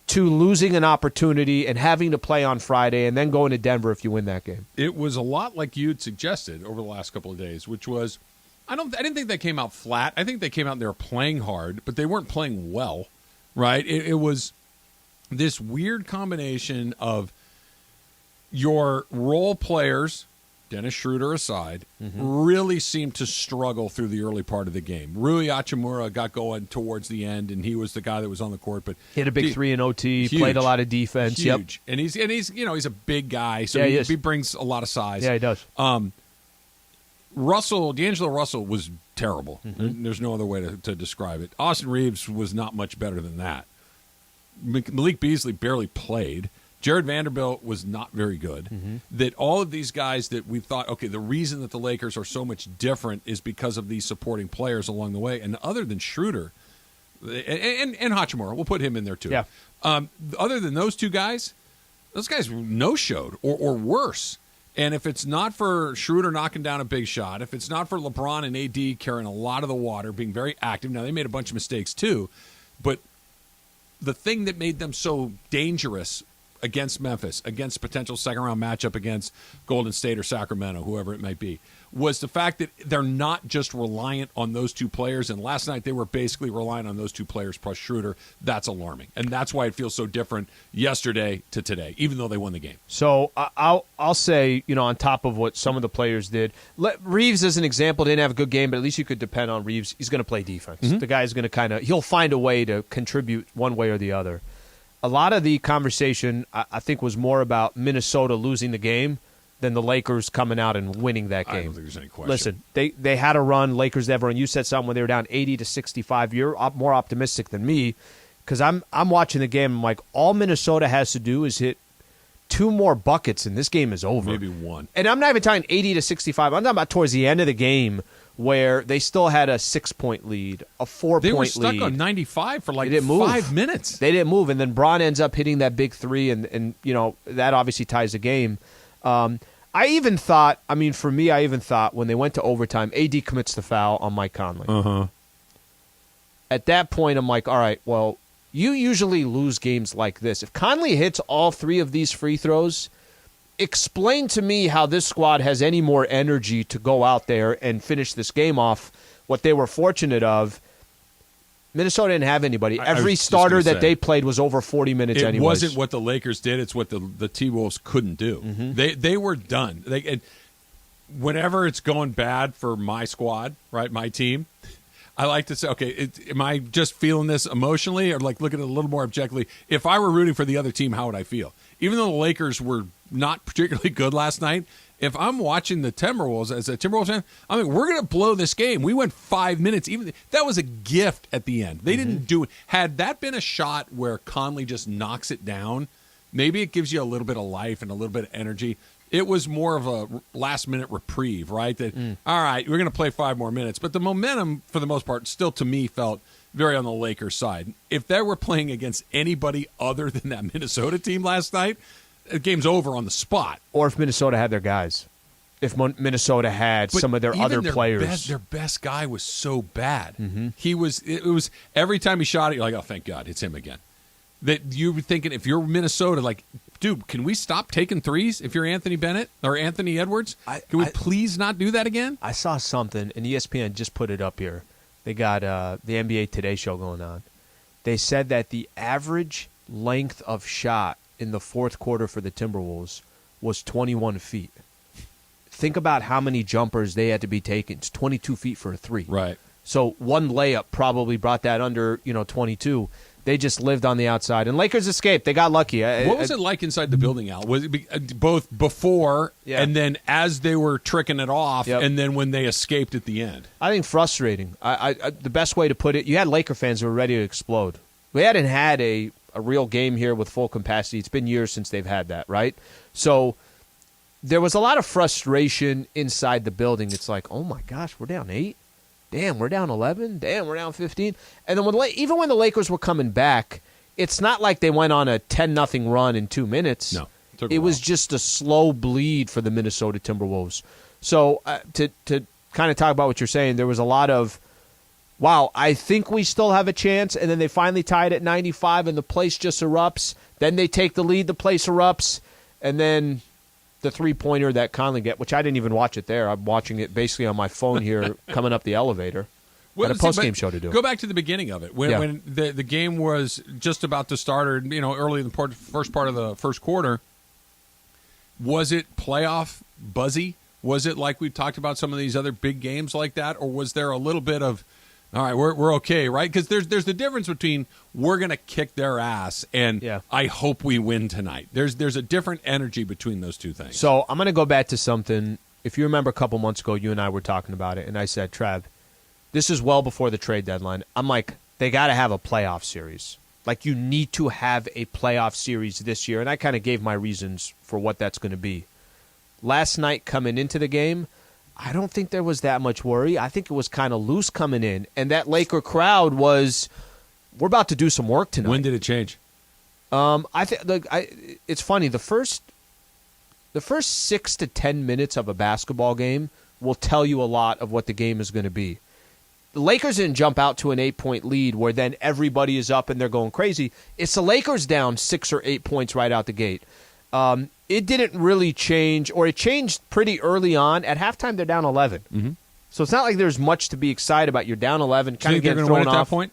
to losing an opportunity and having to play on Friday and then going to Denver if you win that game. It was a lot like you had suggested over the last couple of days, which was I didn't think they came out flat. I think they came out and they were playing hard, but they weren't playing well, right? It was this weird combination of your role players, Dennis Schroeder aside, really seemed to struggle through the early part of the game. Rui Hachimura got going towards the end, and he was the guy that was on the court. But hit a big 3 in OT, huge, played a lot of defense. Huge. And he's he's a big guy, so he brings a lot of size. Yeah, he does. D'Angelo Russell was terrible. There's no other way to describe it. Austin Reeves was not much better than that. Malik Beasley barely played. Jared Vanderbilt was not very good. That all of these guys that we thought, okay, the reason that the Lakers are so much different is because of these supporting players along the way. And other than Schroeder, and Hachimura. We'll put him in there too. Yeah. Other than those two guys, those guys no-showed or worse. And if it's not for Schroeder knocking down a big shot, if it's not for LeBron and AD carrying a lot of the water, being very active, now they made a bunch of mistakes too, but the thing that made them so dangerous against Memphis, against potential second-round matchup against Golden State or Sacramento, whoever it might be, was the fact that they're not just reliant on those two players. And last night they were basically relying on those two players plus Schroeder. That's alarming. And that's why it feels so different yesterday to today, even though they won the game. So I'll say, on top of what some of the players did, Reeves, as an example, didn't have a good game, but at least you could depend on Reeves. He's going to play defense. Mm-hmm. The guy's going to he'll find a way to contribute one way or the other. A lot of the conversation, I think, was more about Minnesota losing the game than the Lakers coming out and winning that game. I don't think there's any question. Listen, they had a run. Lakers never, and you said something when they were down 80-65. You're more optimistic than me because I'm watching the game. I'm like, all Minnesota has to do is hit 2 more buckets, and this game is over. Maybe 1. And I'm not even talking 80-65. I'm talking about towards the end of the game where they still had a 6-point lead, a 4-point lead. They were stuck on 95 for like 5 minutes. They didn't move, and then Braun ends up hitting that big 3, and that obviously ties the game. I even thought when they went to overtime, AD commits the foul on Mike Conley. Uh-huh. At that point, I'm like, all right, well, you usually lose games like this. If Conley hits all 3 of these free throws, explain to me how this squad has any more energy to go out there and finish this game off. What they were fortunate of, Minnesota didn't have anybody. Every starter that they played was over 40 minutes anyways. It wasn't what the Lakers did. It's what the T-Wolves couldn't do. Mm-hmm. They were done. Whenever it's going bad for my squad, right, my team, I like to say, okay, am I just feeling this emotionally or like looking at it a little more objectively? If I were rooting for the other team, how would I feel? Even though the Lakers were not particularly good last night, if I'm watching the Timberwolves as a Timberwolves fan, I mean, we're going to blow this game. We went 5 minutes. Even that was a gift at the end. They didn't do it. Had that been a shot where Conley just knocks it down, maybe it gives you a little bit of life and a little bit of energy. It was more of a last-minute reprieve, right? That, all right, we're going to play 5 more minutes. But the momentum, for the most part, still to me felt very on the Lakers' side. If they were playing against anybody other than that Minnesota team last night, the game's over on the spot. Or if Minnesota had their guys. If Minnesota had some of their other players. Their best guy was so bad. Mm-hmm. It was every time he shot it, you're like, oh, thank God, it's him again. That you were thinking, if you're Minnesota, like, dude, can we stop taking threes if you're Anthony Bennett or Anthony Edwards? Can we please not do that again? I saw something, and ESPN just put it up here. They got the NBA Today show going on. They said that the average length of shot in the fourth quarter for the Timberwolves was 21 feet. Think about how many jumpers they had to be taking. It's 22 feet for a 3. Right. So one layup probably brought that under 22. They just lived on the outside. And Lakers escaped. They got lucky. What was it like inside the building, Al? Was it both before and then as they were tricking it off and then when they escaped at the end? I think frustrating. The best way to put it, you had Laker fans who were ready to explode. We hadn't had a real game here with full capacity. It's been years since they've had that, right? So there was a lot of frustration inside the building. It's like, oh, my gosh, we're down 8. Damn, we're down 11. Damn, we're down 15. And then even when the Lakers were coming back, it's not like they went on a 10-0 run in 2 minutes. No. It was just a slow bleed for the Minnesota Timberwolves. So to kind of talk about what you're saying, there was a lot of, wow, I think we still have a chance, and then they finally tied at 95, and the place just erupts. Then they take the lead, the place erupts, and then the three-pointer that Conley get, which I didn't even watch it there. I'm watching it basically on my phone here coming up the elevator. Got a post-game show to do. Go back to the beginning of it. When the game was just about to start, or early in the first part of the first quarter, was it playoff buzzy? Was it like we talked about some of these other big games like that? Or was there a little bit of, all right, we're okay, right? Because there's the difference between we're going to kick their ass and I hope we win tonight. There's a different energy between those two things. So I'm going to go back to something. If you remember a couple months ago, you and I were talking about it, and I said, Trev, this is well before the trade deadline. I'm like, they got to have a playoff series. Like, you need to have a playoff series this year, and I kind of gave my reasons for what that's going to be. Last night coming into the game, I don't think there was that much worry. I think it was kind of loose coming in. And that Laker crowd was, we're about to do some work tonight. When did it change? I think it's funny. The first 6 to 10 minutes of a basketball game will tell you a lot of what the game is going to be. The Lakers didn't jump out to an 8-point lead where then everybody is up and they're going crazy. It's the Lakers down 6 or 8 points right out the gate. It didn't really change, or it changed pretty early on. At halftime, they're down 11. Mm-hmm. So it's not like there's much to be excited about. You're down 11, kind of getting thrown win off. At that point?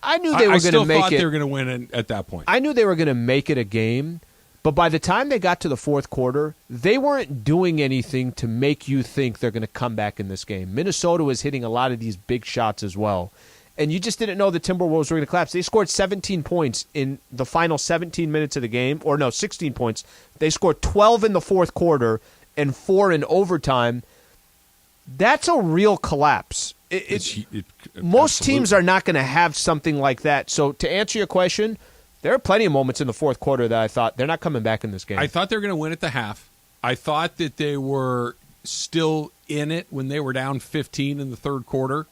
I knew they were going to make it. I thought they were going to win at that point. I knew they were going to make it a game, but by the time they got to the fourth quarter, they weren't doing anything to make you think they're going to come back in this game. Minnesota was hitting a lot of these big shots as well, and you just didn't know the Timberwolves were going to collapse. They scored 17 points in the final 17 minutes of the game, or no, 16 points. They scored 12 in the fourth quarter and 4 in overtime. That's a real collapse. Most teams are not going to have something like that. So to answer your question, there are plenty of moments in the fourth quarter that I thought they're not coming back in this game. I thought they were going to win at the half. I thought that they were still in it when they were down 15 in the third quarter.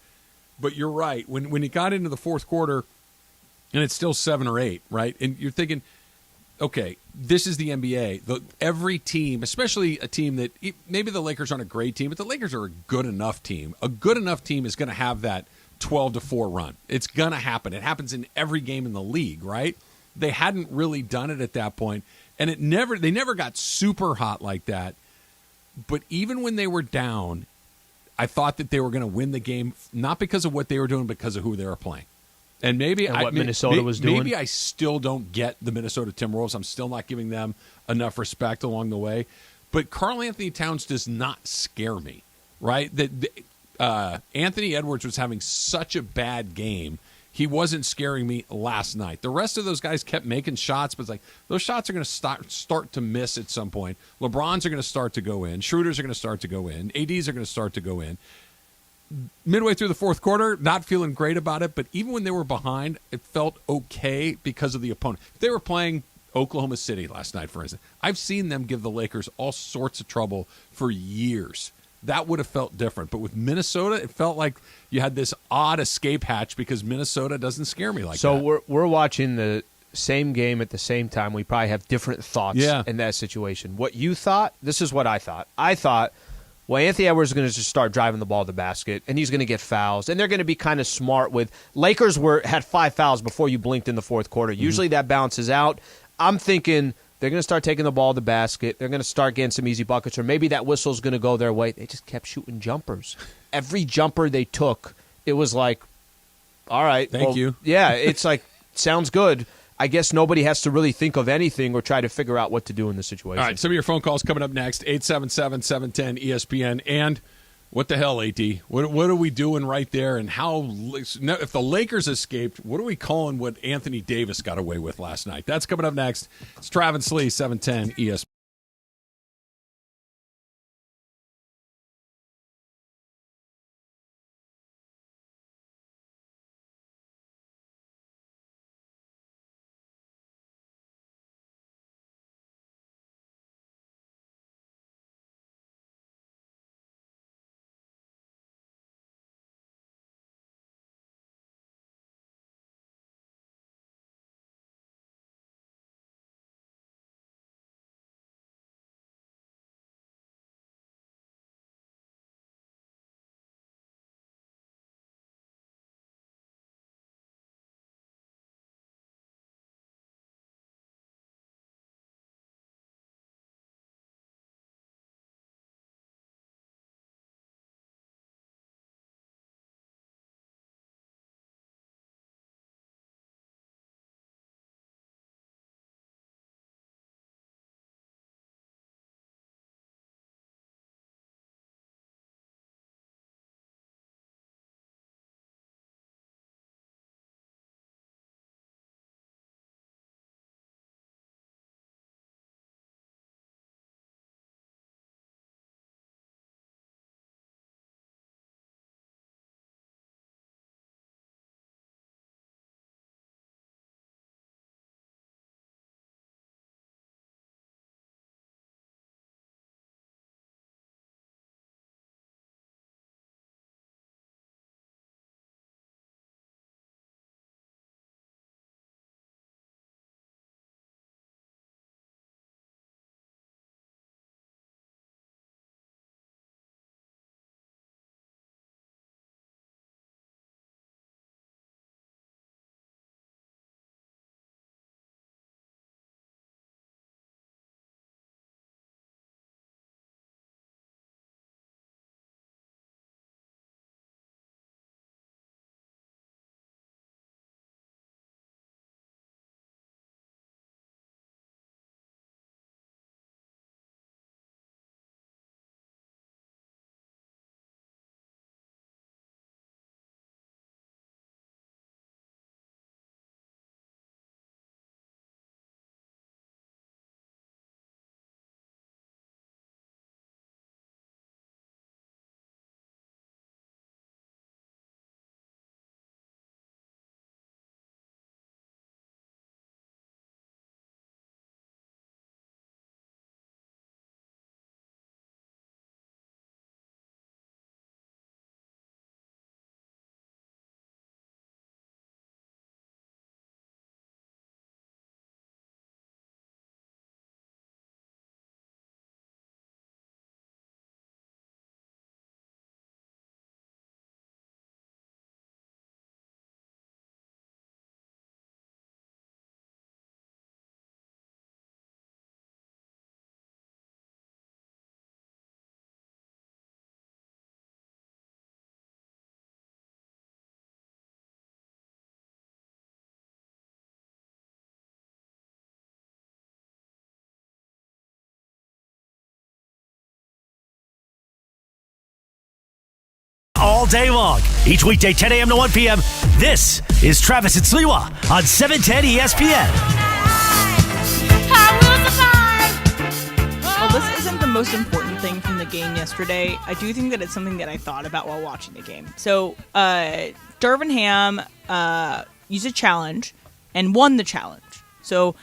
But you're right. When it got into the fourth quarter, and it's still 7 or 8, right? And you're thinking, okay, this is the NBA. Every team, especially a team that maybe the Lakers aren't a great team, but the Lakers are a good enough team. A good enough team is going to have that 12-4 run. It's going to happen. It happens in every game in the league, right? They hadn't really done it at that point, and they never got super hot like that. But even when they were down, I thought that they were going to win the game, not because of what they were doing, because of who they were playing. And what Minnesota was doing. Maybe I still don't get the Minnesota Timberwolves. I'm still not giving them enough respect along the way. But Karl Anthony Towns does not scare me, right? Anthony Edwards was having such a bad game. He wasn't scaring me last night. The rest of those guys kept making shots, but it's like those shots are going to start to miss at some point. LeBrons are going to start to go in. Schroeder's are going to start to go in. ADs are going to start to go in. Midway through the fourth quarter, not feeling great about it, but even when they were behind, it felt okay because of the opponent. They were playing Oklahoma City last night, for instance. I've seen them give the Lakers all sorts of trouble for years. That would have felt different. But with Minnesota, it felt like you had this odd escape hatch because Minnesota doesn't scare me like that. So we're watching the same game at the same time. We probably have different thoughts in that situation. What you thought, this is what I thought. I thought, well, Anthony Edwards is going to just start driving the ball to the basket, and he's going to get fouls. And they're going to be kind of smart with – Lakers had 5 fouls before you blinked in the fourth quarter. Mm-hmm. Usually that balances out. I'm thinking they're going to start taking the ball to the basket. They're going to start getting some easy buckets, or maybe that whistle's going to go their way. They just kept shooting jumpers. Every jumper they took, it was like, all right. Thank you. Yeah, it's like, sounds good. I guess nobody has to really think of anything or try to figure out what to do in the situation. All right, some of your phone calls coming up next, 877-710-ESPN. And what the hell, AT? What are we doing right there? And how, if the Lakers escaped, what are we calling what Anthony Davis got away with last night? That's coming up next. It's Travis Lee, 710 ESPN. day long. Each weekday, 10 a.m. to 1 p.m., this is Travis and Sliwa on 710 ESPN. Well, this isn't the most important thing from the game yesterday. I do think that it's something that I thought about while watching the game. So, Darvin Ham used a challenge and won the challenge. So,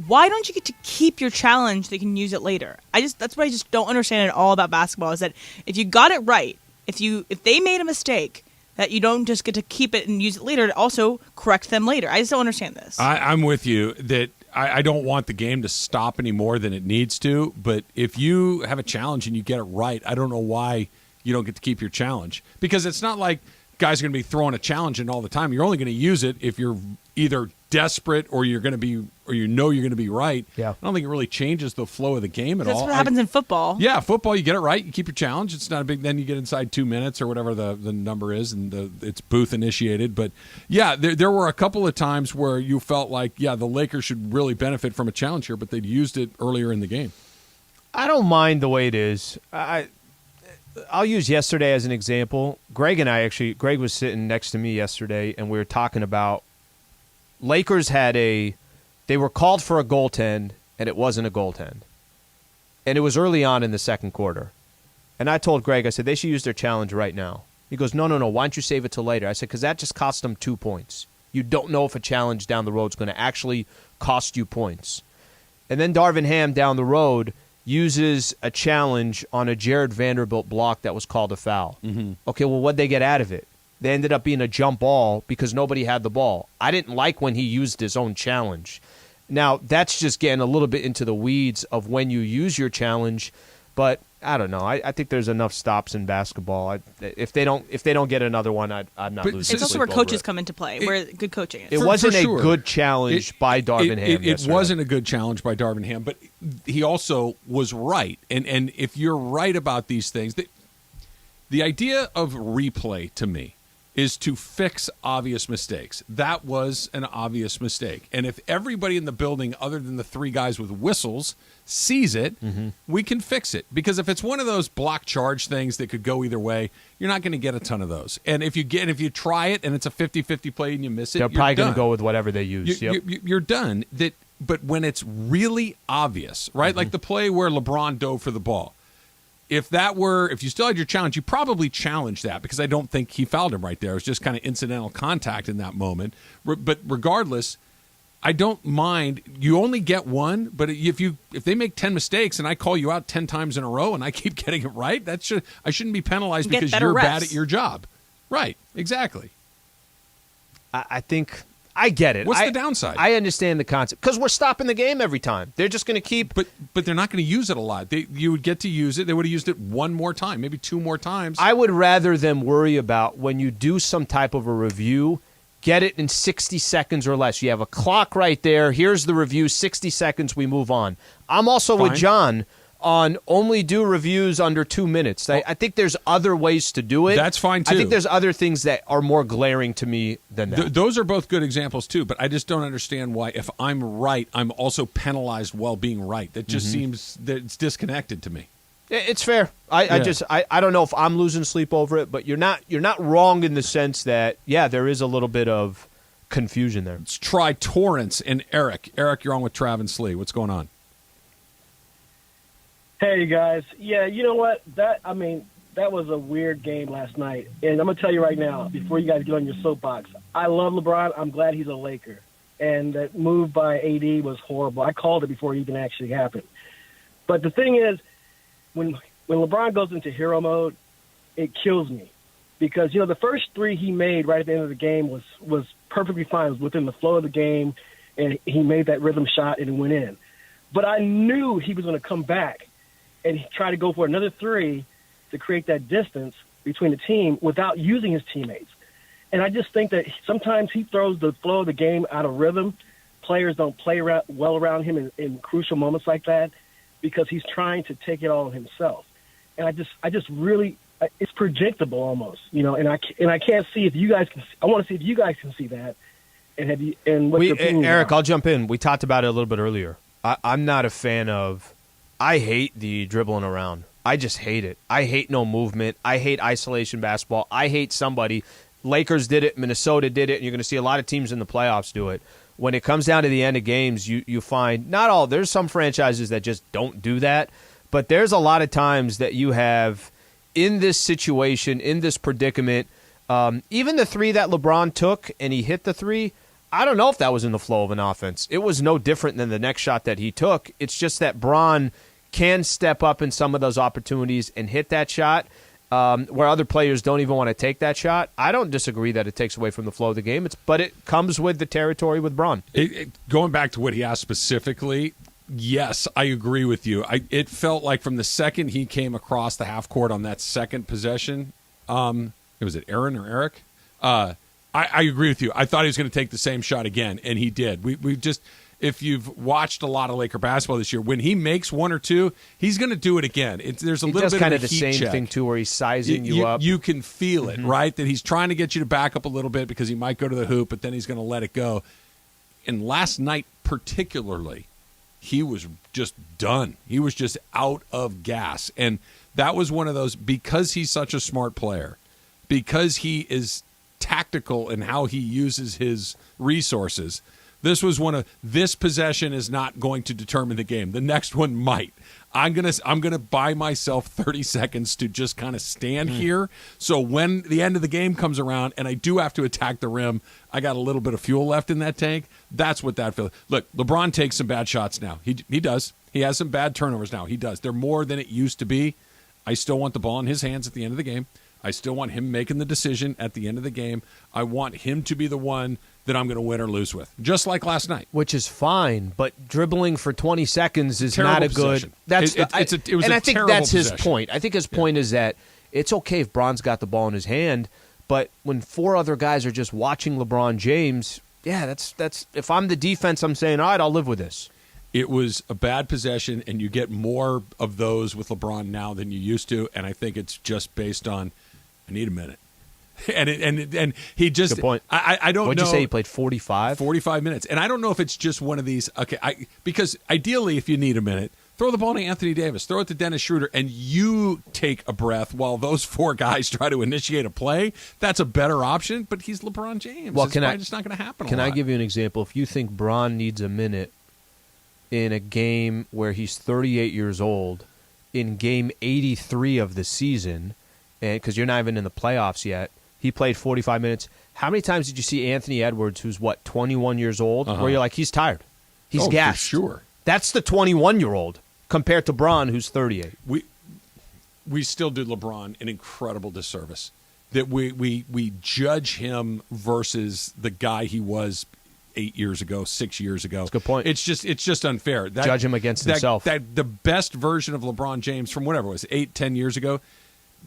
why don't you get to keep your challenge so you can use it later? That's what I just don't understand at all about basketball, is that if you got it right, if they made a mistake, that you don't just get to keep it and use it later to also correct them later. I just don't understand this. I'm with you that I don't want the game to stop any more than it needs to, but if you have a challenge and you get it right, I don't know why you don't get to keep your challenge. Because it's not like guys are going to be throwing a challenge in all the time. You're only going to use it if you're either desperate or you're going to be, or you're going to be right. Yeah. I don't think it really changes the flow of the game at all. That's what happens in football. Yeah, football, you get it right, you keep your challenge. It's not a big. Then you get inside 2 minutes or whatever the number is, and it's booth initiated. But yeah, there were a couple of times where you felt like, yeah, the Lakers should really benefit from a challenge here, but they'd used it earlier in the game. I don't mind the way it is. I'll use yesterday as an example. Greg was sitting next to me yesterday, and we were talking about Lakers they were called for a goaltend, and it wasn't a goaltend. And it was early on in the second quarter. And I told Greg, I said, they should use their challenge right now. He goes, no, why don't you save it till later? I said, because that just cost them 2 points. You don't know if a challenge down the road is going to actually cost you points. And then Darvin Ham down the road uses a challenge on a Jared Vanderbilt block that was called a foul. Mm-hmm. Okay, well, what'd they get out of it? They ended up being a jump ball because nobody had the ball. I didn't like when he used his own challenge. Now, that's just getting a little bit into the weeds of when you use your challenge, but I don't know. I think there's enough stops in basketball. If they don't get another one, I'm not losing. It's also where coaches come into play, where good coaching is. It wasn't a good challenge by Darvin Ham. It wasn't a good challenge by Darvin Ham, but he also was right. And if you're right about these things, the idea of replay to me is to fix obvious mistakes. That was an obvious mistake. And if everybody in the building, other than the three guys with whistles, sees it, we can fix it. Because if it's one of those block charge things that could go either way, you're not going to get a ton of those. And if you try it and it's a 50-50 play and you miss it, they're probably going to go with whatever they use. You're done. But when it's really obvious, right? Like the play where LeBron dove for the ball. If you still had your challenge, you probably challenged that, because I don't think he fouled him right there. It was just kind of incidental contact in that moment. But regardless, I don't mind. You only get one, but if they make 10 mistakes and I call you out 10 times in a row and I keep getting it right, I shouldn't be penalized because you're bad at your job. Right, exactly. I think I get it. What's the downside? I understand the concept, because we're stopping the game every time. They're just going to keep. But they're not going to use it a lot. You would get to use it. They would have used it one more time, maybe two more times. I would rather them worry about when you do some type of a review, get it in 60 seconds or less. You have a clock right there. Here's the review, 60 seconds, we move on. I'm also with John on only do reviews under 2 minutes. I think there's other ways to do it. That's fine, too. I think there's other things that are more glaring to me than that. Those are both good examples, too, but I just don't understand why, if I'm right, I'm also penalized while being right. That just seems that it's disconnected to me. It's fair. I don't know if I'm losing sleep over it, but you're not wrong in the sense that, yeah, there is a little bit of confusion there. Let's try Torrance and Eric. Eric, you're on with Trav and Slee. What's going on? Hey, guys. Yeah, you know what? That was a weird game last night. And I'm going to tell you right now, before you guys get on your soapbox, I love LeBron. I'm glad he's a Laker. And that move by AD was horrible. I called it before it even actually happened. But the thing is, when LeBron goes into hero mode, it kills me. Because, the first three he made right at the end of the game was perfectly fine. It was within the flow of the game, and he made that rhythm shot and it went in. But I knew he was going to come back and try to go for another three to create that distance between the team without using his teammates. And I just think that sometimes he throws the flow of the game out of rhythm. Players don't play well around him in crucial moments like that because he's trying to take it all himself. And I just really, it's predictable almost, and I can't see if you guys can. I want to see if you guys can see that. And what's your opinion? Eric, I'll jump in. We talked about it a little bit earlier. I'm not a fan of. I hate the dribbling around. I just hate it. I hate no movement. I hate isolation basketball. I hate somebody. Lakers did it. Minnesota did it. And you're going to see a lot of teams in the playoffs do it. When it comes down to the end of games, you find not all. There's some franchises that just don't do that. But there's a lot of times that you have in this situation, in this predicament, even the three that LeBron took and he hit the three, I don't know if that was in the flow of an offense. It was no different than the next shot that he took. It's just that Bron can step up in some of those opportunities and hit that shot where other players don't even want to take that shot. I don't disagree that it takes away from the flow of the game, but it comes with the territory with Bron. Going back to what he asked specifically, yes, I agree with you. It felt like from the second he came across the half court on that second possession, was it Aaron or Eric? I agree with you. I thought he was going to take the same shot again, and he did. We just, if you've watched a lot of Laker basketball this year, when he makes one or two, he's going to do it again. There's a he little does bit kind of of the same check thing too, where he's sizing you up. You can feel it, right? That he's trying to get you to back up a little bit because he might go to the hoop, but then he's going to let it go. And last night, particularly, he was just done. He was just out of gas, and that was one of those, because he's such a smart player, because he is tactical in how he uses his resources. This possession is not going to determine the game. The next one might. I'm gonna buy myself 30 seconds to just kind of stand here. So when the end of the game comes around and I do have to attack the rim, I got a little bit of fuel left in that tank. That's what that feels. Look, LeBron takes some bad shots now. He does. He has some bad turnovers now. He does. They're more than it used to be. I still want the ball in his hands at the end of the game. I still want him making the decision at the end of the game. I want him to be the one that I'm going to win or lose with, just like last night. Which is fine, but dribbling for 20 seconds is Terrible not a possession. good. I think that's his point. I think his point is that it's okay if Bron's got the ball in his hand, but when four other guys are just watching LeBron James, that's if I'm the defense, I'm saying, all right, I'll live with this. It was a bad possession, and you get more of those with LeBron now than you used to, and I think it's just based on, I need a minute. And he just, good point. I don't know. What'd you say, he played 45? 45 minutes. And I don't know if it's just one of these, because ideally if you need a minute, throw the ball to Anthony Davis, throw it to Dennis Schroeder, and you take a breath while those four guys try to initiate a play. That's a better option, but he's LeBron James. Well, it's probably just not going to happen Can a lot. I give you an example? If you think Bron needs a minute in a game where he's 38 years old, in game 83 of the season, and because you're not even in the playoffs yet, he played 45 minutes. How many times did you see Anthony Edwards, who's, 21 years old, where you're like, he's tired. He's gassed. For sure. That's the 21-year-old compared to Bron, who's 38. We still do LeBron an incredible disservice. That we judge him versus the guy he was 8 years ago, 6 years ago. That's a good point. It's just unfair. Judge him against himself. The best version of LeBron James from whatever it was, 8, 10 years ago,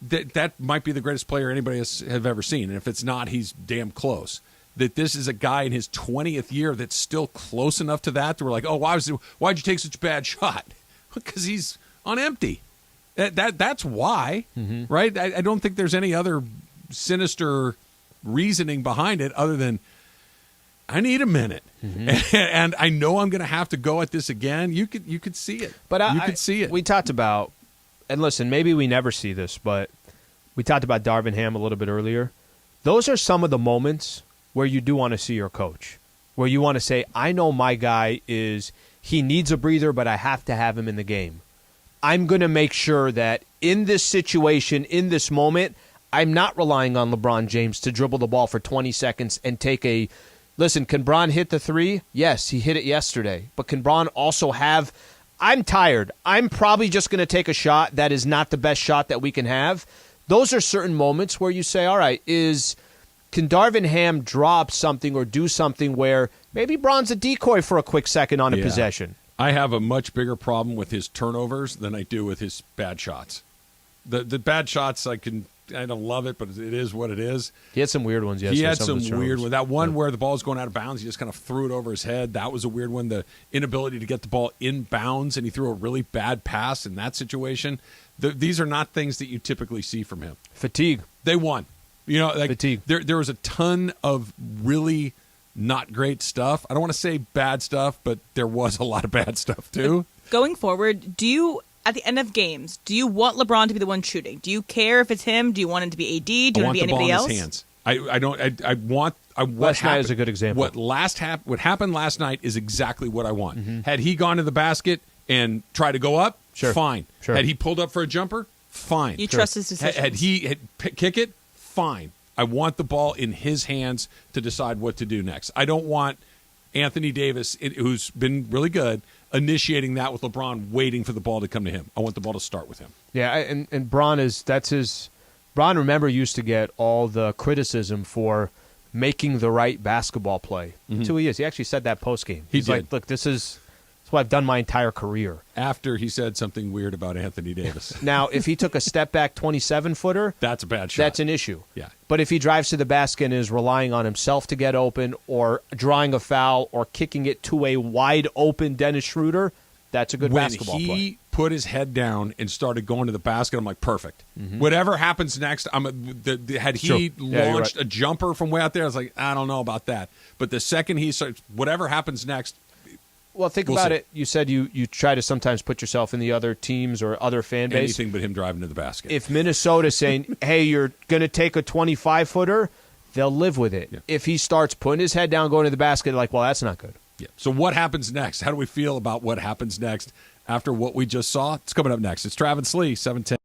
that might be the greatest player anybody have ever seen. And if it's not, he's damn close. That this is a guy in his 20th year that's still close enough to that we're like, oh, why'd you take such a bad shot? Because he's on empty. That's why, right? I don't think there's any other sinister reasoning behind it other than I need a minute, and I know I'm going to have to go at this again. You could see it, but you could see it. We talked about, and listen, maybe we never see this, but we talked about Darvin Ham a little bit earlier. Those are some of the moments where you do want to see your coach, where you want to say, I know my guy he needs a breather, but I have to have him in the game. I'm going to make sure that in this situation, in this moment, I'm not relying on LeBron James to dribble the ball for 20 seconds and take a – listen, can Bron hit the three? Yes, he hit it yesterday. But can Bron also have – I'm tired. I'm probably just going to take a shot that is not the best shot that we can have. Those are certain moments where you say, all right, can Darvin Ham drop something or do something where maybe Bron's a decoy for a quick second on a possession? I have a much bigger problem with his turnovers than I do with his bad shots. The bad shots, I don't love it, but it is what it is. He had some weird ones yesterday. He had some weird ones. That one where the ball was going out of bounds, he just kind of threw it over his head. That was a weird one. The inability to get the ball in bounds, and he threw a really bad pass in that situation. These are not things that you typically see from him. Fatigue. They won. Fatigue. There was a ton of really not great stuff. I don't want to say bad stuff, but there was a lot of bad stuff too. Going forward, do you at the end of games, do you want LeBron to be the one shooting? Do you care if it's him? Do you want it to be AD? Do you want it to be anybody else? I want the ball in his hands. I don't. I want. Last night is a good example. What happened last night is exactly what I want. Had he gone to the basket and tried to go up, fine. Sure. Had he pulled up for a jumper, fine. You trust his decisions. Had he kick it, fine. I want the ball in his hands to decide what to do next. I don't want Anthony Davis, who's been really good, initiating that with LeBron, waiting for the ball to come to him. I want the ball to start with him. Yeah, and Bron that's his. Bron, remember, used to get all the criticism for making the right basketball play. That's who he is. He actually said that post game. He's like, look, that's what I've done my entire career. After he said something weird about Anthony Davis. Now, if he took a step back 27-footer, that's a bad shot. That's an issue. Yeah. But if he drives to the basket and is relying on himself to get open, or drawing a foul, or kicking it to a wide open Dennis Schroeder, that's a good basketball play. When he put his head down and started going to the basket, I'm like, perfect. Whatever happens next, had he launched a jumper from way out there, I was like, I don't know about that. But the second he starts, whatever happens next. Well, think about it. You said you try to sometimes put yourself in the other teams or other fan base. Anything but him driving to the basket. If Minnesota's saying, hey, you're going to take a 25-footer, they'll live with it. Yeah. If he starts putting his head down, going to the basket, they're like, well, that's not good. Yeah. So what happens next? How do we feel about what happens next after what we just saw? It's coming up next. It's Travis Slee, 710.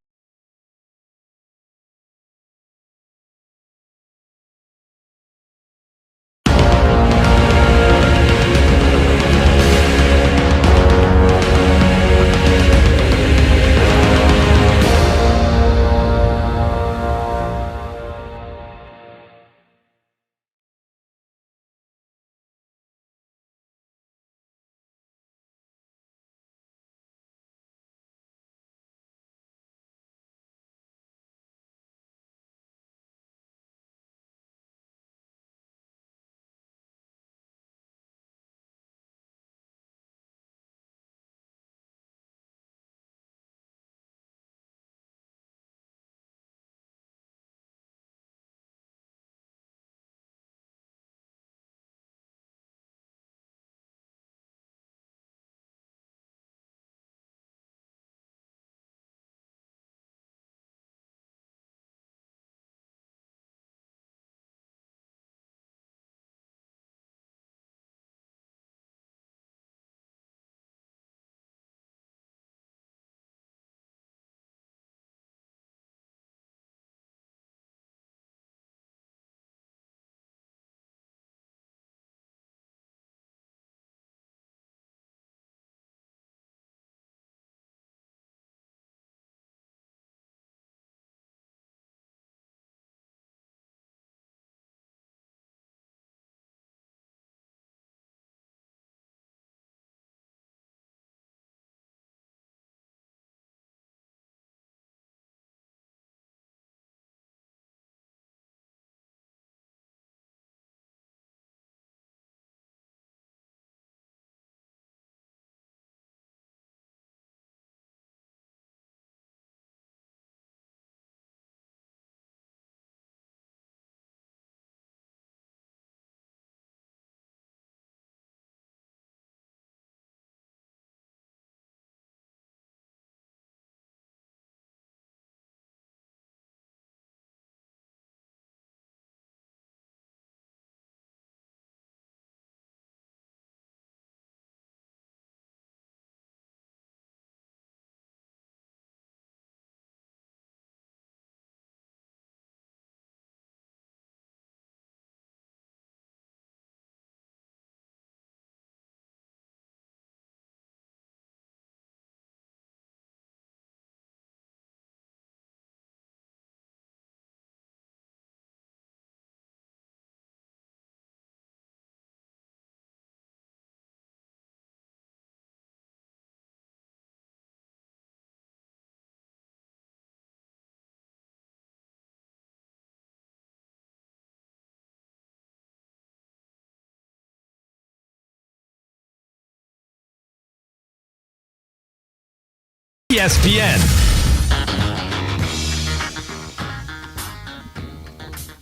ESPN.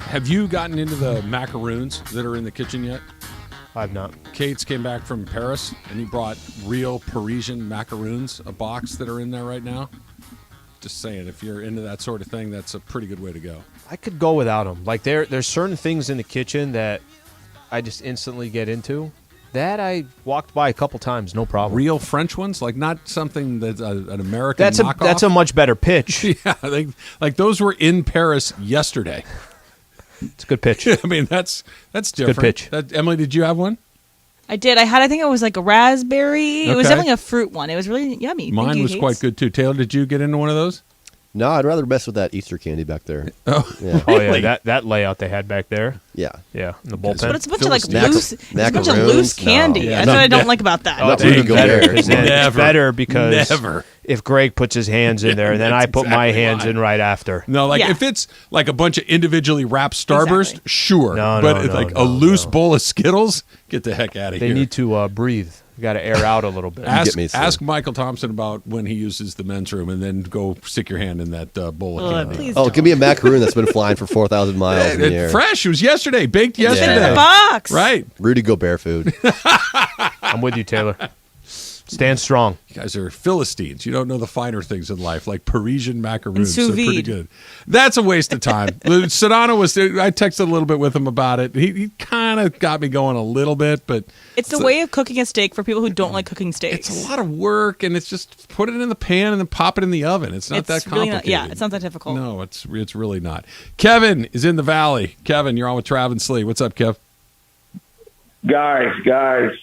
Have you gotten into the macaroons that are in the kitchen yet? I've not. Cates came back from Paris, and he brought real Parisian macaroons, a box that are in there right now. Just saying, if you're into that sort of thing, that's a pretty good way to go. I could go without them. Like there's certain things in the kitchen that I just instantly get into. That I walked by a couple times, no problem. Real French ones, like not something that's an American knockoff. That's a much better pitch. Yeah, like those were in Paris yesterday. It's a good pitch. I mean, that's different. Good pitch. Emily, did you have one? I did. I think it was like a raspberry. Okay. It was definitely a fruit one. It was really yummy. Mine was quite good too. Taylor, did you get into one of those? No, I'd rather mess with that Easter candy back there. Oh, yeah. Oh yeah, that layout they had back there. Yeah, in the bullpen. But it's a bunch of like loose. It's a bunch of loose candy. No. That's what I don't like about that. Oh, it's even better. It's better because if Greg puts his hands in there, and then I put my hands in right after. No, if it's like a bunch of individually wrapped Starburst, sure. No, but a loose bowl of Skittles, get the heck out of here. They need to breathe. You got to air out a little bit. Ask Michael Thompson about when he uses the men's room, and then go stick your hand in that bowl of candy. Please give me a macaroon that's been flying for 4,000 miles in the air. Fresh. It was yesterday. Baked It's yesterday. been in the box. Right. Rudy Gobert food. I'm with you, Taylor. Stand strong. You guys are Philistines. You don't know the finer things in life, like Parisian macaroons. And sous They're pretty vide. good. That's a waste of time. Sedano I texted a little bit with him about it. He kind of got me going a little bit, but It's the way of cooking a steak for people who don't like cooking steaks. it's a lot of work, and it's just put it in the pan and then pop it in the oven. It's not that really complicated. it's not that difficult. No, it's really not. Kevin is in the Valley. Kevin, you're on with Trav and Slee. What's up, Kev? Guys,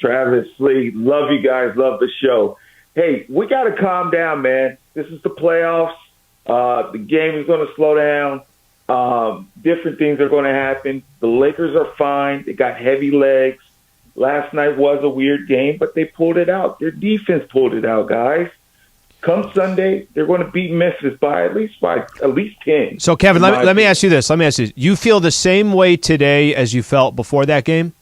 Travis, Lee, love you guys, love the show. Hey, we got to calm down, man. This is the playoffs. The game is going to slow down. Different things are going to happen. The Lakers are fine. They got heavy legs. Last night was a weird game, but they pulled it out. Their defense pulled it out, guys. Come Sunday, they're going to beat Memphis by at least 10. So, Kevin, let me ask you this. You feel the same way today as you felt before that game?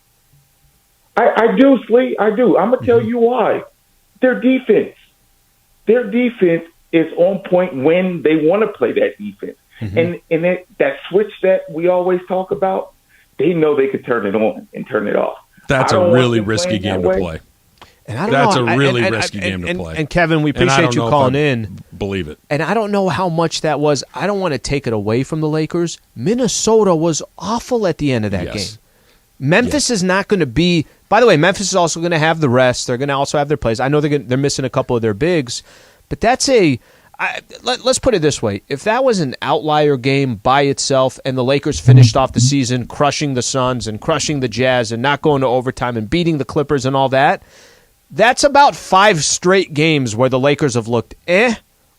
I do, Slee. I do. I'm going to tell you why. Their defense is on point when they want to play that defense. And that switch that we always talk about, they know they could turn it on and turn it off. That's a really risky game to play. And I don't That's know. a really risky game to play. And Kevin, we appreciate you calling in. Believe it. And I don't know how much that was. I don't want to take it away from the Lakers. Minnesota was awful at the end of that game. Memphis is not going to be. By the way, Memphis is also going to have the rest. They're going to also have their plays. I know they're missing a couple of their bigs, but that's let's put it this way. If that was an outlier game by itself and the Lakers finished off the season crushing the Suns and crushing the Jazz and not going to overtime and beating the Clippers and all that, that's about 5 straight games where the Lakers have looked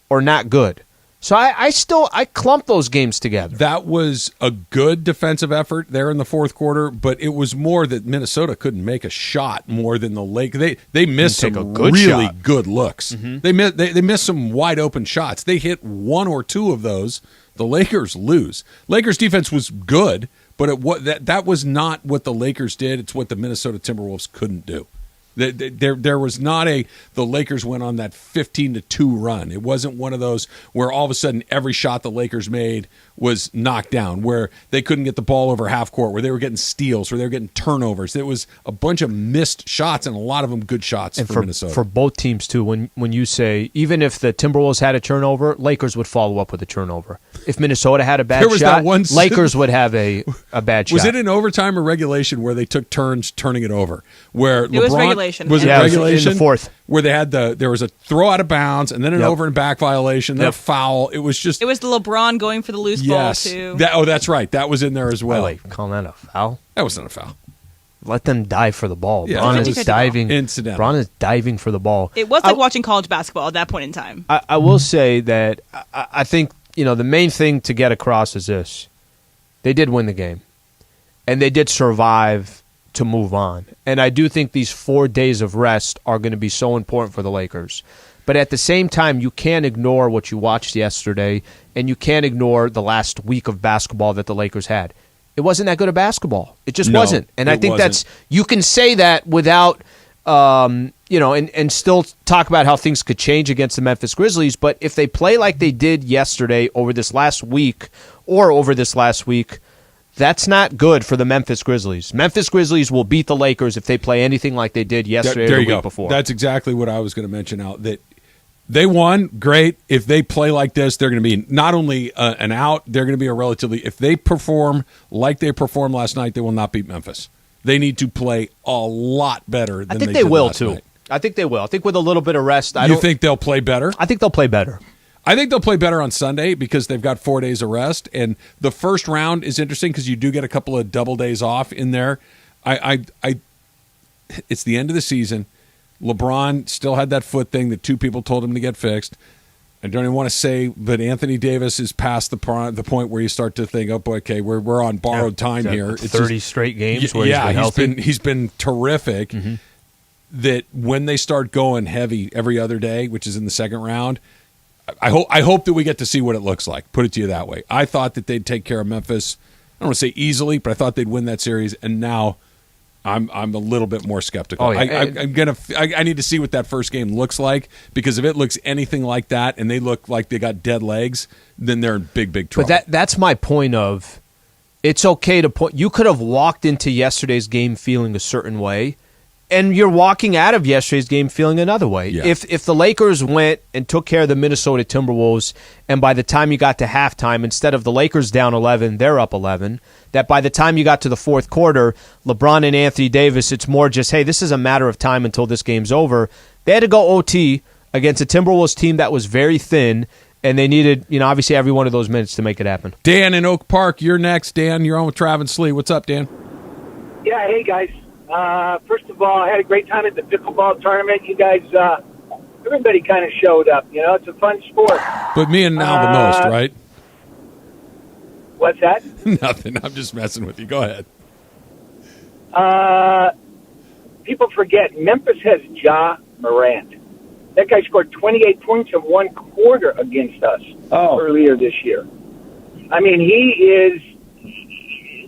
or not good. So I clump those games together. That was a good defensive effort there in the fourth quarter, but it was more that Minnesota couldn't make a shot more than the Lakers. They missed some really good looks. They missed some wide open shots. They hit 1 or 2 of those. The Lakers lose. Lakers defense was good, but that was not what the Lakers did. It's what the Minnesota Timberwolves couldn't do. There was not the Lakers went on that 15-2 run. It wasn't one of those where all of a sudden every shot the Lakers made was knocked down, where they couldn't get the ball over half court, where they were getting steals, where they were getting turnovers. It was a bunch of missed shots, and a lot of them good shots for Minnesota. For both teams, too, when you say, even if the Timberwolves had a turnover, Lakers would follow up with a turnover. If Minnesota had a bad shot, Lakers would have a bad shot. Was it in overtime or regulation where they took turns turning it over? Where LeBron, was regulation. Was it regulation? It was in the fourth. Where they had there was a throw out of bounds and then an over and back violation, then a foul. It was the LeBron going for the loose ball too. That's right. That was in there as well. Wait, calling that a foul? That wasn't a foul. Let them dive for the ball. Yeah, Bron is diving. Incidental. Bron is diving for the ball. It was like watching college basketball at that point in time. I will say that I think the main thing to get across is this: they did win the game, and they did survive to move on. And I do think these 4 days of rest are going to be so important for the Lakers. But at the same time, you can't ignore what you watched yesterday, and you can't ignore the last week of basketball that the Lakers had. It wasn't that good of basketball. It just wasn't. And I think you can say that without, and still talk about how things could change against the Memphis Grizzlies. But if they play like they did yesterday over this last week, That's not good for the Memphis Grizzlies. Memphis Grizzlies will beat the Lakers if they play anything like they did yesterday or the week before. That's exactly what I was going to mention out. That they won, great. If they play like this, they're going to be not only an out, they're going to be a relatively – if they perform like they performed last night, they will not beat Memphis. They need to play a lot better than they did last night. I think they will. I think with a little bit of rest. You think they'll play better? I think they'll play better. I think they'll play better on Sunday because they've got 4 days of rest. And the first round is interesting because you do get a couple of double days off in there. It's the end of the season. LeBron still had that foot thing that 2 people told him to get fixed. I don't even want to say, but Anthony Davis is past the point where you start to think, oh boy, okay, we're on borrowed time here. It's 30 straight games where he's been healthy. He's been terrific. Mm-hmm. That when they start going heavy every other day, which is in the second round, I hope that we get to see what it looks like. Put it to you that way. I thought that they'd take care of Memphis. I don't want to say easily, but I thought they'd win that series, and now I'm a little bit more skeptical. Oh, yeah. I need to see what that first game looks like, because if it looks anything like that and they look like they got dead legs, then they're in big trouble. But that's my point of it's okay to point. You could have walked into yesterday's game feeling a certain way, and you're walking out of yesterday's game feeling another way. Yeah. If the Lakers went and took care of the Minnesota Timberwolves, and by the time you got to halftime, instead of the Lakers down 11, they're up 11, that by the time you got to the fourth quarter, LeBron and Anthony Davis, it's more just, hey, this is a matter of time until this game's over. They had to go OT against a Timberwolves team that was very thin, and they needed, obviously every one of those minutes to make it happen. Dan in Oak Park, you're next. Dan, you're on with Travis Slee. What's up, Dan? Yeah, hey, guys. First of all, I had a great time at the pickleball tournament. You guys, everybody kind of showed up. It's a fun sport. But me and Al the most, right? What's that? Nothing. I'm just messing with you. Go ahead. People forget Memphis has Ja Morant. That guy scored 28 points in one quarter against us earlier this year. I mean,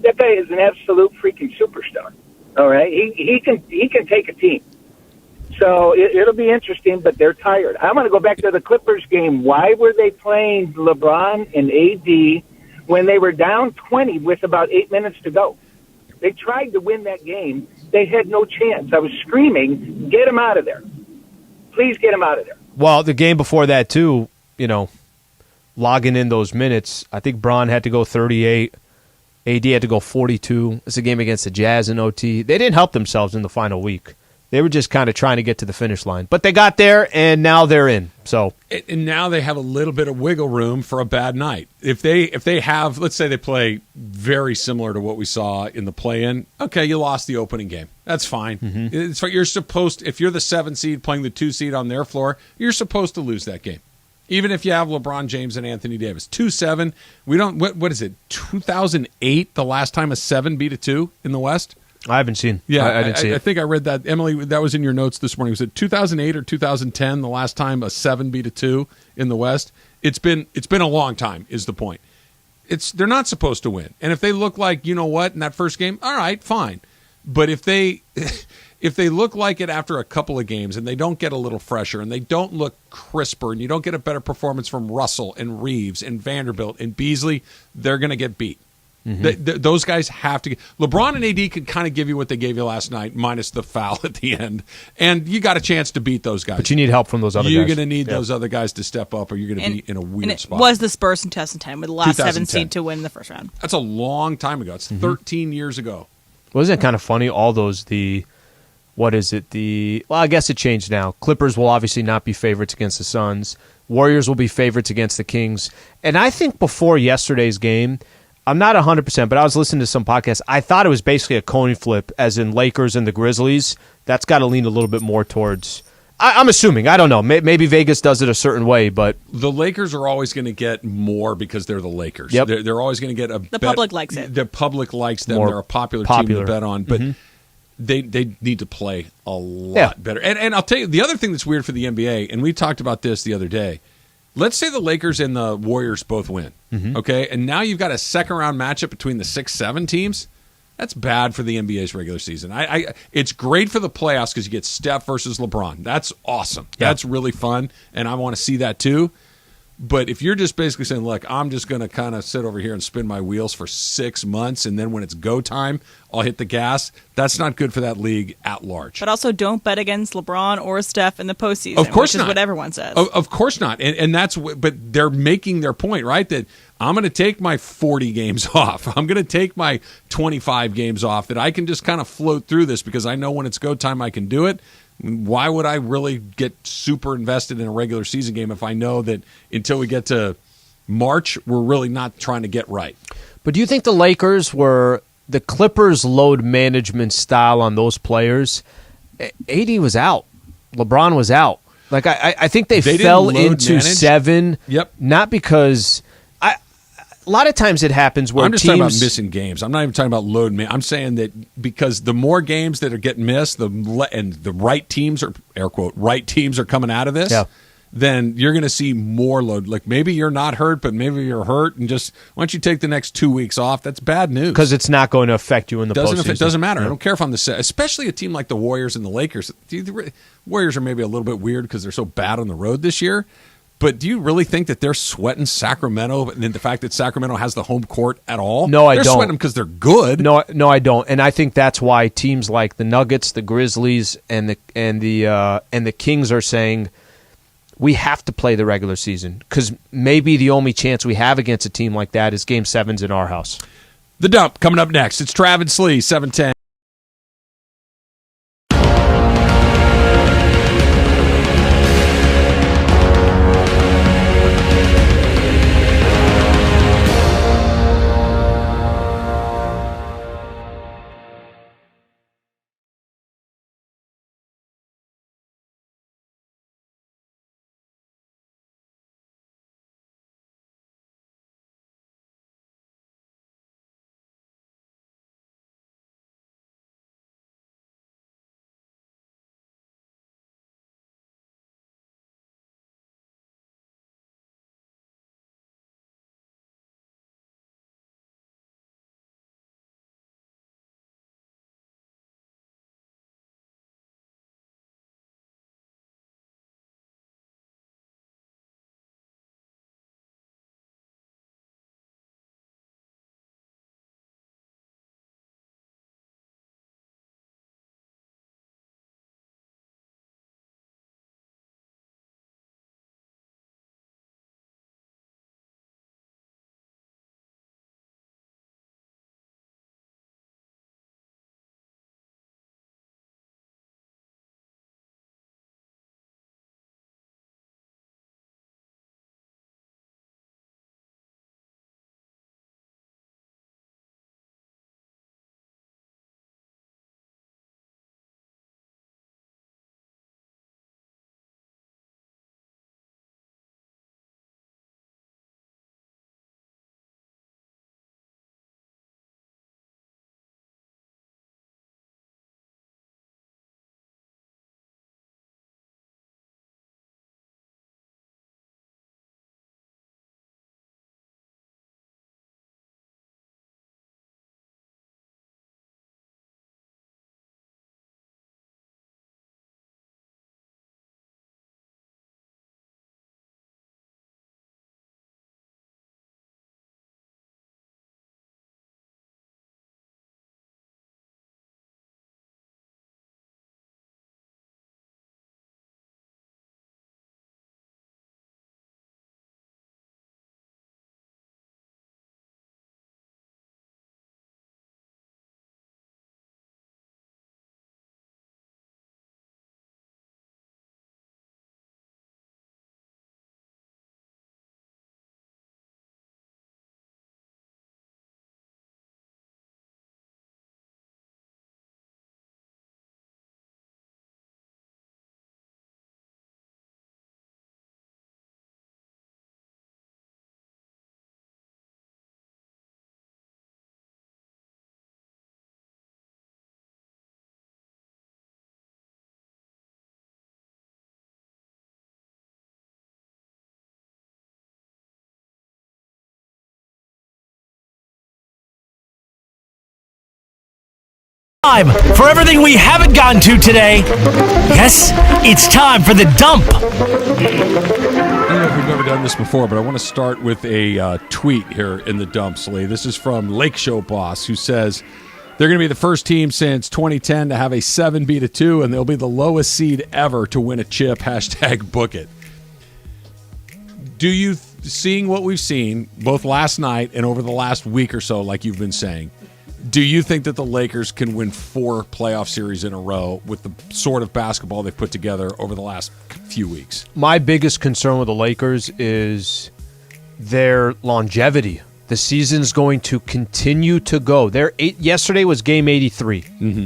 that guy is an absolute freaking superstar. All right, he can take a team. So it'll be interesting, but they're tired. I'm going to go back to the Clippers game. Why were they playing LeBron and AD when they were down 20 with about 8 minutes to go? They tried to win that game. They had no chance. I was screaming, get him out of there. Please get him out of there. Well, the game before that, too, logging in those minutes, I think Bron had to go 38. AD had to go 42. It's a game against the Jazz in OT. They didn't help themselves in the final week. They were just kind of trying to get to the finish line. But they got there, and now they're in. And now they have a little bit of wiggle room for a bad night. If they have, let's say they play very similar to what we saw in the play-in, okay, you lost the opening game. That's fine. Mm-hmm. It's what you're supposed to, if you're the 7 seed playing the 2 seed on their floor, you're supposed to lose that game. Even if you have LeBron James and Anthony Davis. 2-7. We don't, what is it, 2008, the last time a 7 beat a 2 in the West? I haven't seen. Yeah, I didn't see it. I think I read that. Emily, that was in your notes this morning. Was it 2008 or 2010, the last time a 7 beat a 2 in the West? It's been a long time, is the point. They're not supposed to win. And if they look like, you know what, in that first game, all right, fine. But if they look like it after a couple of games and they don't get a little fresher and they don't look crisper and you don't get a better performance from Russell and Reeves and Vanderbilt and Beasley, they're going to get beat. Mm-hmm. Those guys have to get. LeBron and AD could kind of give you what they gave you last night, minus the foul at the end. And you got a chance to beat those guys. But you need help from those other guys. You're going to need those other guys to step up, or you're going to be in a weird spot. It was the Spurs in 2010 with the last 7 seed to win the first round. That's a long time ago. It's 13 years ago. Wasn't it kind of funny? All those, well, I guess it changed now. Clippers will obviously not be favorites against the Suns. Warriors will be favorites against the Kings. And I think before yesterday's game, I'm not 100%, but I was listening to some podcasts. I thought it was basically a coin flip, as in Lakers and the Grizzlies. That's got to lean a little bit more towards. I'm assuming. I don't know. Maybe Vegas does it a certain way, but the Lakers are always going to get more because they're the Lakers. Yep. They're always going to get the public likes it. The public likes them. They're a popular team to bet on, but they need to play a lot better. And I'll tell you, the other thing that's weird for the NBA, and we talked about this the other day. Let's say the Lakers and the Warriors both win, okay? And now you've got a second-round matchup between the 6-7 teams. That's bad for the NBA's regular season. It's great for the playoffs because you get Steph versus LeBron. That's awesome. Yeah. That's really fun, and I want to see that too. But if you're just basically saying, look, I'm just going to kind of sit over here and spin my wheels for 6 months, and then when it's go time, I'll hit the gas, that's not good for that league at large. But also don't bet against LeBron or Steph in the postseason, of course which not. is what everyone says. Of course not. And that's but they're making their point, right? That I'm going to take my 40 games off. I'm going to take my 25 games off, that I can just kind of float through this because I know when it's go time I can do it. Why would I really get super invested in a regular season game if I know that until we get to March, we're really not trying to get right? But do you think the Lakers were the Clippers' load management style on those players? AD was out. LeBron was out. Like I think they fell into manage? 7. Yep. Not because a lot of times it happens where I'm just teams, talking about missing games. I'm not even talking about load. I'm saying that because the more games that are getting missed, and the right teams are, air quote, right teams are coming out of this, then you're going to see more load. Like maybe you're not hurt, but maybe you're hurt, and just why don't you take the next 2 weeks off? That's bad news because it's not going to affect you in the postseason. It doesn't matter. Yeah. I don't care if I'm the set, especially a team like the Warriors and the Lakers. The Warriors are maybe a little bit weird because they're so bad on the road this year. But do you really think that they're sweating Sacramento and the fact that Sacramento has the home court at all? No, I don't. They're sweating them because they're good. No, I don't. And I think that's why teams like the Nuggets, the Grizzlies, and the Kings are saying we have to play the regular season because maybe the only chance we have against a team like that is Game 7s in our house. The Dump coming up next. It's Travis Lee, 710. Time for everything we haven't gotten to today. Yes, it's time for the dump. I don't know if we've ever done this before, but I want to start with a tweet here in the dumps, Lee. This is from Lake Show Boss, who says they're going to be the first team since 2010 to have a 7 beat a 2, and they'll be the lowest seed ever to win a chip. # book it. Do you, seeing what we've seen both last night and over the last week or so, like you've been saying, do you think that the Lakers can win 4 playoff series in a row with the sort of basketball they've put together over the last few weeks? My biggest concern with the Lakers is their longevity. The season's going to continue to go. Yesterday was game 83.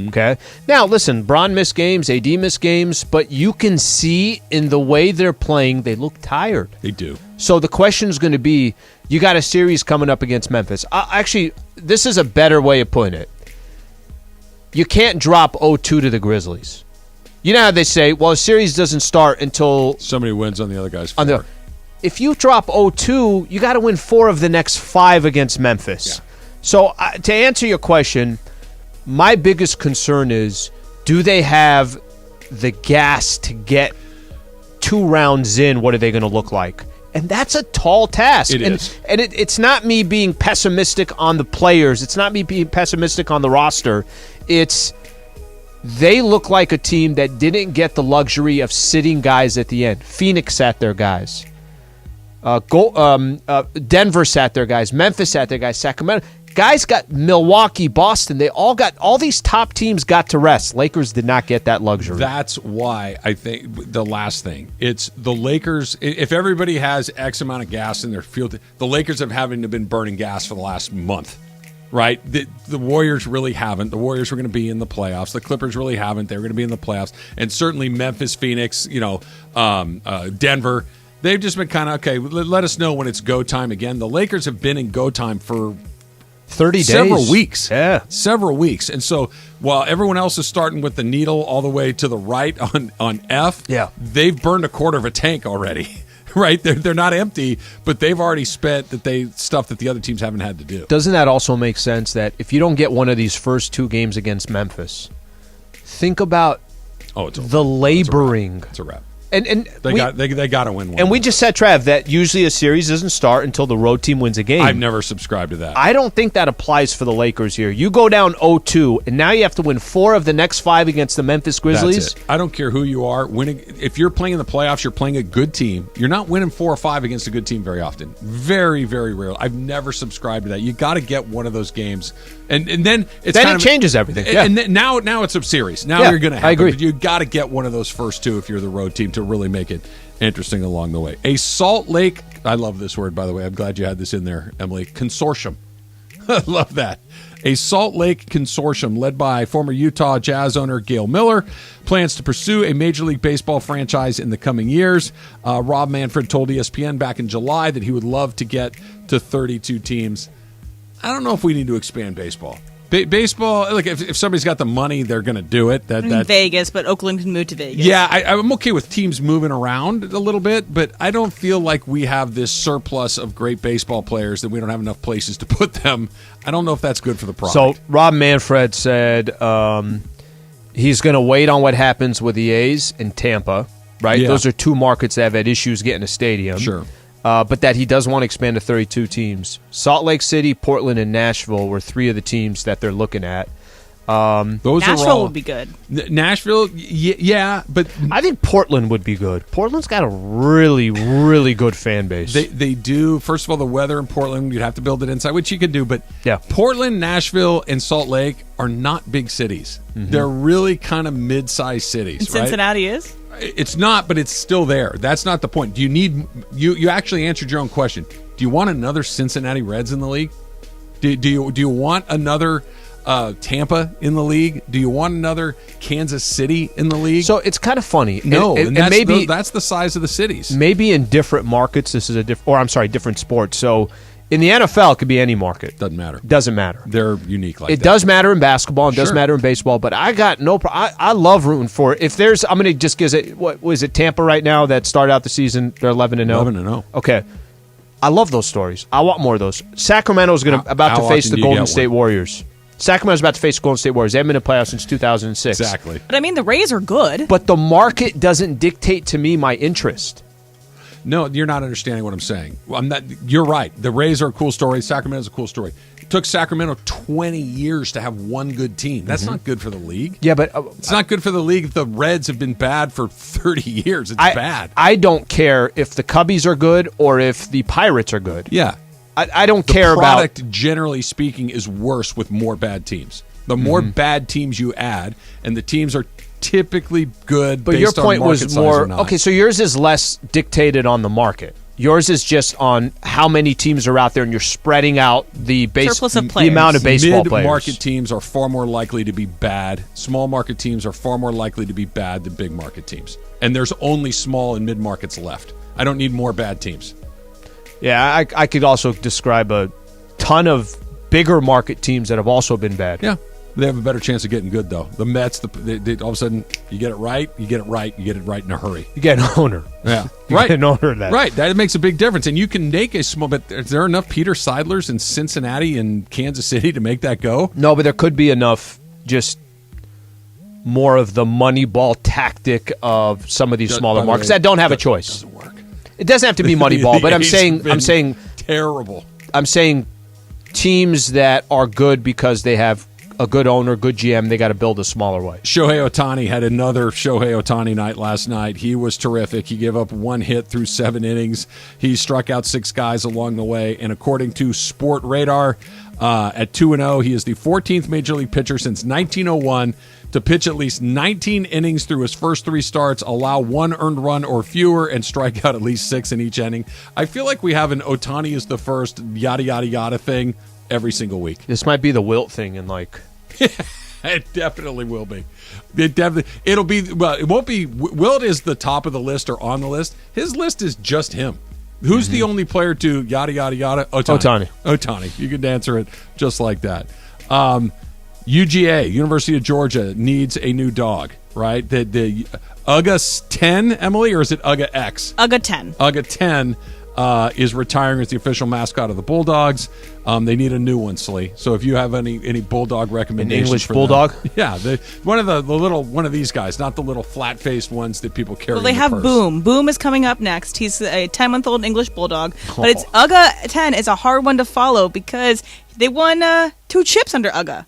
Okay? Now, listen, Bron missed games, AD missed games, but you can see in the way they're playing, they look tired. They do. So the question is going to be, you got a series coming up against Memphis. Actually, this is a better way of putting it. You can't drop 0-2 to the Grizzlies. You know how they say, well, a series doesn't start until somebody wins on the other guy's floor. If you drop 0-2, you got to win 4 of the next 5 against Memphis. Yeah. So to answer your question, my biggest concern is, do they have the gas to get 2 rounds in? What are they going to look like? And that's a tall task. It is. And it's not me being pessimistic on the players. It's not me being pessimistic on the roster. It's they look like a team that didn't get the luxury of sitting guys at the end. Phoenix sat their guys. Denver sat their guys. Memphis sat their guys. Sacramento. Guys got Milwaukee, Boston. All these top teams got to rest. Lakers did not get that luxury. That's why I think the last thing, it's the Lakers. If everybody has X amount of gas in their field, the Lakers have been burning gas for the last month, right? The Warriors really haven't. The Warriors were going to be in the playoffs. The Clippers really haven't. They were going to be in the playoffs. And certainly Memphis, Phoenix, Denver, they've just been kind of, okay, let us know when it's go time again. The Lakers have been in go time for 30 days. Several weeks. Yeah. Several weeks. And so while everyone else is starting with the needle all the way to the right on F, they've burned a quarter of a tank already. Right? They're not empty, but they've already spent stuff that the other teams haven't had to do. Doesn't that also make sense that if you don't get one of these first 2 games against Memphis, think about the laboring. It's a wrap. And they got to win one. And we just said, Trav, that usually a series doesn't start until the road team wins a game. I've never subscribed to that. I don't think that applies for the Lakers here. You go down 0-2, and now you have to win 4 of the next 5 against the Memphis Grizzlies. That's it. I don't care who you are. If you're playing in the playoffs, you're playing a good team. You're not winning 4 or 5 against a good team very often. Very, very rare. I've never subscribed to that. You got to get one of those games, and then it changes everything. Yeah. And now it's a series. Now you're going to have. I agree. You got to get one of those first 2 if you're the road team to really make it interesting along the way. A Salt Lake, I love this word, by the way. I'm glad you had this in there, Emily. Consortium. I love that. A Salt Lake consortium led by former Utah Jazz owner Gail Miller plans to pursue a Major League Baseball franchise in the coming years. Rob Manfred told ESPN back in July that he would love to get to 32 teams. I don't know if we need to expand baseball. Baseball, like if somebody's got the money, they're going to do it. Vegas, but Oakland can move to Vegas. Yeah, I'm okay with teams moving around a little bit, but I don't feel like we have this surplus of great baseball players that we don't have enough places to put them. I don't know if that's good for the product. So Rob Manfred said he's going to wait on what happens with the A's in Tampa, right? Yeah. Those are 2 markets that have had issues getting a stadium. Sure. But that he does want to expand to 32 teams. Salt Lake City, Portland, and Nashville were 3 of the teams that they're looking at. Nashville would be good. Nashville, yeah, but I think Portland would be good. Portland's got a really, really good fan base. They do. First of all, the weather in Portland, you'd have to build it inside, which you could do. But Portland, Nashville, and Salt Lake are not big cities. Mm-hmm. They're really kind of mid-sized cities. And Cincinnati is? It's not, but it's still there. That's not the point. Do you need? You actually answered your own question. Do you want another Cincinnati Reds in the league? Do you want another Tampa in the league? Do you want another Kansas City in the league? So it's kind of funny. No, and maybe that's the size of the cities. Maybe in different markets, this is different sports. So in the NFL, it could be any market. Doesn't matter. Doesn't matter. They're unique like that. It does matter in basketball. It does matter in baseball. But I got no problem. I love rooting for it. If there's, I'm going to just give it, what was it, Tampa right now that started out the season, they're 11-0? 11-0. Okay. I love those stories. I want more of those. Sacramento's about to face the Golden State Warriors. Sacramento's about to face the Golden State Warriors. They haven't been in the playoffs since 2006. Exactly. But I mean, the Rays are good. But the market doesn't dictate to me my interest. No, you're not understanding what I'm saying. You're right. The Rays are a cool story. Sacramento's a cool story. It took Sacramento 20 years to have one good team. That's not good for the league. Yeah, but it's not good for the league if the Reds have been bad for 30 years. It's bad. I don't care if the Cubbies are good or if the Pirates are good. Yeah. I don't care about... The product, generally speaking, is worse with more bad teams. The more bad teams you add, and the teams are typically good but based your on point market was size more... or not. Okay, so yours is less dictated on the market. Yours is just on how many teams are out there, and you're spreading out the surplus of the players. amount of baseball players. Mid-market teams are far more likely to be bad. Small market teams are far more likely to be bad than big market teams. And there's only small and mid-markets left. I don't need more bad teams. Yeah, I could also describe a ton of bigger market teams that have also been bad. Yeah. They have a better chance of getting good, though. The Mets, they all of a sudden, you get it right in a hurry. You get an owner. Yeah. You Right. get an owner of that. Right. That makes a big difference. And you can make a small, but is there enough Peter Seidlers in Cincinnati and Kansas City to make that go? No, but there could be enough just more of the money ball tactic of some of these smaller markets that don't have a choice. Doesn't work. It doesn't have to be money ball, but I'm saying terrible. I'm saying teams that are good because they have a good owner, good GM, they got to build a smaller way. Shohei Otani had another Shohei Otani night last night. He was terrific. He gave up one hit through 7 innings. He struck out 6 guys along the way. And according to Sport Radar, at 2-0, he is the 14th Major League pitcher since 1901 to pitch at least 19 innings through his first 3 starts, allow 1 earned run or fewer, and strike out at least 6 in each inning. I feel like we have an Otani is the first yada, yada, yada thing every single week. This might be the Wilt thing in like... It definitely will be. It'll be. Well, it won't be. Wilt is the top of the list or on the list. His list is just him. Who's the only player to yada yada yada? Otani. You can answer it just like that. UGA, University of Georgia, needs a new dog. Right? The UGA 10, Emily, or is it UGA X? UGA 10. UGA 10. Is retiring as the official mascot of the Bulldogs. They need a new one, Slee. So if you have any Bulldog recommendations, an English for Bulldog, them, yeah, one of the little one of these guys, not the little flat-faced ones that people carry. Well, they in the have purse. Boom. Boom is coming up next. He's a 10-month-old English Bulldog, but it's UGA 10 is a hard one to follow because they won 2 chips under UGA.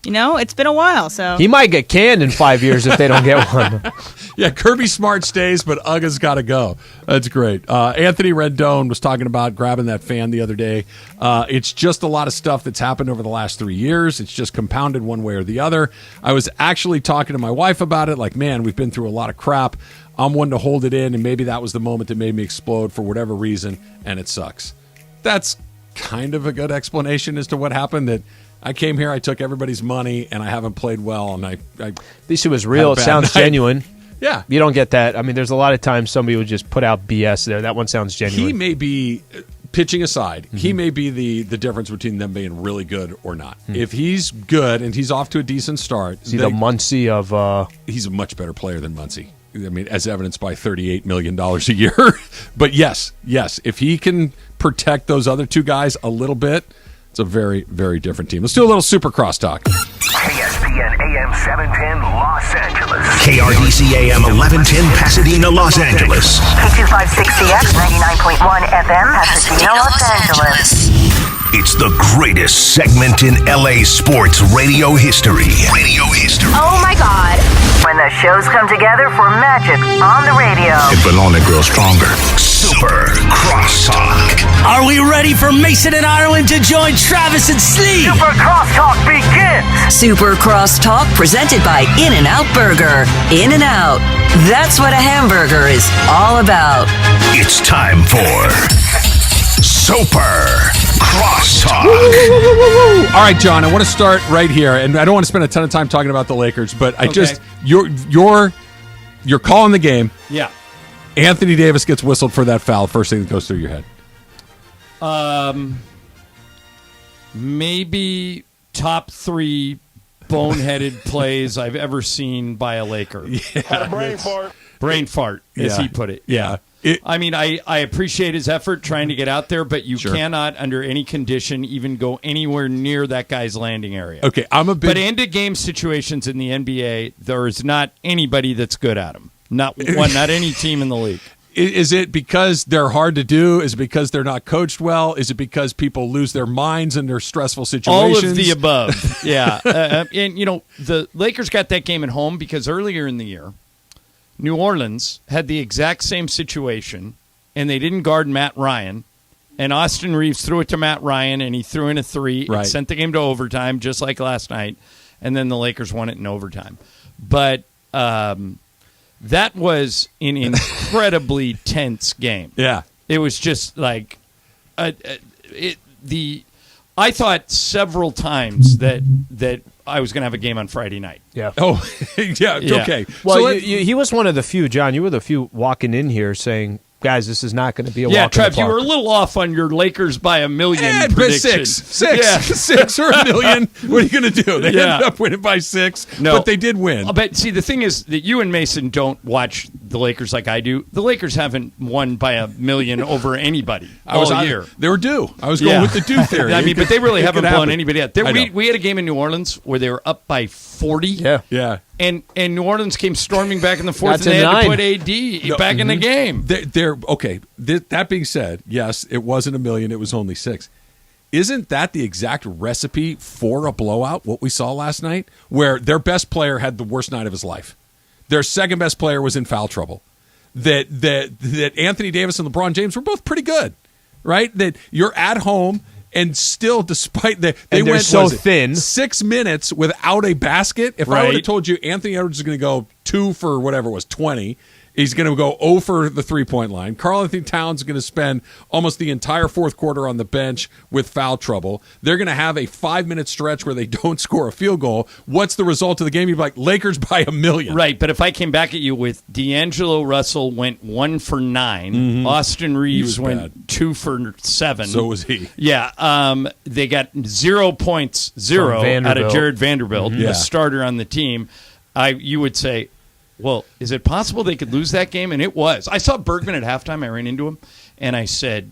You know, it's been a while, so he might get canned in 5 years if they don't get one. Yeah, Kirby Smart stays, but UGA's got to go. That's great. Anthony Rendon was talking about grabbing that fan the other day. It's just a lot of stuff that's happened over the last 3 years. It's just compounded one way or the other. I was actually talking to my wife about it. Like, man, we've been through a lot of crap. I'm one to hold it in, and maybe that was the moment that made me explode for whatever reason, and it sucks. That's kind of a good explanation as to what happened. That I came here, I took everybody's money, and I haven't played well. And I at least it was real. It sounds night. genuine. Yeah. You don't get that. I mean, there's a lot of times somebody would just put out BS there. That one sounds genuine. He may be, pitching aside, he may be the difference between them being really good or not. If he's good and he's off to a decent start. Is he the Muncy of... He's a much better player than Muncy. I mean, as evidenced by $38 million a year. But yes, if he can protect those other 2 guys a little bit, it's a very, very different team. Let's do a little super crosstalk. ESPN AM 710 Los Angeles. KRDC AM 1110 Pasadena, Los Angeles. K256CX 99.1 FM Pasadena, Los Angeles. It's the greatest segment in LA sports radio history. Oh my God. When the shows come together for magic on the radio. It will only grow stronger. Super Crosstalk. Are we ready for Mason and Ireland to join Travis and Slee? Super Crosstalk begins. Super Crosstalk presented by In-N-Out Burger. In-N-Out. That's what a hamburger is all about. It's time for Super Crosstalk. All right, John, I want to start right here, and I don't want to spend a ton of time talking about the Lakers, but you're calling the game. Yeah. Anthony Davis gets whistled for that foul. First thing that goes through your head. Maybe top 3 boneheaded plays I've ever seen by a Laker. Had a brain fart. Brain fart, as he put it. Yeah. I mean, I appreciate his effort trying to get out there, but you cannot, under any condition, even go anywhere near that guy's landing area. Okay, But end-of-game situations in the NBA, there is not anybody that's good at them. Not one, not any team in the league. Is it because they're hard to do? Is it because they're not coached well? Is it because people lose their minds in their stressful situations? All of the above. Yeah. And, the Lakers got that game at home because earlier in the year, New Orleans had the exact same situation, and they didn't guard Matt Ryan. And Austin Reeves threw it to Matt Ryan, and he threw in a three. Right. It sent the game to overtime, just like last night. And then the Lakers won it in overtime. But that was an incredibly tense game. Yeah. It was just like I thought several times that I was going to have a game on Friday night. Yeah. Oh, yeah. Okay. Well, So he was one of the few, John. You were the few walking in here saying, guys, this is not going to be a walk in the Trev, park. you were a little off on your Lakers by a million but prediction. six or a million. What are you going to do? They ended up winning by 6, No. but they did win. But see, the thing is that you and Mason don't watch the Lakers like I do. The Lakers haven't won by a million over anybody all year. They were due. I was going with the due theory. I mean, but they really haven't blown anybody out. I know. We had a game in New Orleans where they were up by 40. Yeah. And New Orleans came storming back in the fourth, Got and they to had to 9. put AD back in the game. They're okay. That being said, yes, it wasn't a million. It was only 6. Isn't that the exact recipe for a blowout, what we saw last night, where their best player had the worst night of his life? Their second best player was in foul trouble. That Anthony Davis and LeBron James were both pretty good, right? That you're at home and still, despite they went so thin, 6 minutes without a basket. If I would have told you Anthony Edwards is going to go 2 for whatever it was 20. He's going to go 0 for the three-point line. Karl-Anthony Towns is going to spend almost the entire fourth quarter on the bench with foul trouble. They're going to have a 5-minute stretch where they don't score a field goal. What's the result of the game? You'd be like, Lakers by a million. Right, but if I came back at you with D'Angelo Russell went 1 for 9, Austin Reeves went 2 for 7. So was he. Yeah, they got 0 points, out of Jared Vanderbilt, a starter on the team. You would say, well, is it possible they could lose that game? And it was. I saw Bergman at halftime. I ran into him, and I said,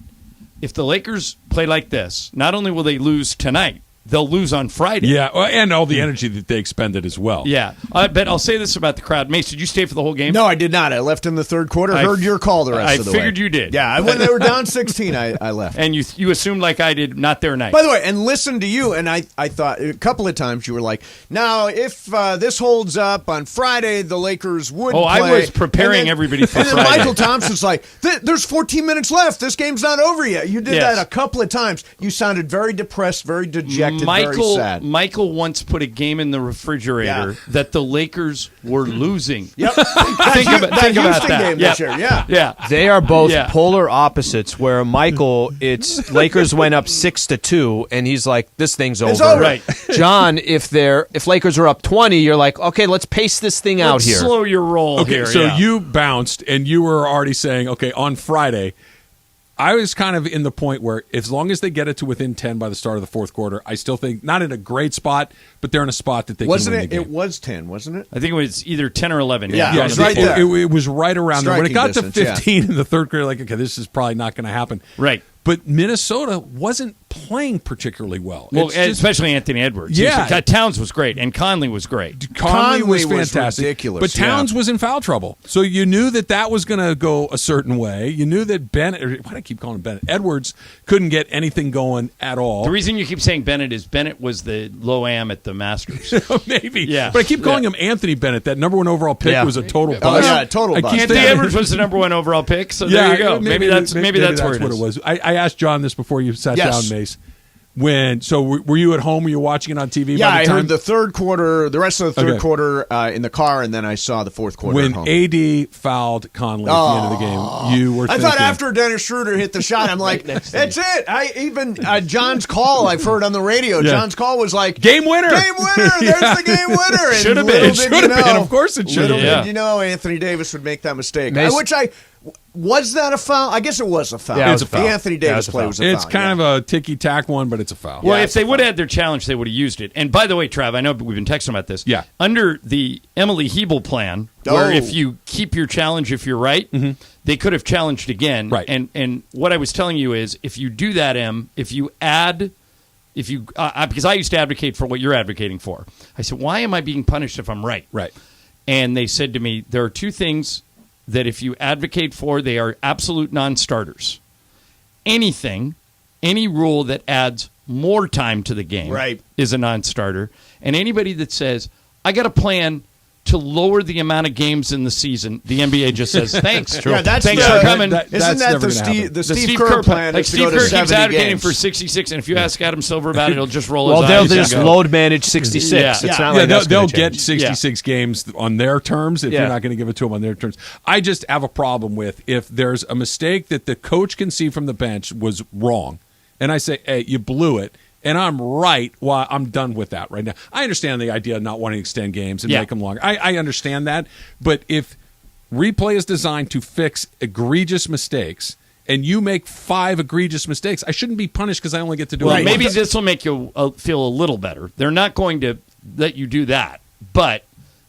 if the Lakers play like this, not only will they lose tonight, they'll lose on Friday. Yeah, and all the energy that they expended as well. Yeah, but I'll say this about the crowd. Mace, did you stay for the whole game? No, I did not. I left in the third quarter. Heard your call the rest of the way. I figured you did. Yeah, when they were down 16, I left. And you assumed like I did, not their night. By the way, and listen to you, and I thought a couple of times you were like, now, if this holds up on Friday, the Lakers would play. I was preparing everybody for Friday. And then Michael Thompson's like, there's 14 minutes left. This game's not over yet. You did that a couple of times. You sounded very depressed, very dejected, very sad. Michael once put a game in the refrigerator that the Lakers were losing. Yep. think about that. Game this year. Yeah. They are both polar opposites, where Michael, it's Lakers went up 6-2, and he's like, this thing's over. It's over. Right. John, if Lakers are up 20, you're like, okay, let's pace this thing out here. Slow your roll here. So you bounced, and you were already saying, okay, on Friday, I was kind of in the point where as long as they get it to within 10 by the start of the fourth quarter, I still think not in a great spot, but they're in a spot that they can win the game. It was 10, wasn't it? I think it was either 10 or 11. Yeah, it was right there. It was right around there. When it got distance, to 15 in the third quarter, like, okay, this is probably not going to happen. Right. But Minnesota wasn't playing particularly well. Well, especially Anthony Edwards. Yeah. Towns was great, and Conley was great. Conley was fantastic. Ridiculous, but Towns was in foul trouble. So you knew that was going to go a certain way. You knew that Bennett, why do I keep calling him Bennett? Edwards couldn't get anything going at all. The reason you keep saying Bennett is Bennett was the low-am at the Masters. Maybe. Yeah. But I keep calling him Anthony Bennett. That number 1 overall pick was a total bust. Oh, yeah, total bust. Anthony Edwards was the number 1 overall pick, so there you go. Maybe that's where it was. I asked John this before you sat down, Mace. Were you at home? Were you watching it on TV? Yeah, by the time? I heard the third quarter, the rest of the third quarter in the car, and then I saw the fourth quarter when at home. AD fouled Conley at the end of the game. You were. I thought after Dennis Schroeder hit the shot, I'm like, that's it. John's call I've heard on the radio. Yeah. John's call was like, game winner. There's the game winner. Should have been. It should have been. Of course, it should have been. Did you know Anthony Davis would make that mistake? Mace- Was that a foul? I guess it was a foul. Yeah, it was a foul. The Anthony Davis play was a foul. It's kind of a ticky-tack one, but it's a foul. Well, if they would have had their challenge, they would have used it. And by the way, Trav, I know we've been texting about this. Yeah. Under the Emily Hebel plan, where if you keep your challenge if you're right, they could have challenged again. Right. And what I was telling you is, if you do that, if you add... because I used to advocate for what you're advocating for. I said, why am I being punished if I'm right? Right. And they said to me, there are two things that if you advocate for, they are absolute non-starters. Any rule that adds more time to the game is a non-starter. And anybody that says, I got a plan to lower the amount of games in the season, the NBA just says, thanks. Yeah, thanks for coming. Isn't that the Steve Kerr plan? Like is to Steve go to Kerr keeps 70 advocating games. for 66, and if you ask Adam Silver about it, he'll just roll his eyes. Well, they'll just and go, load manage 66. It's not like that's they'll gonna get change. 66 games on their terms if you're not going to give it to them on their terms. I just have a problem with if there's a mistake that the coach can see from the bench was wrong, and I say, hey, you blew it, and I'm right, well, I'm done with that right now. I understand the idea of not wanting to extend games and make them longer. I understand that. But if replay is designed to fix egregious mistakes and you make 5 egregious mistakes, I shouldn't be punished because I only get to do it. Maybe this will make you feel a little better. They're not going to let you do that. But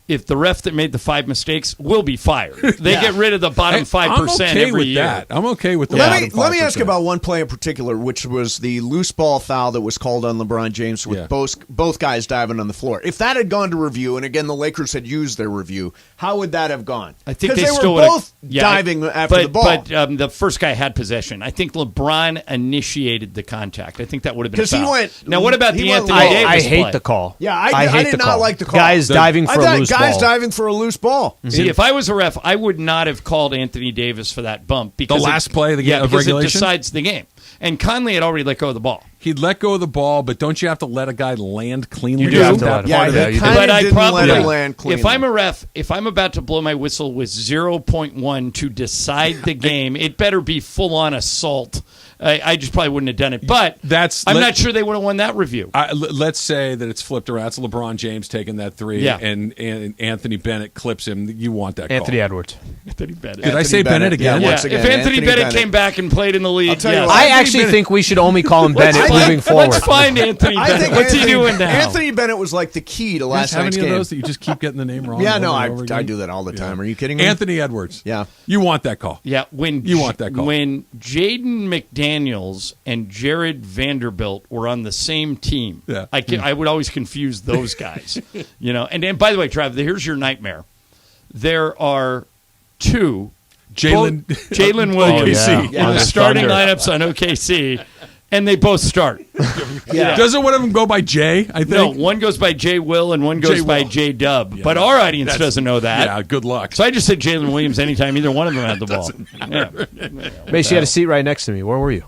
if the ref that made the 5 mistakes will be fired. They get rid of the bottom 5% every year. That. I'm okay with the Let bottom 5%. me ask you about one play in particular, which was the loose ball foul that was called on LeBron James with both guys diving on the floor. If that had gone to review, and again the Lakers had used their review, how would that have gone? I think they still were both diving after the ball. But the first guy had possession. I think LeBron initiated the contact. I think that would have been a foul. He went. Now, what about the Anthony I Davis hate play? the call. Yeah, I did not like the call. Guys diving for a loose ball. Guys diving for a loose ball. See, if I was a ref, I would not have called Anthony Davis for that bump because the last play of the game of because regulation it decides the game. And Conley had already let go of the ball. He'd let go of the ball, but don't you have to let a guy land cleanly? You do have to let him. Yeah, But I I probably, let him land cleanly. if I'm a ref, if I'm about to blow my whistle with 0.1 to decide the game, it better be full-on assault. I just probably wouldn't have done it. But I'm not sure they would have won that review. Let's say that it's flipped around. It's LeBron James taking that 3, and Anthony Bennett clips him. You want that Anthony call. Edwards. Anthony Bennett. Did I say Bennett again? Yeah, once again. If Anthony Bennett came back and played in the league, I actually think we should only call him Bennett moving forward. Let's find Anthony Bennett. What's he doing now? Anthony Bennett was like the key to last night's game. Have any of those that you just keep getting the name wrong? Yeah, no, over and over I again? do that all the time. Are you kidding me? Anthony Edwards. Yeah. You want that call. Yeah, you want that call. When Jaden McDaniels and Jared Vanderbilt were on the same team, I would always confuse those guys. And by the way, Trav, here's your nightmare. There are 2 Jalen Williams in the starting lineups on OKC, and they both start. Doesn't one of them go by Jay, I think? No, one goes by J. Will and one goes by J. Dub. Yeah, but our audience doesn't know that. Yeah, good luck. So I just said Jalen Williams anytime either one of them had the ball. Mace, you had a seat right next to me. Where were you?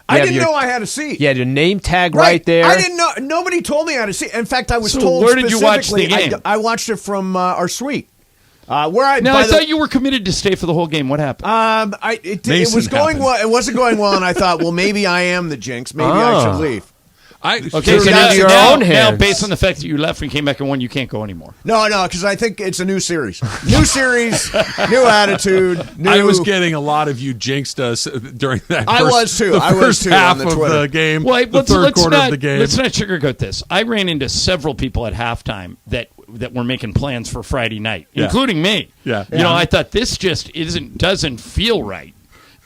I didn't know I had a seat. You had your name tag right there. I didn't know. Nobody told me I had a seat. In fact, I was So told where did you watch the game? I watched it from our suite. I thought you were committed to stay for the whole game. What happened? It was going well. It wasn't going well, and I thought, well, maybe I am the jinx. Maybe I should leave. Okay, so now, based on the fact that you left and came back and won, you can't go anymore. No, because I think it's a new series. New series, new attitude. I was getting a lot of you jinxed us during that. I was too. The first half on the of Twitter. the game. Well, the third quarter of the game. Let's not sugarcoat this. I ran into several people at halftime that were making plans for Friday night, including me. Yeah. I thought this just doesn't feel right,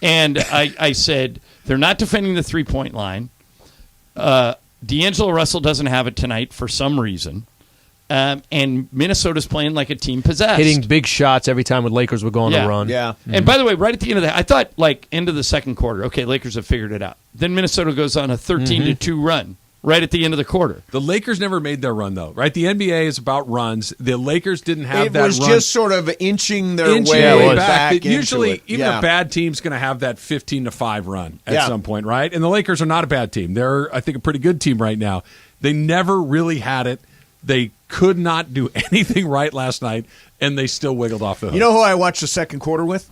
and I said they're not defending the 3-point line. D'Angelo Russell doesn't have it tonight for some reason. And Minnesota's playing like a team possessed. Hitting big shots every time when Lakers would go on a run. Yeah. And by the way, right at the end of that, I thought, end of the second quarter, okay, Lakers have figured it out. Then Minnesota goes on a 13-2 run right at the end of the quarter. The Lakers never made their run, though, right? The NBA is about runs. The Lakers didn't have that run. It was just sort of inching their way back into Usually, it. even a bad team's going to have that 15-5 run at some point, right? And the Lakers are not a bad team. They're, I think, a pretty good team right now. They never really had it. They could not do anything right last night, and they still wiggled off the hook. You know who I watched the second quarter with?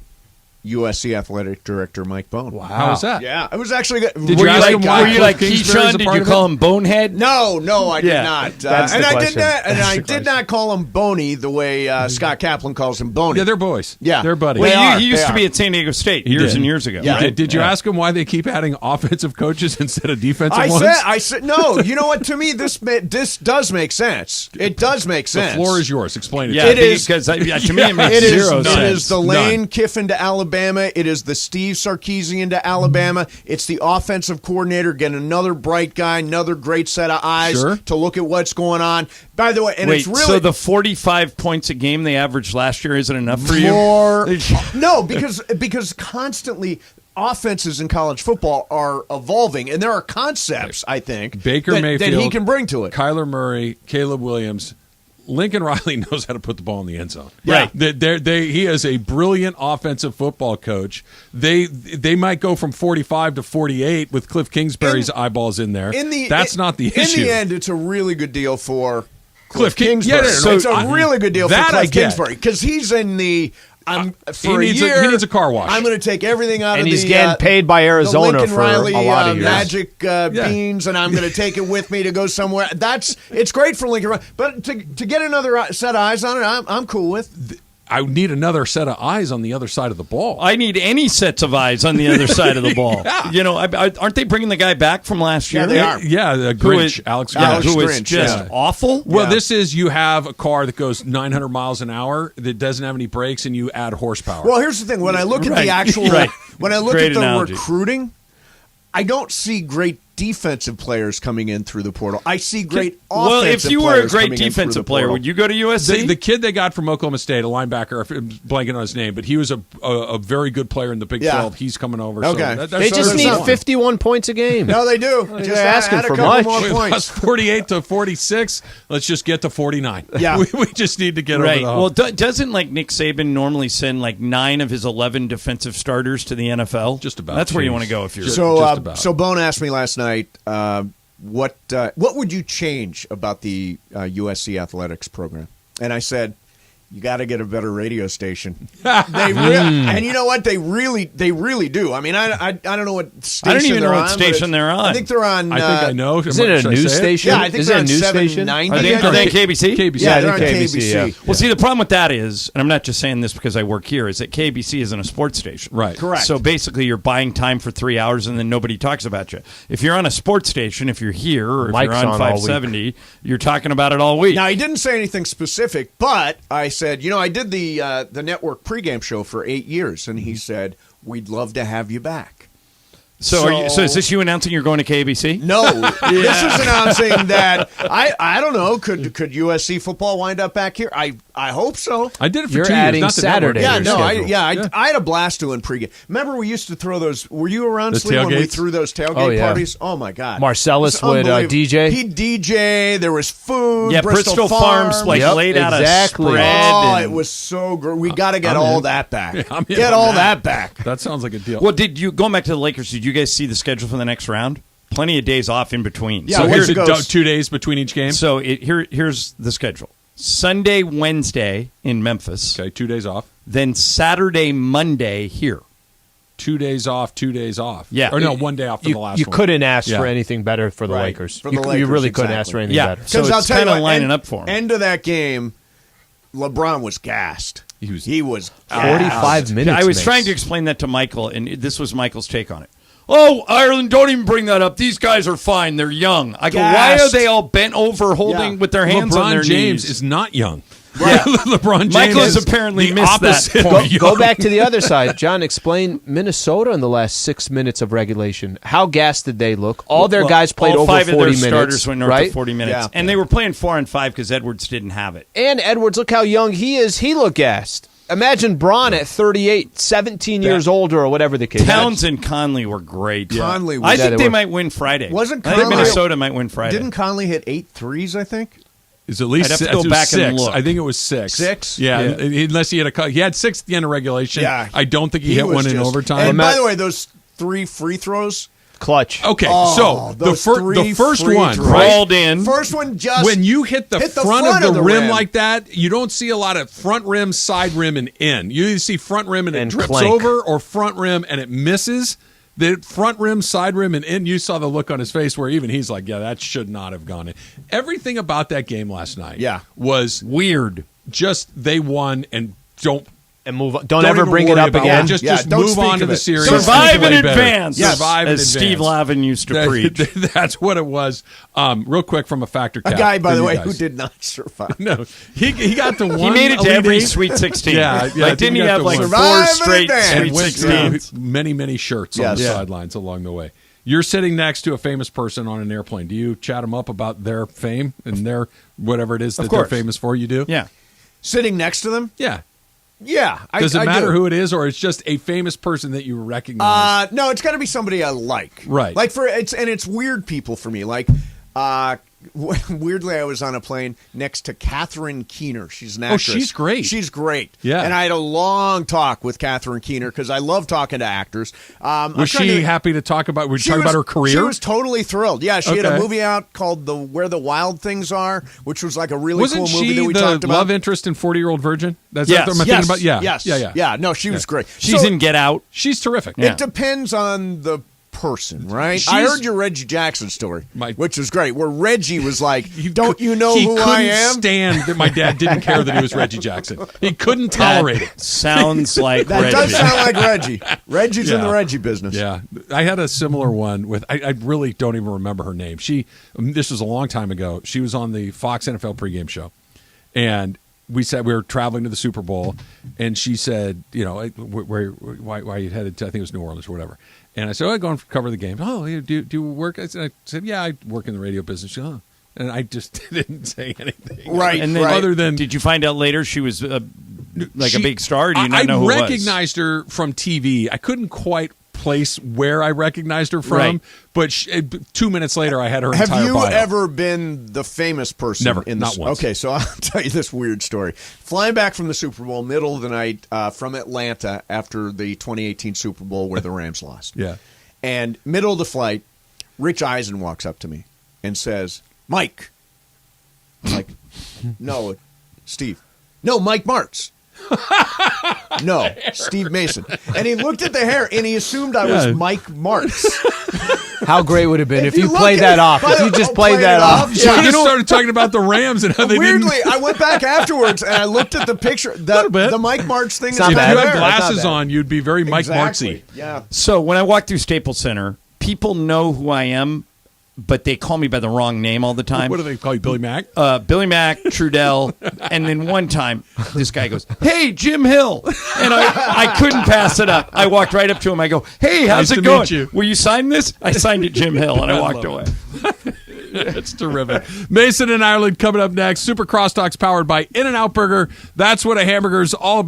USC Athletic Director Mike Bone. Wow. How was that? Yeah, it was actually good. Did you ask him why? Were you like Keyshawn? Did you call him Bonehead? No, I did not. That's the question. I did not call him Boney the way Scott Kaplan calls him Boney. Yeah, they're boys. Yeah, they're buddies. Well, he used to be at San Diego State years and years ago. Yeah. Right? Did you ask him why they keep adding offensive coaches instead of defensive ones? I said no. You know what? To me, this does make sense. It does make sense. The floor is yours. Explain it. Yeah, to it is because to me it makes zero sense. It is the Lane Kiffin to Alabama Alabama. It is the Steve Sarkisian to Alabama. It's the offensive coordinator getting another bright guy, another great set of eyes to look at what's going on. By the way, and Wait, it's really so the 45 points a game they averaged last year isn't enough for you? No, because constantly offenses in college football are evolving, and there are concepts, I think, Baker Mayfield, that he can bring to it. Kyler Murray, Caleb Williams, Lincoln Riley knows how to put the ball in the end zone. Right. He is a brilliant offensive football coach. They might go from 45 to 48 with Cliff Kingsbury's eyeballs in there. That's not the issue. In the end, it's a really good deal for Cliff Kingsbury. Kingsbury. It's a really good deal for Cliff Kingsbury because he's in the for he needs a year. He needs a car wash. I'm going to take everything out and of he's the getting paid by Arizona Lincoln for Riley, a lot of years. magic beans, and I'm going to take it with me to go somewhere. It's great for Lincoln Riley, but to get another set of eyes on it, I'm cool with. I need another set of eyes on the other side of the ball. I need any sets of eyes on the other side of the ball. Yeah. You know, aren't they bringing the guy back from last year? Yeah, they are. Yeah, the Grinch, Alex Grinch. Who is just awful. Well, this is you have a car that goes 900 miles an hour that doesn't have any brakes, and you add horsepower. Well, here's the thing: when I look at the actual, when I look Great at the analogy. recruiting, I don't see great defensive players coming in through the portal. I see great offensive players. Well, if you were a great coming in through defensive the player, portal. would you go to USC? The kid they got from Oklahoma State, a linebacker, I'm blanking on his name, but he was a very good player in the Big 12. He's coming over. Okay. So They just need 51 points a game. No, they do. They're Just asking add a for couple much. more Wait, points. that's 48 to 46. Let's just get to 49. Yeah. we just need to get Right. over the hump. Well, doesn't Nick Saban normally send 9 of his 11 defensive starters to the NFL? Just about. That's where you Jeez. want to go if you're. just about. So Bone asked me last night, what would you change about the USC athletics program? And I said, you got to get a better radio station. And you know what? They really do. I mean, I don't know what station I don't even they're know on, what but station they're on. I think they're on. I think I know. Is it a news station? Yeah, I think is they're it a on news station? 790. Are they KBC? KBC. Yeah, I they're on think KBC. yeah. Well, see, the problem with that is, and I'm not just saying this because I work here, is that KBC isn't a sports station. Right. Correct. So basically, you're buying time for 3 hours, and then nobody talks about you. If you're on a sports station, if you're here, or if Mike's you're on on all 570, you're talking about it all week. Now, he didn't say anything specific, but I said, I did the network pregame show for 8 years, and he said, we'd love to have you back. So is this you announcing you're going to KBC? No, this is announcing that I don't know. Could USC football wind up back here? I hope so. I did it for You're 2 years. adding Not the Saturday. network Yeah, schedule. I had a blast doing pregame. Remember, we used to throw those. Were you around, The Sliwa, when we tailgates? threw those tailgate Oh, yeah. parties? Oh my God, Marcellus It was would unbelievable. DJ? He'd DJ. There was food. Yeah, Bristol Farms laid out exactly. a spread. Oh, and- it was so great. We got to get I'm all in. that back. Yeah, I'm in Get on all that back. That sounds like a deal. Well, going back to the Lakers, did you guys see the schedule for the next round? Plenty of days off in between. Yeah, so where here's it goes. 2 days between each game. So here's the schedule. Sunday, Wednesday in Memphis. Okay, 2 days off. Then Saturday, Monday here. 2 days off, 2 days off. Yeah. Or no, 1 day off for the last You one. couldn't ask Yeah. for anything better for the Right. Lakers. For the You Lakers, really couldn't exactly. ask for anything Yeah. better. So Because I'll it's tell you kind of what, lining up for him. End of that game, LeBron was gassed. He was 45 minutes. I was Mace. trying to explain that to Michael, and this was Michael's take on it. Oh, Ireland, don't even bring that up. These guys are fine. They're young. I go, why are Gassed. they all bent over holding with their hands LeBron on their James knees? is not young. Yeah. LeBron James Michael has is apparently the missed that opposite point. of young. Go back to the other side. John, explain Minnesota in the last 6 minutes of regulation. How gassed did they look? All their guys played all over 40 5 of their minutes. starters went north right? of 40 minutes. Yeah. And they were playing 4 and 5 because Edwards didn't have it. And Edwards, look how young he is. He looked gassed. Imagine Braun at 38, 17 years older or whatever the case is. Towns and Conley were great. Conley was- I Yeah, think they they were. might win Friday. Wasn't I think Conley- Minnesota might win Friday. Didn't Conley hit 8 threes, I think? It's at least I'd have to it go was back and 6. look. I think it was 6. 6? Yeah, Yeah. unless he had he had 6 at the end of regulation. Yeah. I don't think he hit was one in just- overtime. And by the way, those 3 free throws. Clutch. Okay, Oh, so the those three first free one, throws. right? Crawled in. First one just When you hit the hit the front of the rim, rim. like that, you don't see a lot of front rim, side rim, and in. You either see front rim and it And drips clank. over, or front rim and it misses. The front rim, side rim, and in. You saw the look on his face where even he's like, "Yeah, that should not have gone in." Everything about that game last night, Yeah. was weird. Just they won and don't And move on. Don't ever bring it up again. Just don't move speak on to of the it. series. Survive in Way better. advance. Yes. Survive in As Steve advance. Lavin used to preach. That's what it was. Real quick from a factor A cap guy, by for the you way, guys. who did not survive. No, he got to one. He made it to Elite every Eight. Sweet 16. Yeah, Like, I think didn't he got have to like one. 4 Survive in straight advance. Sweet And went 16s? through many shirts on Yes. the Yeah. sidelines along the way. You're sitting next to a famous person on an airplane. Do you chat them up about their fame and their whatever it is that they're course. famous for? You do? Yeah. Sitting next to them? Yeah. Yeah. Does it matter do. who it is, or it's just a famous person that you recognize? No, it's got to be somebody I like. Right. Like it's weird people for me. Like weirdly, I was on a plane next to Catherine Keener. She's an actress. she's great. She's great. Yeah. And I had a long talk with Catherine Keener because I love talking to actors. Was she happy to talk about? Were you talking about her career? She was totally thrilled. Yeah, she had a Okay. movie out called Where the Wild Things Are, which was like a really Wasn't cool movie she that we the talked about. love interest in 40-Year-Old Virgin? That's Yes. what I'm thinking about. Yeah. Yes. Yeah. Yeah. No, she was great. She's So- in Get Out. She's terrific. Yeah. It depends on the person, right? She's- I heard your Reggie Jackson story, which was great, where Reggie was like, don't you know he who couldn't I am? stand that my dad didn't care that he was Reggie Jackson. He couldn't tolerate it. Sounds like That Reggie. does sound like Reggie. Reggie's in Yeah. the Reggie business. Yeah, I had a similar one with. I really don't even remember her name. This was a long time ago. She was on the Fox NFL pregame show, and we said we were traveling to the Super Bowl, and she said, why are you headed to? I think it was New Orleans or whatever. And I said, I go and cover the game. Oh, do you work? I said, yeah, I work in the radio business. She, oh. And I just didn't say anything. Right. And then, other than, did you find out later she was like a big star? Or do you I not know who it was? recognized her from TV. I couldn't quite place where I recognized her from, Right. but 2 minutes later, I had her Have entire you bio. ever been the famous person? Never. In Not this? once. Okay, so I'll tell you this weird story. Flying back from the Super Bowl, middle of the night from Atlanta after the 2018 Super Bowl where the Rams lost. Yeah. And middle of the flight, Rich Eisen walks up to me and says, Mike. I'm like, no, Steve. No, Mike Martz. No, Steve Mason. And he looked at the hair and he assumed I was Mike Martz. How great would it have been if you look played at that it- off? If you just played that it off. She just started talking about the Rams and how they Weirdly, didn't. I went back afterwards and I looked at the picture. The Mike Martz thing is not If bad. you there. had glasses on, you'd be very Mike Exactly. Martzy. Yeah. So when I walk through Staples Center, people know who I am, but they call me by the wrong name all the time. What do they call you, Billy Mack? Billy Mack, Trudell, and then one time this guy goes, "Hey, Jim Hill," and I couldn't pass it up. I walked right up to him. I go, "Hey, how's Nice it to going? meet you." Will you sign this?" I signed it, Jim Hill, and I walked away. That's terrific. Mason and Ireland coming up next. Super Crosstalks powered by In-N-Out Burger. That's what a hamburger is all about.